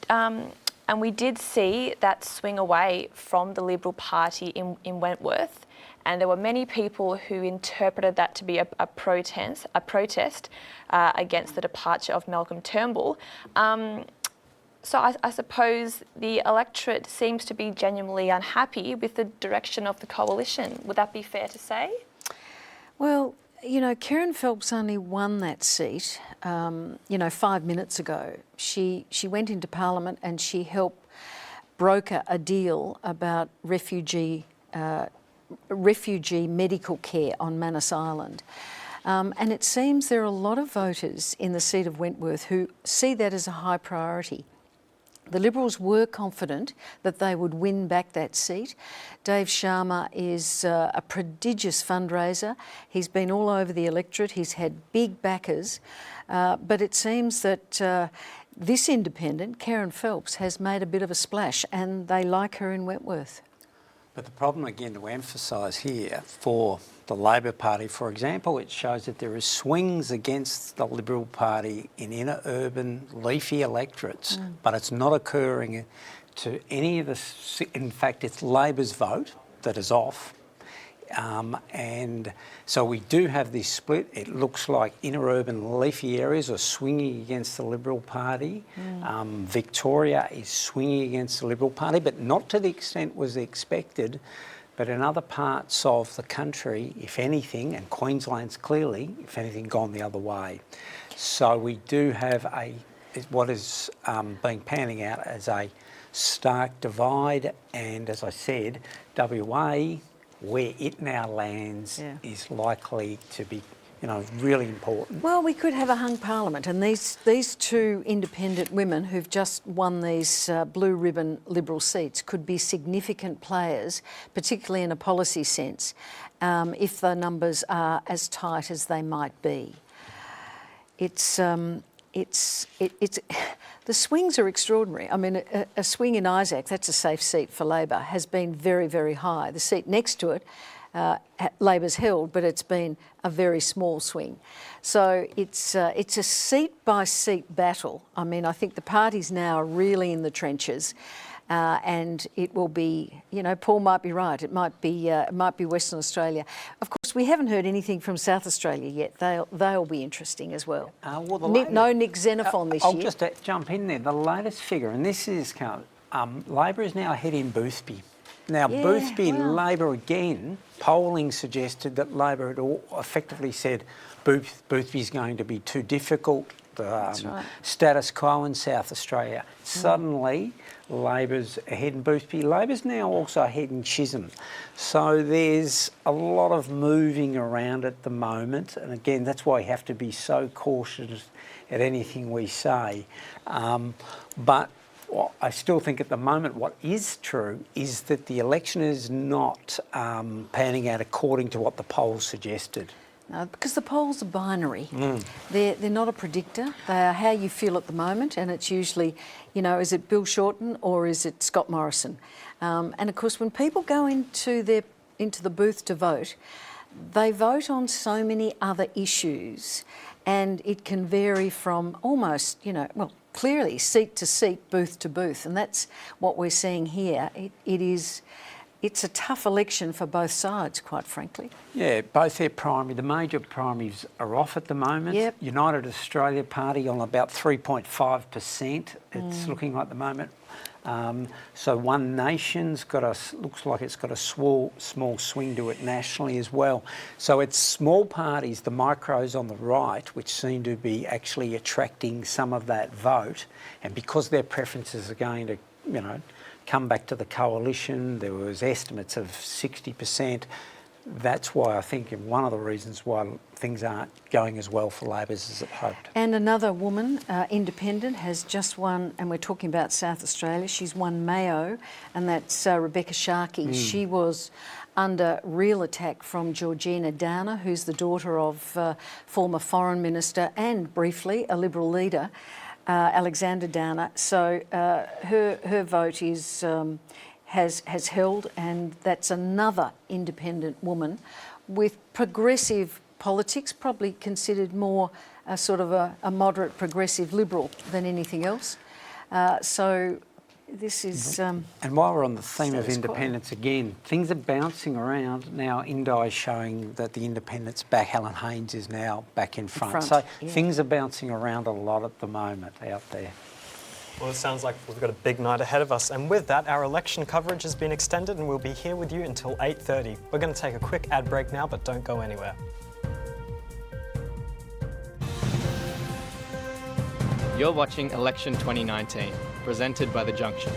S2: and we did see that swing away from the Liberal Party in Wentworth, and there were many people who interpreted that to be a protest against the departure of Malcolm Turnbull. So I suppose the electorate seems to be genuinely unhappy with the direction of the coalition. Would that be fair to say?
S4: Well, you know, Karen Phelps only won that seat, 5 minutes ago. She went into Parliament and she helped broker a deal about refugee medical care on Manus Island. And it seems there are a lot of voters in the seat of Wentworth who see that as a high priority. The Liberals were confident that they would win back that seat. Dave Sharma is a prodigious fundraiser. He's been all over the electorate. He's had big backers. But it seems that this independent, Karen Phelps, has made a bit of a splash and they like her in Wentworth.
S11: But the problem, again, to emphasise here, for the Labor Party, for example, it shows that there are swings against the Liberal Party in inner urban, leafy electorates, but it's not occurring to any of the... In fact, it's Labor's vote that is off. And so we do have this split. It looks like inner urban leafy areas are swinging against the Liberal Party. Victoria is swinging against the Liberal Party, but not to the extent was expected. But in other parts of the country, if anything, and Queensland's clearly, if anything, gone the other way. So we do have what is being panning out as a stark divide. And as I said, WA, where it now lands, is likely to be, really important.
S4: Well, we could have a hung parliament, and these two independent women who've just won these blue ribbon Liberal seats could be significant players, particularly in a policy sense, if the numbers are as tight as they might be. The swings are extraordinary. I mean, a swing in Isaac, that's a safe seat for Labor, has been very, very high. The seat next to it, Labor's held, but it's been a very small swing. So it's a seat-by-seat battle. I mean, I think the parties now are really in the trenches. And it will be, you know, Paul might be right. It might be Western Australia. Of course, we haven't heard anything from South Australia yet. They'll be interesting as well. No Nick Xenophon this year.
S11: I'll just jump in there. The latest figure, and this is Labor is now ahead in Boothby. Now, Boothby, Labor again, polling suggested that Labor had effectively said Boothby's going to be too difficult. Status quo in South Australia. Suddenly, Labor's ahead in Boothby. Labor's now also ahead in Chisholm. So there's a lot of moving around at the moment. And again, that's why you have to be so cautious at anything we say. But I still think at the moment what is true is that the election is not panning out according to what the polls suggested.
S4: No, because the polls are binary. They're not a predictor. They are how you feel at the moment, and it's usually, you know, is it Bill Shorten or is it Scott Morrison? And of course, when people go into the booth to vote, they vote on so many other issues, and it can vary from almost, you know, well, clearly seat to seat, booth to booth, and that's what we're seeing here. It's a tough election for both sides, quite frankly.
S11: Yeah, both their the major primaries are off at the moment.
S4: Yep.
S11: United Australia Party on about 3.5%. It's looking like the moment. So One Nation's looks like it's got a small swing to it nationally as well. So it's small parties, the micros on the right, which seem to be actually attracting some of that vote. And because their preferences are going to, you know, come back to the coalition, there was estimates of 60%. That's why I think one of the reasons why things aren't going as well for Labor as it hoped.
S4: And another woman, independent, has just won, and we're talking about South Australia, she's won Mayo, and that's Rebecca Sharkey. She was under real attack from Georgina Downer, who's the daughter of former Foreign Minister and briefly a Liberal leader, Alexander Downer. So her vote has held, and that's another independent woman with progressive politics, probably considered more a sort of a moderate progressive Liberal than anything else. So this is...
S11: and while we're on the theme of independence again, things are bouncing around. Now Indi's showing that the independents back, Helen Haynes is now back in front. So things are bouncing around a lot at the moment out there.
S3: Well, it sounds like we've got a big night ahead of us, and with that, our election coverage has been extended and we'll be here with you until 8:30. We're going to take a quick ad break now, but don't go anywhere.
S8: You're watching Election 2019, presented by The Junction.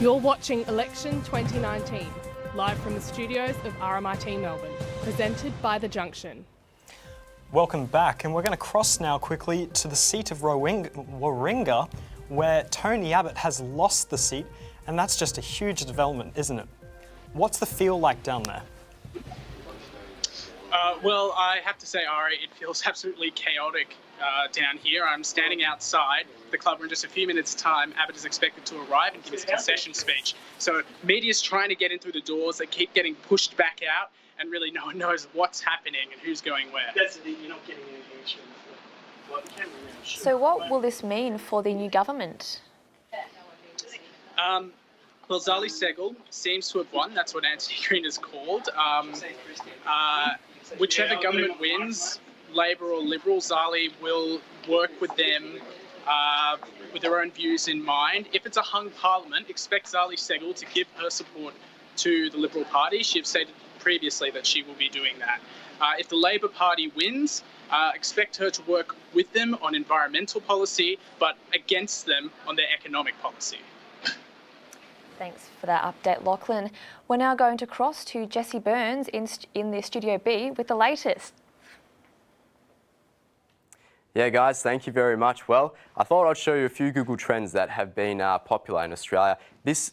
S1: You're watching Election 2019, live from the studios of RMIT Melbourne, presented by The Junction.
S3: Welcome back, and we're going to cross now quickly to the seat of Warringah, where Tony Abbott has lost the seat, and that's just a huge development, isn't it? What's the feel like down there?
S10: Well, I have to say, Ari, it feels absolutely chaotic down here. I'm standing outside the club where in just a few minutes' time, Abbott is expected to arrive and give his concession speech. So media's trying to get in through the doors. They keep getting pushed back out, and really no one knows what's happening and who's going where.
S17: That's the thing, you're not getting any answer.
S2: So what will this mean for the new government?
S10: Well, Zali Steggall seems to have won. That's what Anthony Green is called. Whichever government wins, Labor or Liberal, Zali will work with them with their own views in mind. If it's a hung parliament, expect Zali Steggall to give her support to the Liberal Party. She has stated previously that she will be doing that. If the Labor Party wins, expect her to work with them on environmental policy, but against them on their economic policy.
S2: Thanks for that update, Lachlan. We're now going to cross to Jesse Burns in the Studio B with the latest.
S6: Yeah, guys, thank you very much. Well, I thought I'd show you a few Google Trends that have been popular in Australia. This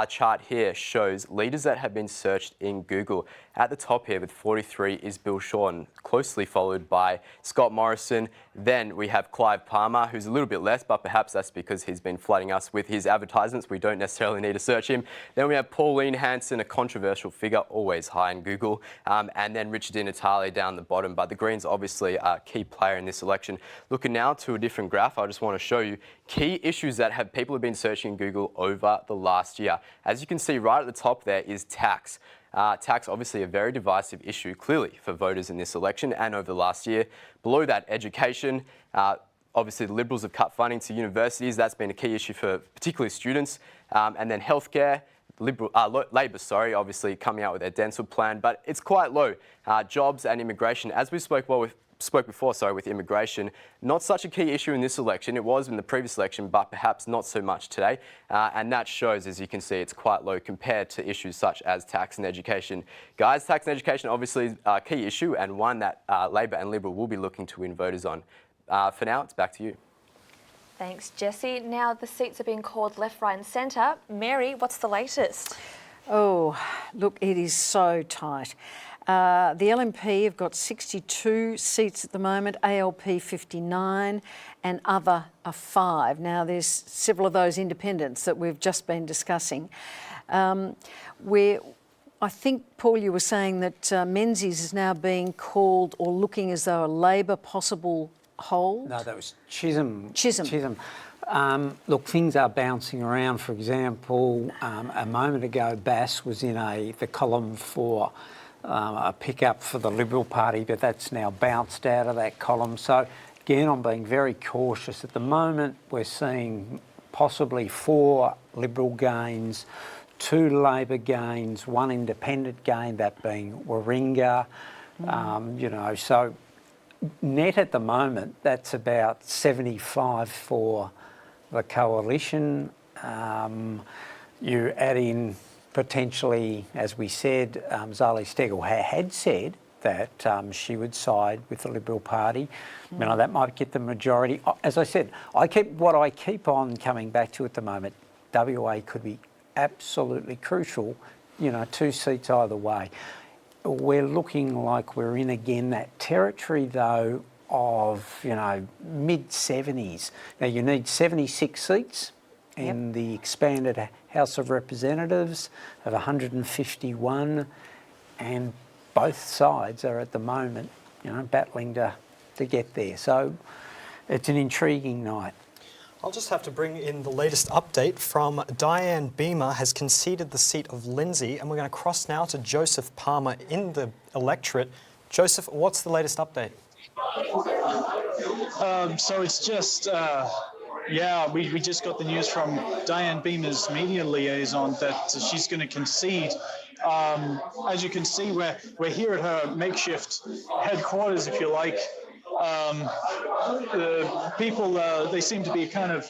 S6: chart here shows leaders that have been searched in Google. At the top here with 43 is Bill Shorten, closely followed by Scott Morrison. Then we have Clive Palmer, who's a little bit less, but perhaps that's because he's been flooding us with his advertisements. We don't necessarily need to search him. Then we have Pauline Hanson, a controversial figure, always high in Google. And then Richard Di Natale down the bottom. But the Greens obviously are a key player in this election. Looking now to a different graph, I just want to show you key issues that people have been searching in Google over the last year. As you can see right at the top there is tax. Tax, obviously a very divisive issue, clearly, for voters in this election and over the last year. Below that, education. Obviously, the Liberals have cut funding to universities. That's been a key issue for particularly students. And then healthcare. Labor, obviously coming out with their dental plan, but it's quite low. Jobs and immigration, as we spoke before, with immigration, not such a key issue in this election. It was in the previous election, but perhaps not so much today. And that shows, as you can see, it's quite low compared to issues such as tax and education. Guys, tax and education obviously is a key issue and one that Labor and Liberal will be looking to win voters on. For now, it's back to you.
S2: Thanks, Jesse. Now the seats are being called left, right and centre. Mary, what's the latest?
S4: Oh, look, it is so tight. The LNP have got 62 seats at the moment, ALP 59 and other are 5. Now there's several of those independents that we've just been discussing. I think, Paul, you were saying that Menzies is now being called or looking as though a Labor possible hold?
S11: No, that was Chisholm.
S4: Chisholm.
S11: Look, things are bouncing around. For example, a moment ago, Bass was in the column for a pick-up for the Liberal Party, but that's now bounced out of that column. So, again, I'm being very cautious. At the moment, we're seeing possibly 4 Liberal gains, 2 Labor gains, 1 independent gain, that being Warringah. So net at the moment, that's about 75 for the coalition. You add in potentially, as we said, Zali Steggall had said that she would side with the Liberal Party. That might get the majority. As I said, what I keep on coming back to at the moment, WA could be absolutely crucial, 2 seats either way. We're looking like we're in again that territory, though, of, mid-70s. Now, you need 76 seats in the expanded House of Representatives of 151, and both sides are at the moment, battling to get there. So it's an intriguing night.
S3: I'll just have to bring in the latest update from Diane Beamer has conceded the seat of Lindsay, and we're going to cross now to Joseph Palmer in the electorate. Joseph, what's the latest update?
S23: So it's just, we just got the news from Diane Beamer's media liaison that she's going to concede. As you can see, we're here at her makeshift headquarters, if you like. The people, they seem to be kind of,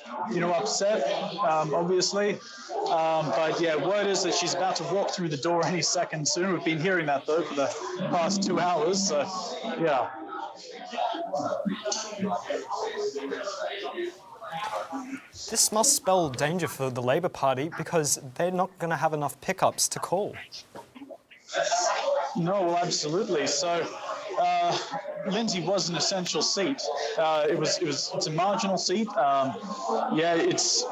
S23: upset, obviously. But yeah, word is that she's about to walk through the door any second soon. We've been hearing that though for the past 2 hours. So yeah.
S3: This must spell danger for the Labor Party because they're not going to have enough pickups to call.
S23: No, well, absolutely. So, Lindsay was an essential seat. It's a marginal seat. Yeah, it's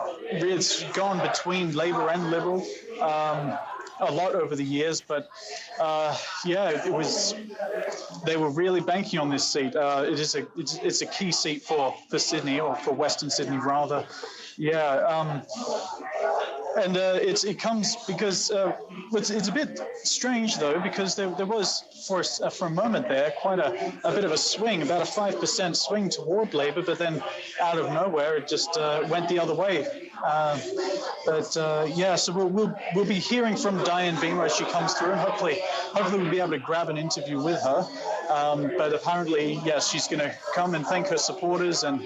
S23: gone between Labor and Liberal a lot over the years, but yeah, they were really banking on this seat. It's a key seat for Sydney, or for Western Sydney rather. Yeah. And it comes because it's a bit strange though, because there was for a moment there quite a bit of a swing, about a 5% swing toward Labor, but then out of nowhere it just went the other way. Yeah, so we'll be hearing from Diane Beamer as she comes through, and hopefully we'll be able to grab an interview with her. But apparently, yes, she's going to come and thank her supporters and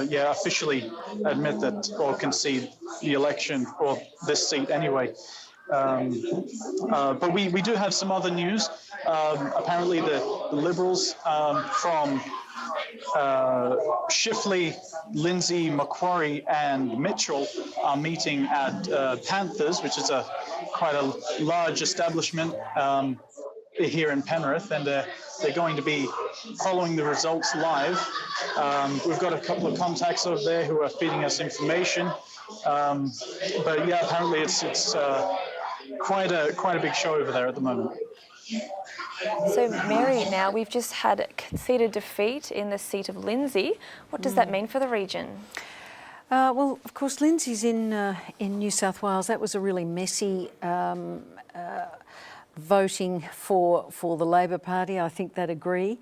S23: yeah, officially admit that, or concede the election for this seat anyway. But we do have some other news. Apparently, the Liberals from Shifley, Lindsay, Macquarie and Mitchell are meeting at Panthers, which is quite a large establishment here in Penrith, and they're going to be following the results live. We've got a couple of contacts over there who are feeding us information. But yeah, apparently it's quite a big show over there at the moment.
S2: So Mary, now we've just had conceded defeat in the seat of Lindsay. What does that mean for the region?
S4: Well, of course, Lindsay's in New South Wales. That was a really messy voting for the Labor Party. I think they'd agree.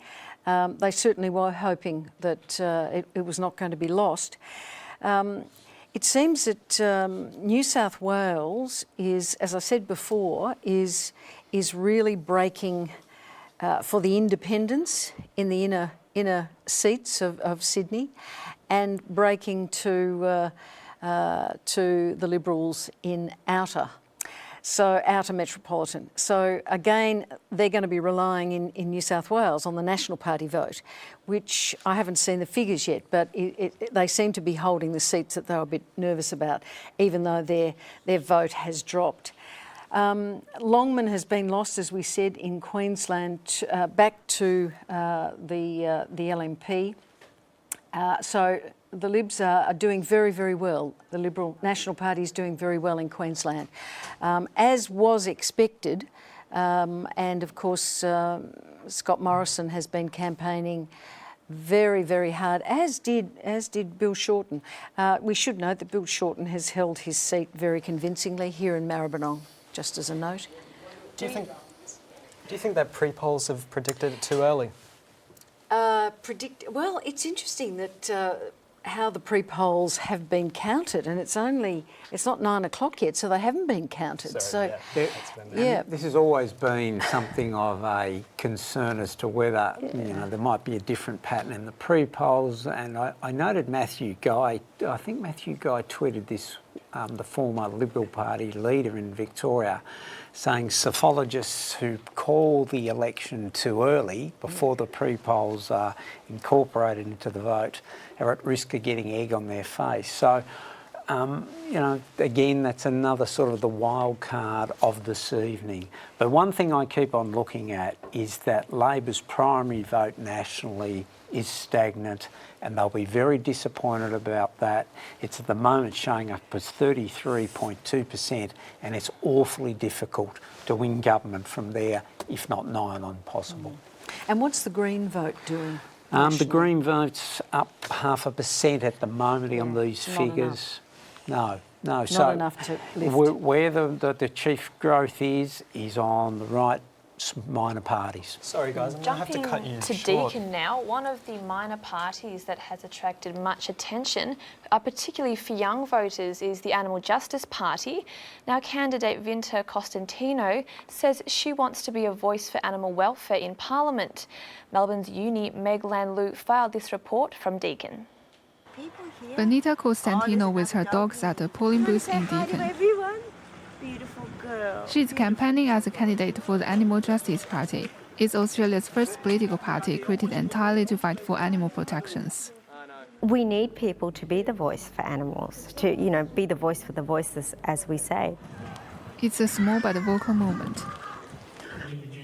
S4: They certainly were hoping that it was not going to be lost. It seems that New South Wales is, as I said before, is really breaking for the independents in the inner seats of Sydney, and breaking to the Liberals in outer metropolitan. So again, they're going to be relying in New South Wales on the National Party vote, which I haven't seen the figures yet, but they seem to be holding the seats that they were a bit nervous about, even though their vote has dropped. Longman has been lost, as we said, in Queensland back to the LNP. So the Libs are doing very, very well. The Liberal National Party is doing very well in Queensland, as was expected. And of course, Scott Morrison has been campaigning very, very hard, as did Bill Shorten. We should note that Bill Shorten has held his seat very convincingly here in Maribyrnong, just as a note.
S3: Do you think that pre-polls have predicted it too early?
S4: Well, it's interesting that how the pre-polls have been counted, and it's not 9 o'clock yet, so they haven't been counted.
S11: This has always been something of a concern as to whether there might be a different pattern in the pre-polls. And I noted Matthew Guy. I think Matthew Guy tweeted this, the former Liberal Party leader in Victoria, saying psephologists who call the election too early, before the pre-polls are incorporated into the vote, are at risk of getting egg on their face. So, again, that's another sort of the wild card of this evening. But one thing I keep on looking at is that Labor's primary vote nationally is stagnant, and they'll be very disappointed about that. It's at the moment showing up as 33.2%, and it's awfully difficult to win government from there, if not nigh on possible.
S4: And what's the Green vote doing?
S11: The Green vote's up 0.5% at the moment on these figures. No.
S4: Not enough to lift.
S11: Where the chief growth is on the right minor parties.
S3: Sorry guys, I'm going to have to cut you short.
S2: Deakin now, one of the minor parties that has attracted much attention, particularly for young voters, is the Animal Justice Party. Now, candidate Vinta Costantino says she wants to be a voice for animal welfare in Parliament. Melbourne's Uni Meg Lanlu filed this report from Deakin.
S14: Benita Costantino with her dogs at a polling booth in Deakin.
S18: Everyone. Beautiful girl.
S14: She's campaigning as a candidate for the Animal Justice Party. It's Australia's first political party created entirely to fight for animal protections.
S19: We need people to be the voice for animals, to, be the voice for the voiceless, as we say.
S14: It's a small but vocal movement.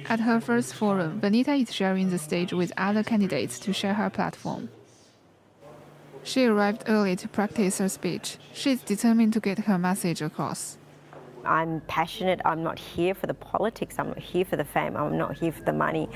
S14: At her first forum, Benita is sharing the stage with other candidates to share her platform. She arrived early to practice her speech. She's determined to get her message across.
S19: I'm passionate. I'm not here for the politics. I'm not here for the fame. I'm not here for the money.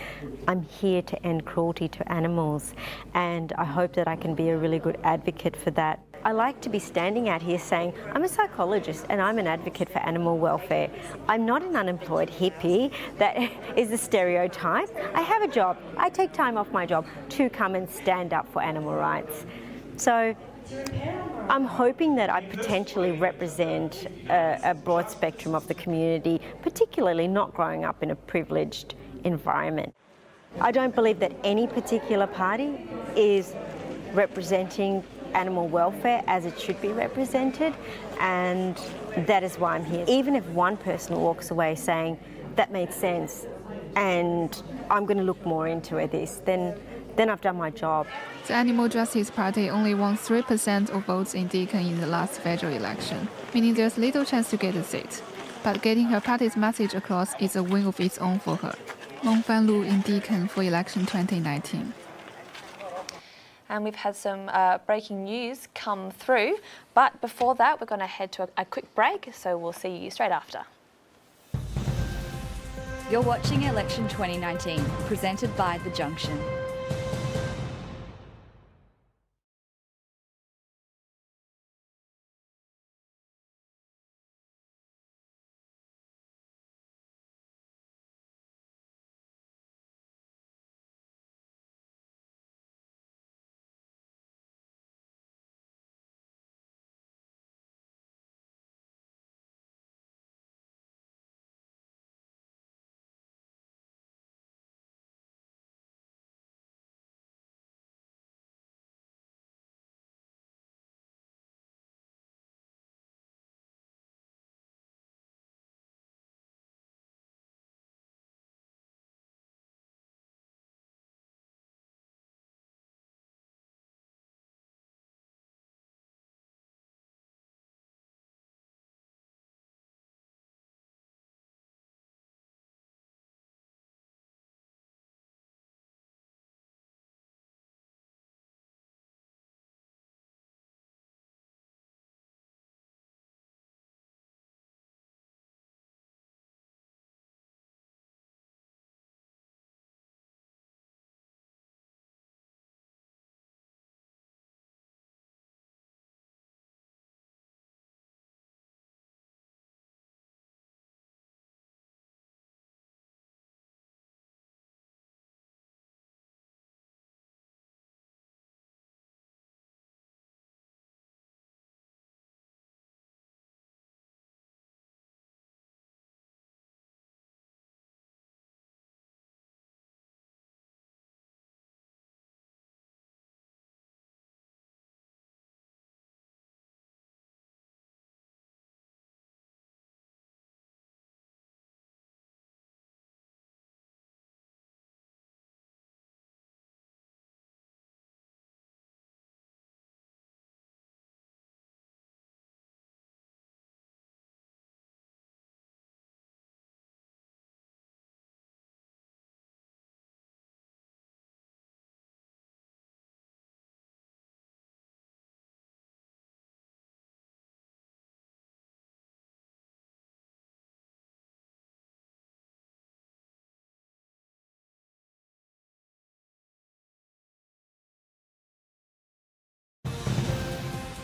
S19: I'm here to end cruelty to animals, and I hope that I can be a really good advocate for that. I like to be standing out here saying, I'm a psychologist and I'm an advocate for animal welfare. I'm not an unemployed hippie that is a stereotype. I have a job. I take time off my job to come and stand up for animal rights. So I'm hoping that I potentially represent a broad spectrum of the community, particularly not growing up in a privileged environment. I don't believe that any particular party is representing animal welfare as it should be represented, and that is why I'm here. Even if one person walks away saying, that made sense, and I'm going to look more into this, then I've done my job.
S14: The Animal Justice Party only won 3% of votes in Deakin in the last federal election, meaning there's little chance to get a seat. But getting her party's message across is a win of its own for her. Longfan Lu in Deakin for election 2019.
S2: And we've had some breaking news come through, but before that we're going to head to a quick break, so we'll see you straight after.
S21: You're watching Election 2019, presented by The Junction.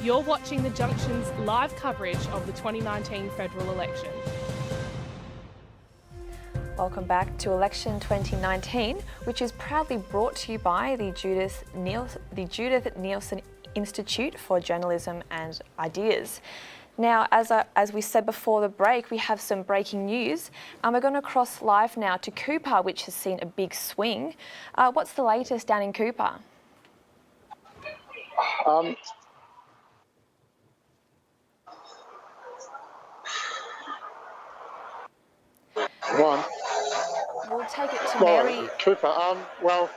S1: You're watching The Junction's live coverage of the 2019 federal election.
S2: Welcome back to Election 2019, which is proudly brought to you by the Judith Neilson Institute for Journalism and Ideas. Now, as we said before the break, we have some breaking news. We're going to cross live now to Cooper, which has seen a big swing. What's the latest down in Cooper?
S5: One.
S2: We'll take it to Mary.
S5: Cooper. Well,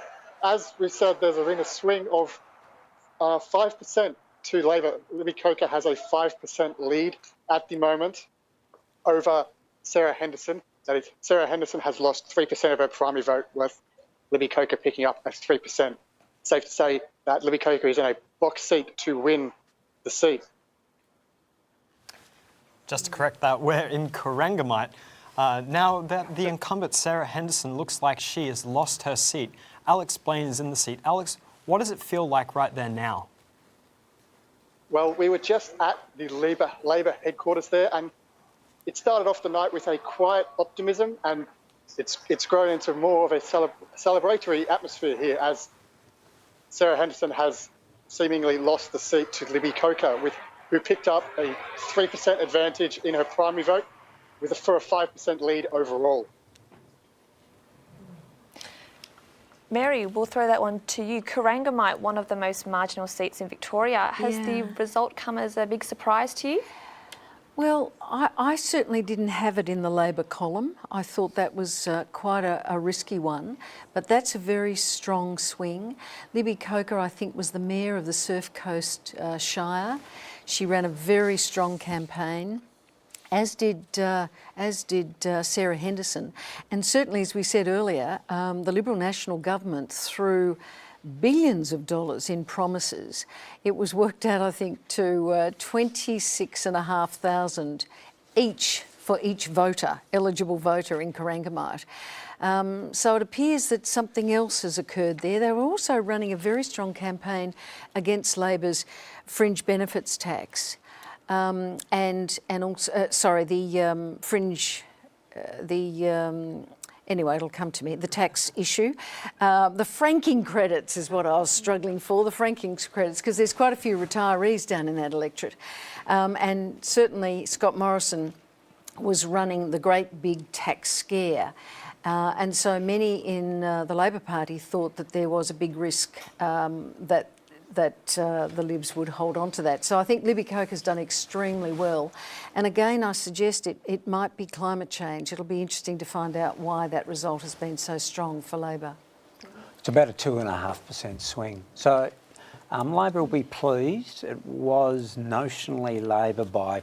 S5: as we said, there's been a swing of 5% to Labor. Libby Coker has a 5% lead at the moment over Sarah Henderson. That is, Sarah Henderson has lost 3% of her primary vote, with Libby Coker picking up a 3%. Safe to say that Libby Coker is in a box seat to win the seat.
S3: Just to correct that, we're in Corangamite. Now that the incumbent Sarah Henderson looks like she has lost her seat, Alex Blaine is in the seat. Alex, what does it feel like right there now?
S5: Well, we were just at the Labor headquarters there, and it started off the night with a quiet optimism, and it's grown into more of a celebratory atmosphere here as Sarah Henderson has seemingly lost the seat to Libby Coker, who picked up a 3% advantage in her primary vote for a 5% lead overall.
S2: Mary, we'll throw that one to you. Corangamite, one of the most marginal seats in Victoria. Has the result come as a big surprise to you?
S4: Well, I certainly didn't have it in the Labor column. I thought that was quite a risky one, but that's a very strong swing. Libby Coker, I think, was the mayor of the Surf Coast Shire. She ran a very strong campaign, as did Sarah Henderson. And certainly, as we said earlier, the Liberal National Government threw billions of dollars in promises. It was worked out, I think, to 26,500 each for each voter, eligible voter in Corangamite. So it appears that something else has occurred there. They were also running a very strong campaign against Labor's fringe benefits tax. Anyway, it'll come to me, the tax issue. The franking credits is what I was struggling for, the franking credits, because there's quite a few retirees down in that electorate. And certainly Scott Morrison was running the great big tax scare. And so many in the Labor Party thought that there was a big risk that the Libs would hold on to that. So I think Libby Coker's done extremely well. And again, I suggest it might be climate change. It'll be interesting to find out why that result has been so strong for Labor.
S11: It's about a 2.5% swing. So Labor will be pleased. It was notionally Labor by,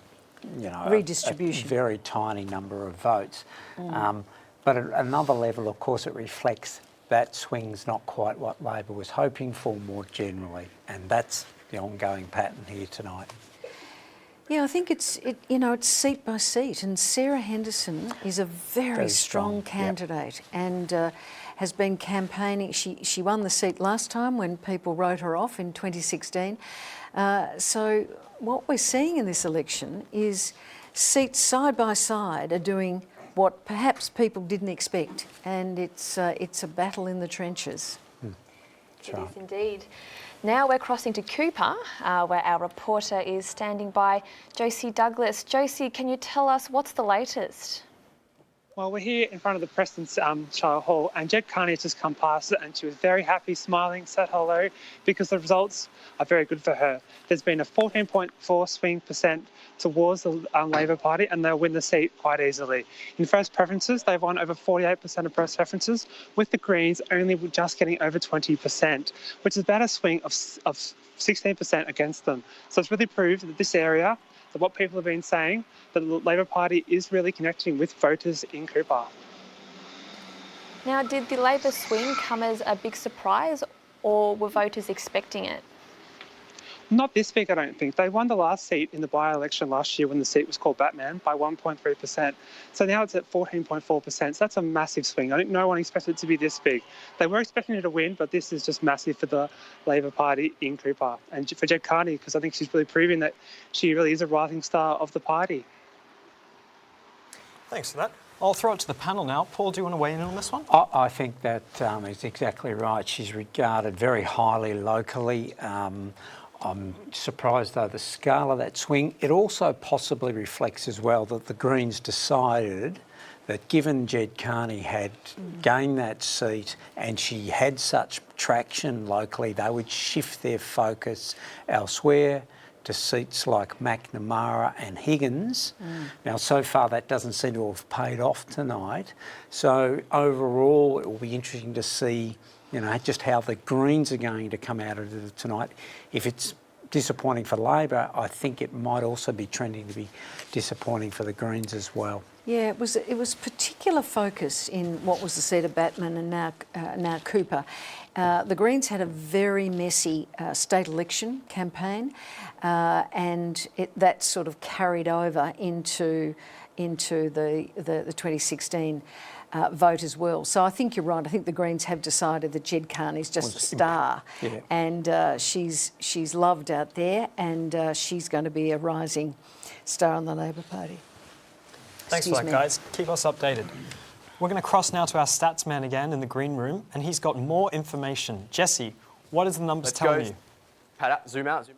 S4: redistribution,
S11: a very tiny number of votes. But at another level, of course, it reflects that swing's not quite what Labor was hoping for more generally, and that's the ongoing pattern here tonight.
S4: Yeah, I think it's seat by seat, and Sarah Henderson is a very strong candidate, and has been campaigning. She won the seat last time when people wrote her off in 2016. So what we're seeing in this election is seats side by side are doing what perhaps people didn't expect, and it's a battle in the trenches.
S2: It is indeed. Now we're crossing to Cooper, where our reporter is standing by, Josie Douglas. Josie, can you tell us what's the latest?
S9: Well, we're here in front of the Preston Shire Hall, and Jed Carney has just come past it, and she was very happy, smiling, said hello, because the results are very good for her. There's been a 14.4% swing towards the Labor Party, and they'll win the seat quite easily. In first preferences, they've won over 48% of first preferences, with the Greens only just getting over 20%, which is about a swing of 16% against them. So it's really proved that this area, that what people have been saying, that the Labor Party is really connecting with voters in Cooper.
S2: Now, did the Labor swing come as a big surprise, or were voters expecting it?
S9: Not this big, I don't think. They won the last seat in the by-election last year when the seat was called Batman by 1.3%. So now it's at 14.4%. So that's a massive swing. I think no one expected it to be this big. They were expecting it to win, but this is just massive for the Labor Party in Cooper. And for Jed Carney, because I think she's really proving that she really is a rising star of the party.
S3: Thanks for that. I'll throw it to the panel now. Paul, do you want to weigh in on this one?
S11: I think that is exactly right. She's regarded very highly locally. I'm surprised, though, the scale of that swing. It also possibly reflects as well that the Greens decided that given Jed Carney had gained that seat and she had such traction locally, they would shift their focus elsewhere to seats like McNamara and Higgins. Now, so far that doesn't seem to have paid off tonight. So overall, it will be interesting to see, you know, just how the Greens are going to come out of it tonight. If it's disappointing for Labor, I think it might also be trending to be disappointing for the Greens as well.
S4: Yeah, it was particular focus in what was the seat of Batman and now Cooper. The Greens had a very messy state election campaign, and that sort of carried over into the 2016 vote as well. So I think you're right. I think the Greens have decided that Jed Carney's just a star, and she's loved out there, and she's going to be a rising star on the Labor Party.
S3: Thanks for that, guys. Keep us updated. We're going to cross now to our stats man again in the green room, and he's got more information. Jesse, what is the numbers telling you?
S6: Zoom out.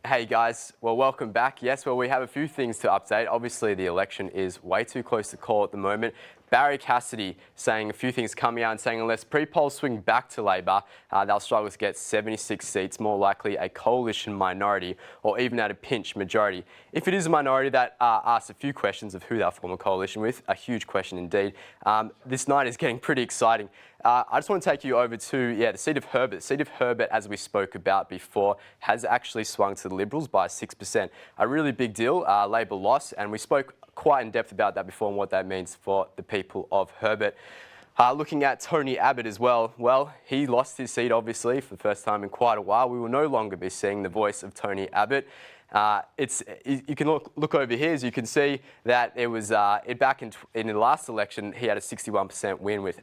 S6: Hey guys, well, welcome back. Yes, well, we have a few things to update. Obviously, the election is way too close to call at the moment. Barry Cassidy saying a few things coming out and saying unless pre-polls swing back to Labor, they'll struggle to get 76 seats, more likely a coalition minority or even at a pinch majority. If it is a minority, that asks a few questions of who they'll form a coalition with, a huge question indeed. This night is getting pretty exciting. I just want to take you over to, the seat of Herbert. The seat of Herbert, as we spoke about before, has actually swung to the Liberals by 6%. A really big deal, Labor loss, and we spoke quite in depth about that before and what that means for the people of Herbert. Looking at Tony Abbott as well, he lost his seat obviously for the first time in quite a while. We will no longer be seeing the voice of Tony Abbott. You can look over here, as you can see that it was back in the last election he had a 61% win with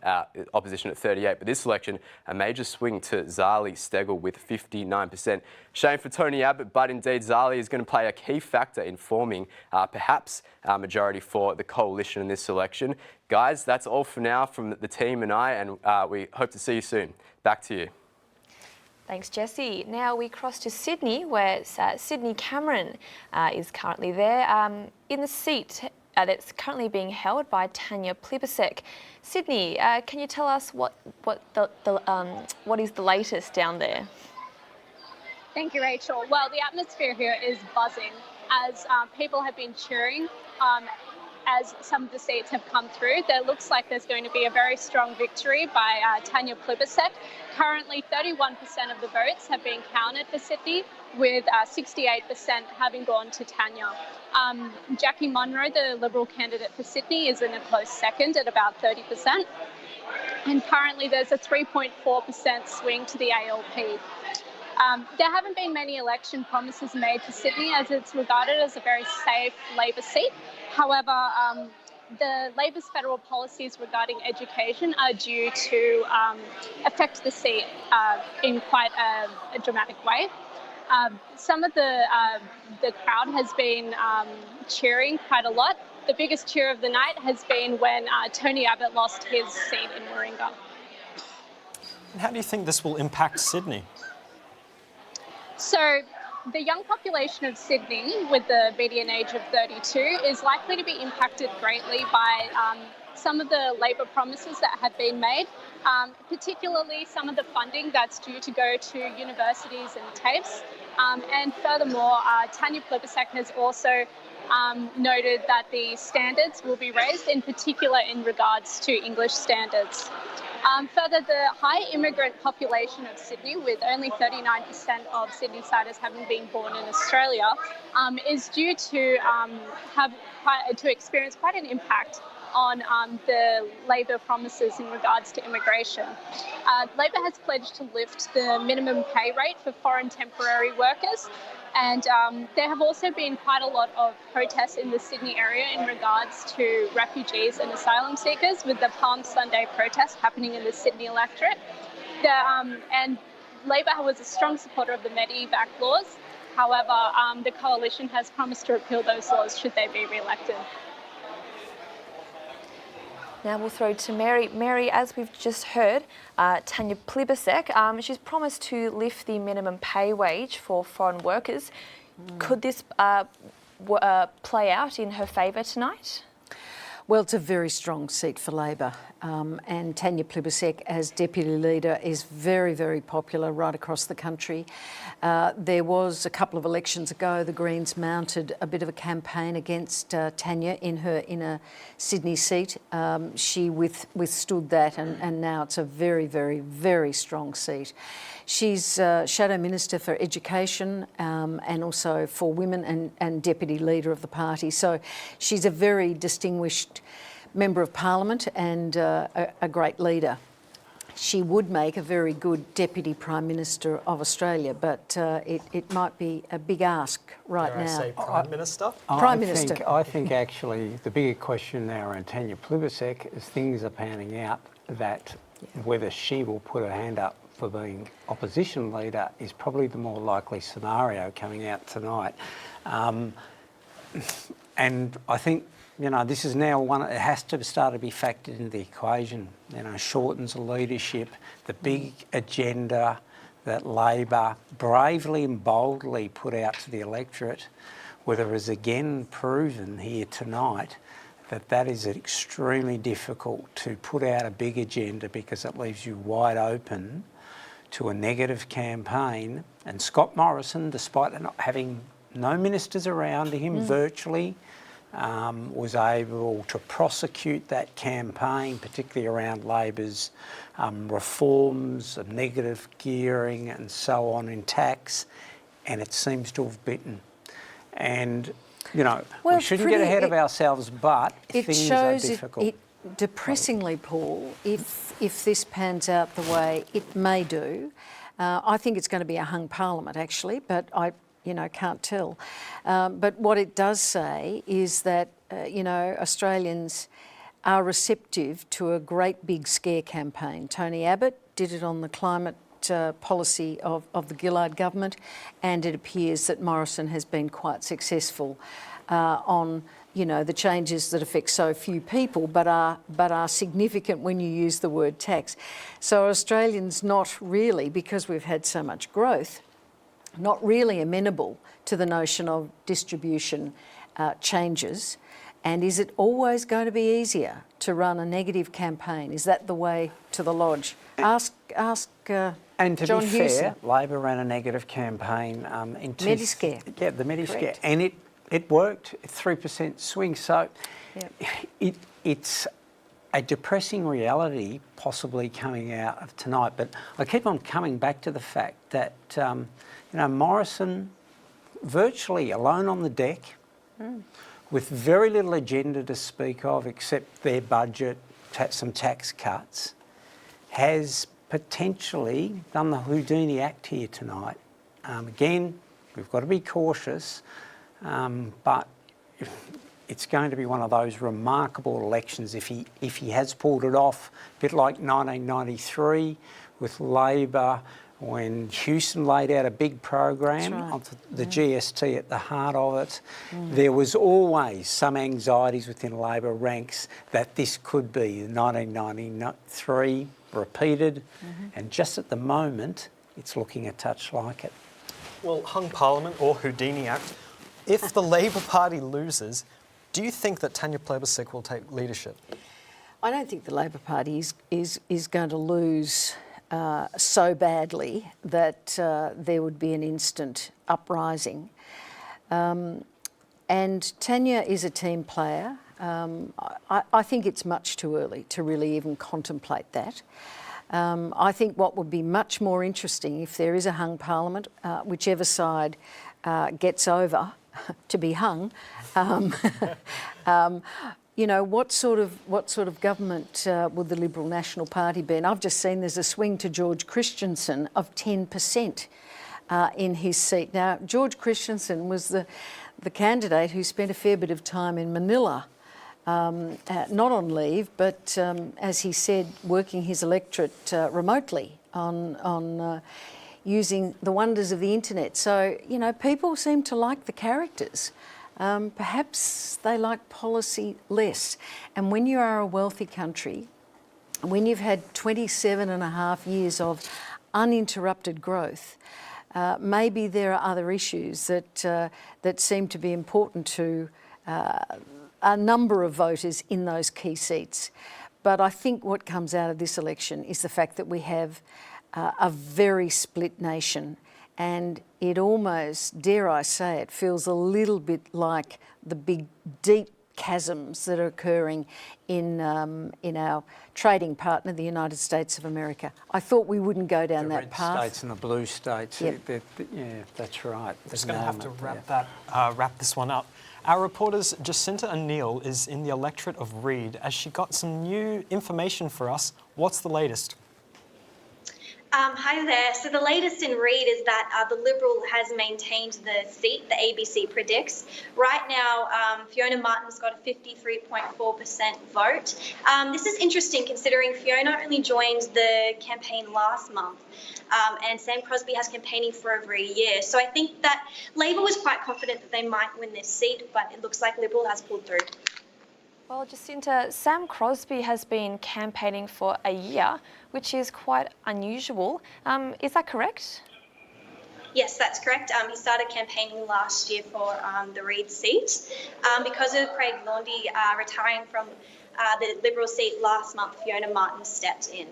S6: opposition at 38%, but this election a major swing to Zali Steggall with 59%. Shame for Tony Abbott, but indeed Zali is going to play a key factor in forming perhaps a majority for the coalition in this election. Guys, that's all for now from the team and I, and we hope to see you soon. Back to you.
S2: Thanks, Jesse. Now we cross to Sydney, where Sydney Cameron is currently there in the seat that's currently being held by Tanya Plibersek. Sydney, can you tell us what is the latest down there?
S7: Thank you, Rachel. Well, the atmosphere here is buzzing as people have been cheering. As some of the seats have come through, there looks like there's going to be a very strong victory by Tanya Plibersek. Currently, 31% of the votes have been counted for Sydney, with 68% having gone to Tanya. Jackie Munro, the Liberal candidate for Sydney, is in a close second at about 30%. And currently, there's a 3.4% swing to the ALP. There haven't been many election promises made for Sydney, as it's regarded as a very safe Labor seat. However, the Labor's federal policies regarding education are due to affect the seat in quite a dramatic way. Some of the crowd has been cheering quite a lot. The biggest cheer of the night has been when Tony Abbott lost his seat in Warringah.
S3: And how do you think this will impact Sydney?
S7: So the young population of Sydney, with the median age of 32, is likely to be impacted greatly by some of the Labor promises that have been made, particularly some of the funding that's due to go to universities and TAFEs. And furthermore, Tanya Plibersek has also noted that the standards will be raised, in particular in regards to English standards. Further, the high immigrant population of Sydney, with only 39% of Sydneysiders having been born in Australia, is due to experience quite an impact on the Labor promises in regards to immigration. Labor has pledged to lift the minimum pay rate for foreign temporary workers, and there have also been quite a lot of protests in the Sydney area in regards to refugees and asylum seekers, with the Palm Sunday protest happening in the Sydney electorate. And Labor was a strong supporter of the Medevac laws. However, the coalition has promised to repeal those laws should they be re-elected.
S2: Now we'll throw to Mary. Mary, as we've just heard, Tanya Plibersek, she's promised to lift the minimum pay wage for foreign workers. Could this play out in her favour tonight?
S4: Well, it's a very strong seat for Labor, and Tanya Plibersek as Deputy Leader is very, very popular right across the country. There was a couple of elections ago, the Greens mounted a bit of a campaign against Tanya in her inner Sydney seat. She withstood that, and now it's a very, very, very strong seat. She's Shadow Minister for Education and also for Women and Deputy Leader of the party. So she's a very distinguished Member of Parliament and a great leader. She would make a very good Deputy Prime Minister of Australia, but it might be a big ask right now.
S3: Dare I say Prime Minister?
S4: Prime Minister.
S11: I think actually the bigger question now around Tanya Plibersek, as things are panning out, that whether she will put her hand up for being opposition leader is probably the more likely scenario coming out tonight. And I think, you know, this is now one, it has to start to be factored into the equation. You know, shortens the leadership, the big agenda that Labor bravely and boldly put out to the electorate, whether it is again proven here tonight that is extremely difficult to put out a big agenda because it leaves you wide open to a negative campaign. And Scott Morrison, despite not having no ministers around him virtually, was able to prosecute that campaign, particularly around Labor's reforms of negative gearing and so on in tax, and it seems to have bitten. And, you know, we shouldn't get ahead of ourselves, but things are difficult.
S4: Depressingly, Paul, if this pans out the way it may do, I think it's going to be a hung parliament actually, but I can't tell. But what it does say is that, Australians are receptive to a great big scare campaign. Tony Abbott did it on the climate policy of the Gillard government, and it appears that Morrison has been quite successful on the changes that affect so few people but are significant when you use the word tax. So Australians not really, because we've had so much growth, not really amenable to the notion of distribution changes. And is it always going to be easier to run a negative campaign? Is that the way to the lodge? Ask
S11: and to
S4: John
S11: be
S4: Hewson.
S11: fair, Labor ran a negative campaign in
S4: Mediscare.
S11: Yeah, the Mediscare.
S4: Correct.
S11: And it worked, 3% swing. So it's a depressing reality possibly coming out of tonight. But I keep on coming back to the fact that, Morrison virtually alone on the deck with very little agenda to speak of except their budget, some tax cuts, has potentially done the Houdini act here tonight. Again, we've got to be cautious, but it's going to be one of those remarkable elections if he has pulled it off, a bit like 1993 with Labor when Houston laid out a big program, the GST at the heart of it. There was always some anxieties within Labor ranks that this could be 1993 repeated, and just at the moment it's looking a touch like it.
S3: Well, hung parliament or Houdini act, if the Labor Party loses, do you think that Tanya Plibersek will take leadership?
S4: I don't think the Labor Party is going to lose so badly that there would be an instant uprising. And Tanya is a team player. I think it's much too early to really even contemplate that. I think what would be much more interesting if there is a hung parliament, whichever side gets over to be hung, what sort of government will the Liberal National Party be? And I've just seen there's a swing to George Christensen of 10% in his seat. Now, George Christensen was the candidate who spent a fair bit of time in Manila, not on leave, but as he said, working his electorate remotely on using the wonders of the internet. So, people seem to like the characters. Perhaps they like policy less. And when you are a wealthy country, when you've had 27 and a half years of uninterrupted growth, maybe there are other issues that seem to be important to a number of voters in those key seats. But I think what comes out of this election is the fact that we have a very split nation, and it almost, dare I say it, feels a little bit like the big deep chasms that are occurring in our trading partner, the United States of America. I thought we wouldn't go down that path.
S11: The red states and the blue states.
S4: Yep.
S11: Yeah, that's right.
S3: I'm just going to have to wrap this one up. Our reporter's Jacinta O'Neill is in the electorate of Reed as she got some new information for us. What's the latest?
S12: Hi there. So the latest in Reed is that the Liberal has maintained the seat, the ABC predicts. Right now, Fiona Martin's got a 53.4% vote. This is interesting considering Fiona only joined the campaign last month, and Sam Crosby has campaigning for over a year. So I think that Labor was quite confident that they might win this seat, but it looks like Liberal has pulled through.
S2: Well, Jacinta, Sam Crosby has been campaigning for a year, which is quite unusual. Is that correct?
S12: Yes, that's correct. He started campaigning last year for the Reed seat. Because of Craig Laundy retiring from the Liberal seat last month, Fiona Martin stepped in.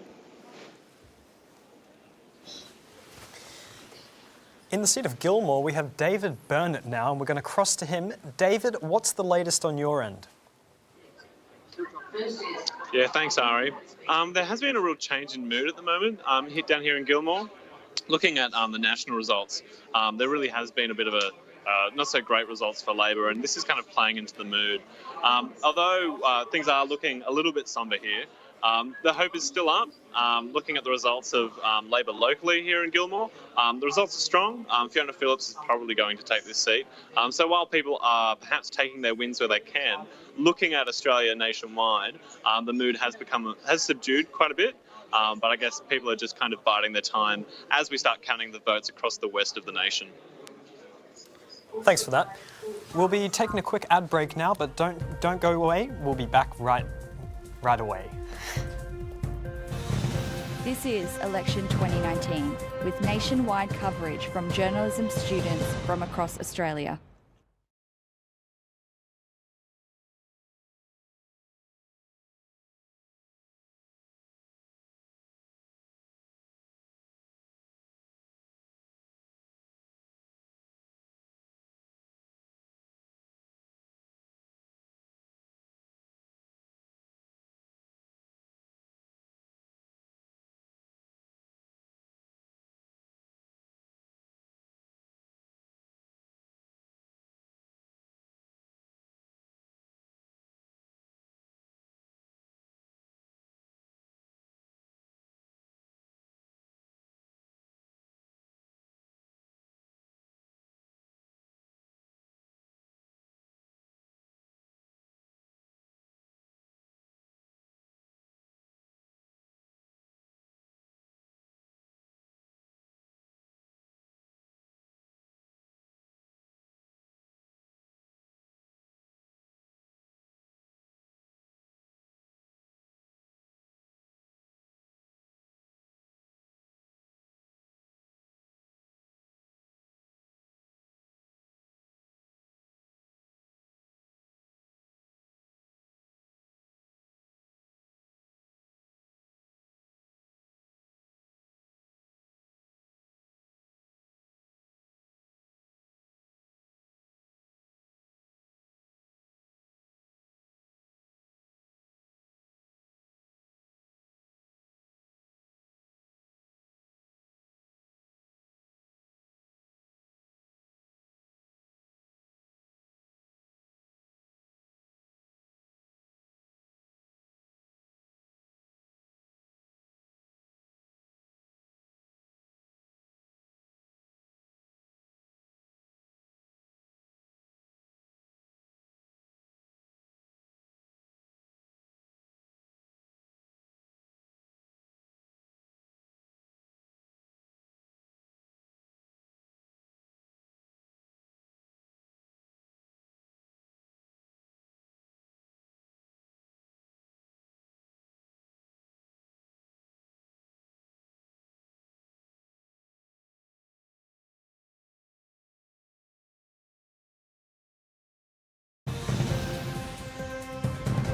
S3: In the seat of Gilmore, we have David Burnett now, and we're going to cross to him. David, what's the latest on your end?
S20: Yeah, thanks, Ari. There has been a real change in mood at the moment down here in Gilmore. Looking at the national results, there really has been a bit of a not so great results for Labor, and this is kind of playing into the mood. Although things are looking a little bit sombre here, the hope is still up. Looking at the results of Labor locally here in Gilmore, the results are strong. Fiona Phillips is probably going to take this seat. So while people are perhaps taking their wins where they can, looking at Australia nationwide, the mood has subdued quite a bit. But I guess people are just kind of biding their time as we start counting the votes across the west of the nation.
S3: Thanks for that. We'll be taking a quick ad break now, but don't go away. We'll be back right away.
S21: This is Election 2019, with nationwide coverage from journalism students from across Australia.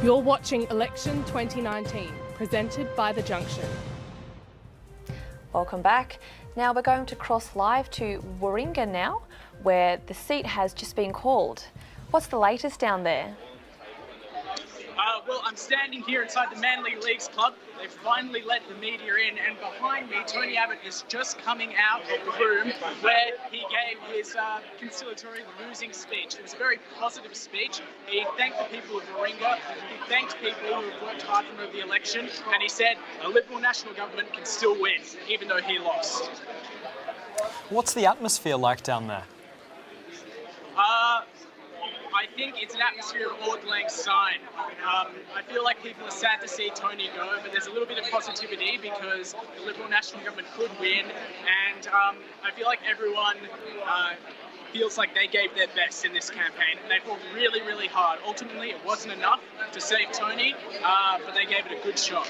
S1: You're watching Election 2019, presented by The Junction.
S2: Welcome back. Now we're going to cross live to Warringah now, where the seat has just been called. What's the latest down there?
S10: Well, I'm standing here inside the Manly Leagues Club. They've finally let the media in, and behind me, Tony Abbott is just coming out of the room where he gave his conciliatory losing speech. It was a very positive speech. He thanked the people of Warringah, he thanked people who have worked hard to move the election, and he said a Liberal National Government can still win, even though he lost.
S3: What's the atmosphere like down there?
S10: I think it's an atmosphere of Auld Lang Syne. I feel like people are sad to see Tony go, but there's a little bit of positivity because the Liberal National Government could win, and I feel like everyone feels like they gave their best in this campaign. They fought really, really hard. Ultimately, it wasn't enough to save Tony, but they gave it a good shot.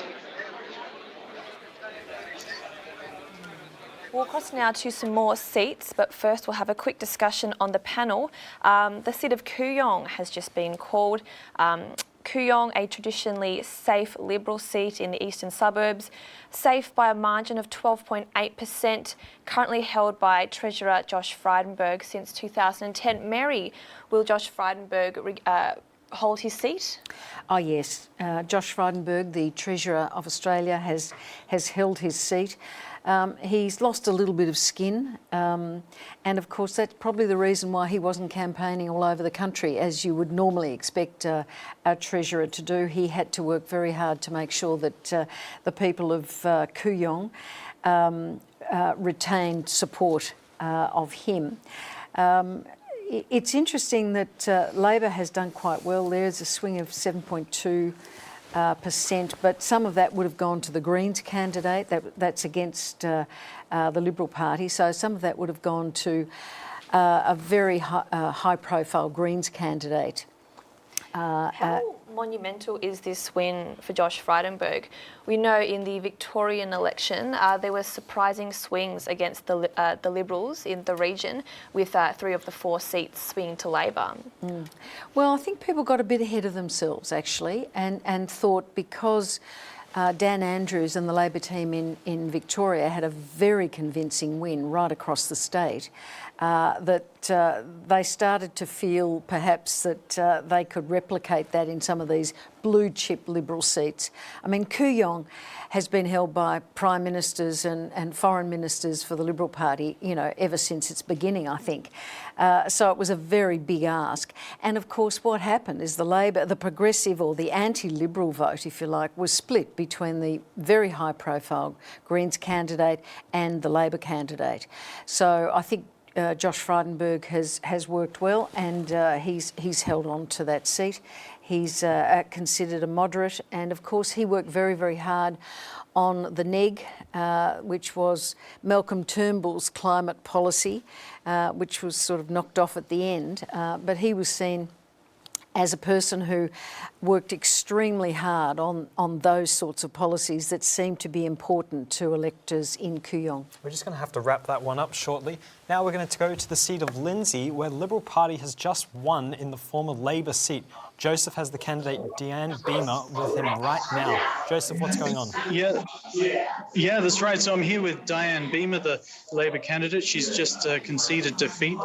S2: We'll cross now to some more seats, but first we'll have a quick discussion on the panel. The seat of Kooyong has just been called. Kooyong, a traditionally safe Liberal seat in the eastern suburbs, safe by a margin of 12.8%, currently held by Treasurer Josh Frydenberg since 2010. Mary, will Josh Frydenberg hold his seat?
S4: Oh yes, Josh Frydenberg, the Treasurer of Australia, has held his seat. He's lost a little bit of skin, and of course that's probably the reason why he wasn't campaigning all over the country, as you would normally expect a Treasurer to do. He had to work very hard to make sure that the people of Kooyong retained support of him. It's interesting that Labor has done quite well. There's a swing of 7.2%, but some of that would have gone to the Greens candidate. That's against the Liberal Party. So some of that would have gone to a very high-profile Greens candidate.
S2: How monumental is this win for Josh Frydenberg? We know in the Victorian election there were surprising swings against the Liberals in the region, with 3 of the 4 seats swinging to Labor.
S4: Well, I think people got a bit ahead of themselves actually, and thought because Dan Andrews and the Labor team in Victoria had a very convincing win right across the state, that they started to feel perhaps that they could replicate that in some of these blue chip Liberal seats. I mean, Kooyong has been held by Prime Ministers and Foreign Ministers for the Liberal Party, you know, ever since its beginning, I think. So it was a very big ask. And of course what happened is the progressive or the anti-Liberal vote, if you like, was split between the very high profile Greens candidate and the Labor candidate. So I think Josh Frydenberg has worked well, and he's held on to that seat. He's considered a moderate, and of course he worked very, very hard on the neg, which was Malcolm Turnbull's climate policy, which was sort of knocked off at the end. But he was seen as a person who worked extremely hard on those sorts of policies that seem to be important to electors in Kooyong.
S3: We're just going to have to wrap that one up shortly. Now we're going to go to the seat of Lindsay, where the Liberal Party has just won in the former Labor seat. Joseph has the candidate Diane Beamer with him right now. Joseph, what's going on?
S23: Yeah, that's right. So I'm here with Diane Beamer, the Labor candidate. She's just conceded defeat.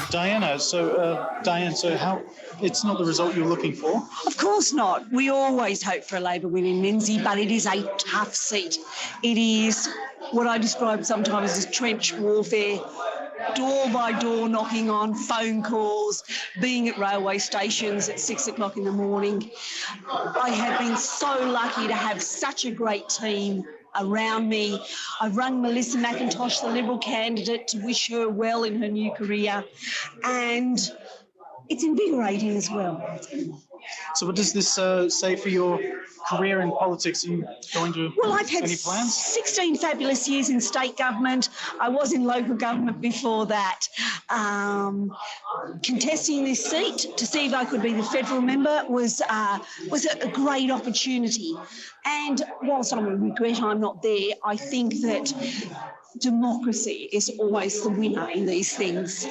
S23: Diane, how it's not the result you're looking for?
S13: Of course not. We always hope for a Labor win in Lindsay, but it is a tough seat. It is what I describe sometimes as trench warfare, door by door knocking on, phone calls, being at railway stations at 6 o'clock in the morning. I have been so lucky to have such a great team around me. I've rung Melissa McIntosh, the Liberal candidate, to wish her well in her new career, and it's invigorating as well.
S23: So what does this say for your career in politics? Are you going to
S13: I've had
S23: any plans?
S13: 16 fabulous years in state government. I was in local government before that. Contesting this seat to see if I could be the federal member was a great opportunity. And whilst I regret I'm not there, I think that democracy is always the winner in these things.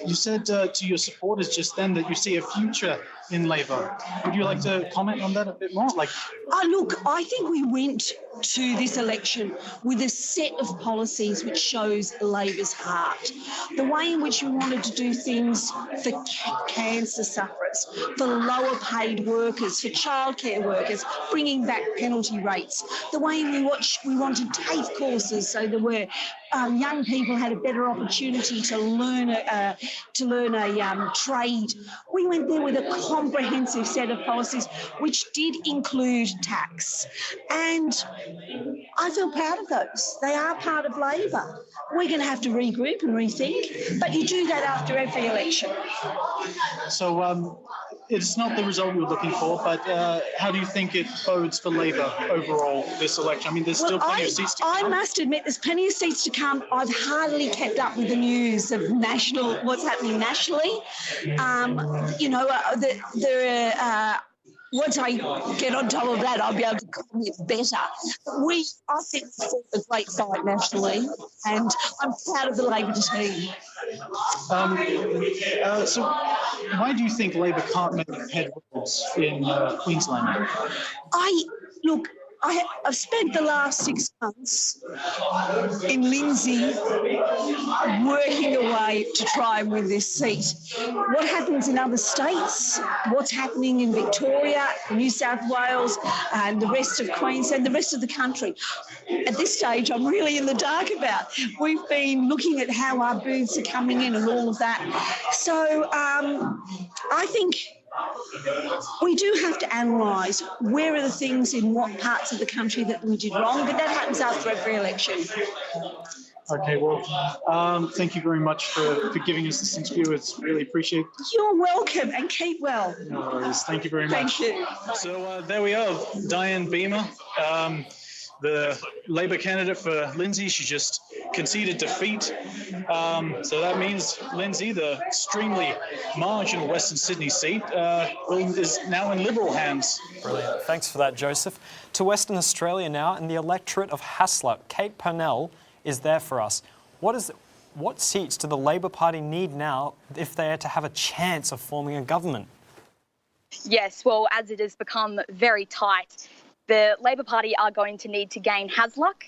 S23: You said to your supporters just then that you see a future in Labor. Would you like to comment on that a bit more?
S13: Look, I think we went to this election with a set of policies which shows Labor's heart. The way in which we wanted to do things for cancer sufferers, for lower paid workers, for childcare workers, bringing back penalty rates. The way we wanted TAFE courses so there were young people had a better opportunity to learn a trade. We went there with a comprehensive set of policies which did include tax, and I feel proud of those. They are part of Labor. We're going to have to regroup and rethink, but you do that after every election.
S23: So it's not the result we were looking for, but how do you think it bodes for Labor overall this election? I mean, there's still plenty of seats to come.
S13: I must admit, there's plenty of seats to come. I've hardly kept up with the news of what's happening nationally. Once I get on top of that, I'll be able to comment better. I think we fought a great fight nationally, and I'm proud of the Labor team.
S23: So why do you think Labor can't make headway in Queensland?
S13: I've spent the last 6 months in Lindsay working away to try and win this seat. What happens in other states, what's happening in Victoria, New South Wales, and the rest of Queensland, the rest of the country, at this stage I'm really in the dark about. We've been looking at how our booths are coming in and all of that. So I think we do have to analyse where are the things in what parts of the country that we did wrong, but that happens after every election.
S23: Okay, well, thank you very much for giving us this interview. It's really appreciated.
S13: You're welcome, and keep well.
S23: No worries. Thank you very much.
S13: Thank you.
S23: So there we are, Diane Beamer, the Labor candidate for Lindsay. She just conceded defeat. So that means Lindsay, the extremely marginal Western Sydney seat, is now in Liberal hands.
S3: Brilliant. Thanks for that, Joseph. To Western Australia now, and the electorate of Haslett, Kate Purnell is there for us. What seats do the Labor Party need now if they are to have a chance of forming a government?
S15: Yes, well, as it has become very tight, the Labor Party are going to need to gain Hasluck,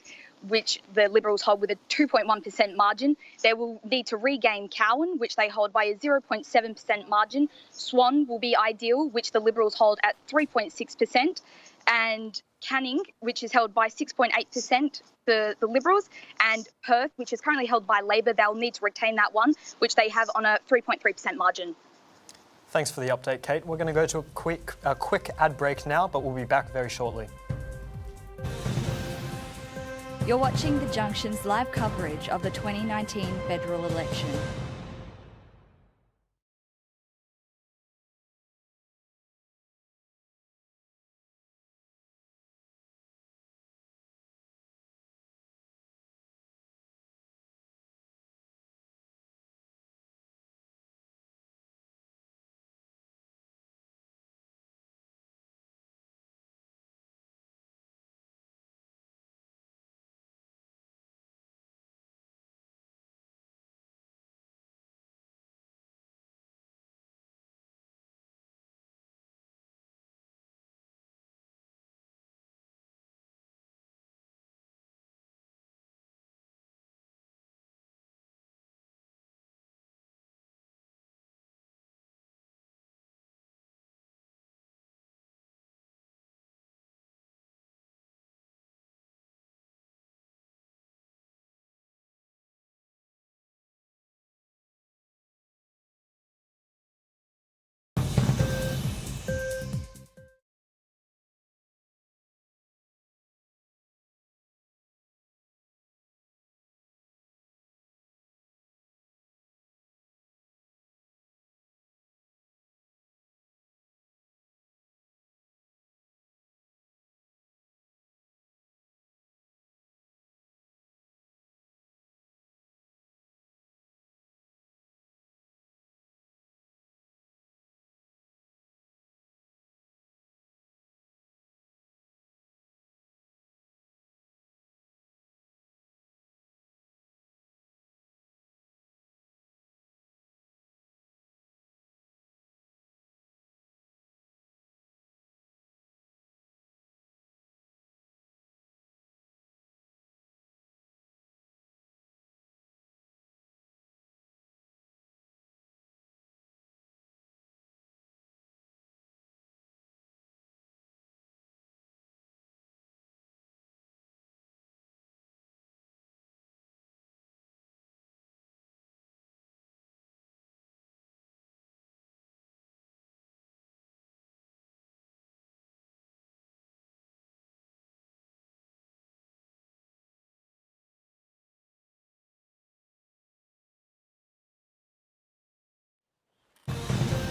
S15: which the Liberals hold with a 2.1% margin. They will need to regain Cowan, which they hold by a 0.7% margin. Swan will be ideal, which the Liberals hold at 3.6%. And Canning, which is held by 6.8% for the Liberals, and Perth, which is currently held by Labor, they'll need to retain that one, which they have on a 3.3% margin.
S3: Thanks for the update, Kate. We're going to go to a quick ad break now, but we'll be back very shortly.
S21: You're watching The Junction's live coverage of the 2019 federal election.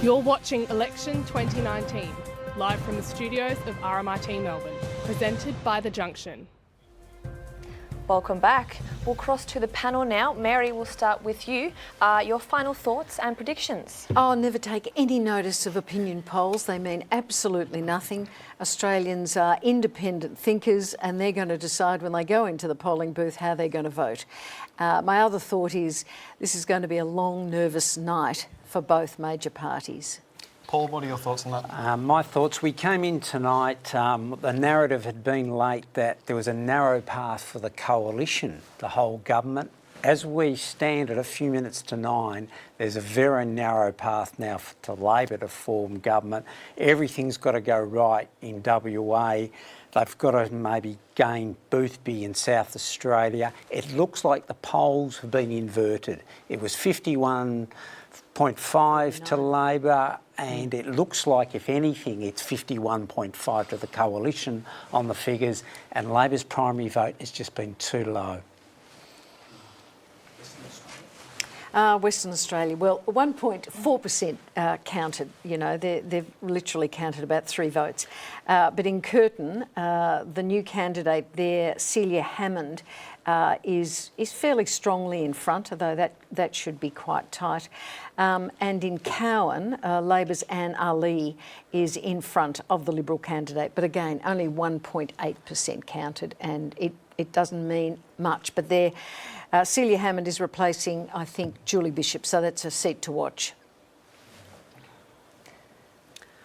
S1: You're watching Election 2019, live from the studios of RMIT Melbourne, presented by The Junction.
S2: Welcome back. We'll cross to the panel now. Mary, we'll start with you. Your final thoughts and predictions.
S4: I'll never take any notice of opinion polls. They mean absolutely nothing. Australians are independent thinkers and they're going to decide when they go into the polling booth how they're going to vote. My other thought is this is going to be a long, nervous night for both major parties.
S3: Paul, what are your thoughts on that?
S11: My thoughts, we came in tonight, the narrative had been late that there was a narrow path for the coalition, the whole government. As we stand at a few minutes to 9, there's a very narrow path now to Labor to form government. Everything's got to go right in WA. They've got to maybe gain Boothby in South Australia. It looks like the polls have been inverted. It was 51.5 to Labor, and it looks like, if anything, it's 51.5 to the coalition on the figures, and Labor's primary vote has just been too low.
S4: Western Australia, well, 1.4% counted, you know, they've literally counted about 3 votes. But in Curtin, the new candidate there, Celia Hammond, is fairly strongly in front, although that should be quite tight. And in Cowan, Labor's Anne Ali is in front of the Liberal candidate, but again, only 1.8% counted, and it doesn't mean much. But there, Celia Hammond is replacing, I think, Julie Bishop, so that's a seat to watch.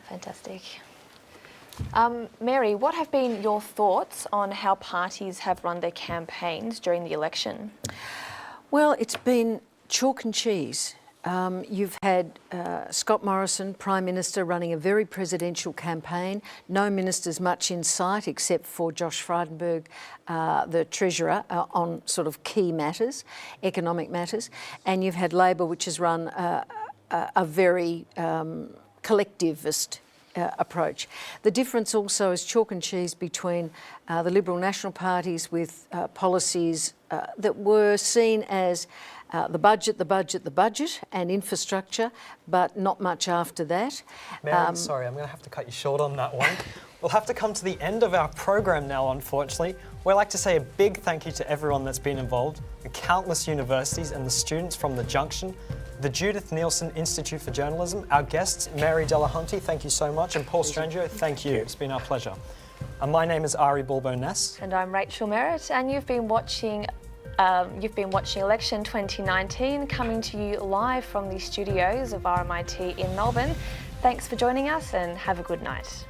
S2: Fantastic. Mary, what have been your thoughts on how parties have run their campaigns during the election?
S4: Well, it's been chalk and cheese. You've had Scott Morrison, Prime Minister, running a very presidential campaign. No ministers much in sight except for Josh Frydenberg, the Treasurer, on sort of key matters, economic matters. And you've had Labor, which has run a very collectivist approach. The difference also is chalk and cheese between the Liberal National parties with policies that were seen as the budget, and infrastructure, but not much after that.
S3: Mary, sorry, I'm going to have to cut you short on that one. We'll have to come to the end of our program now, unfortunately. We'd like to say a big thank you to everyone that's been involved, the countless universities and the students from the Junction, the Judith Neilson Institute for Journalism, our guests, Mary Delahunty, thank you so much, and Paul Strangio, thank you. It's been our pleasure. My name is Ari Bulbo-Ness.
S2: And I'm Rachel Merritt, and you've been watching Election 2019, coming to you live from the studios of RMIT in Melbourne. Thanks for joining us and have a good night.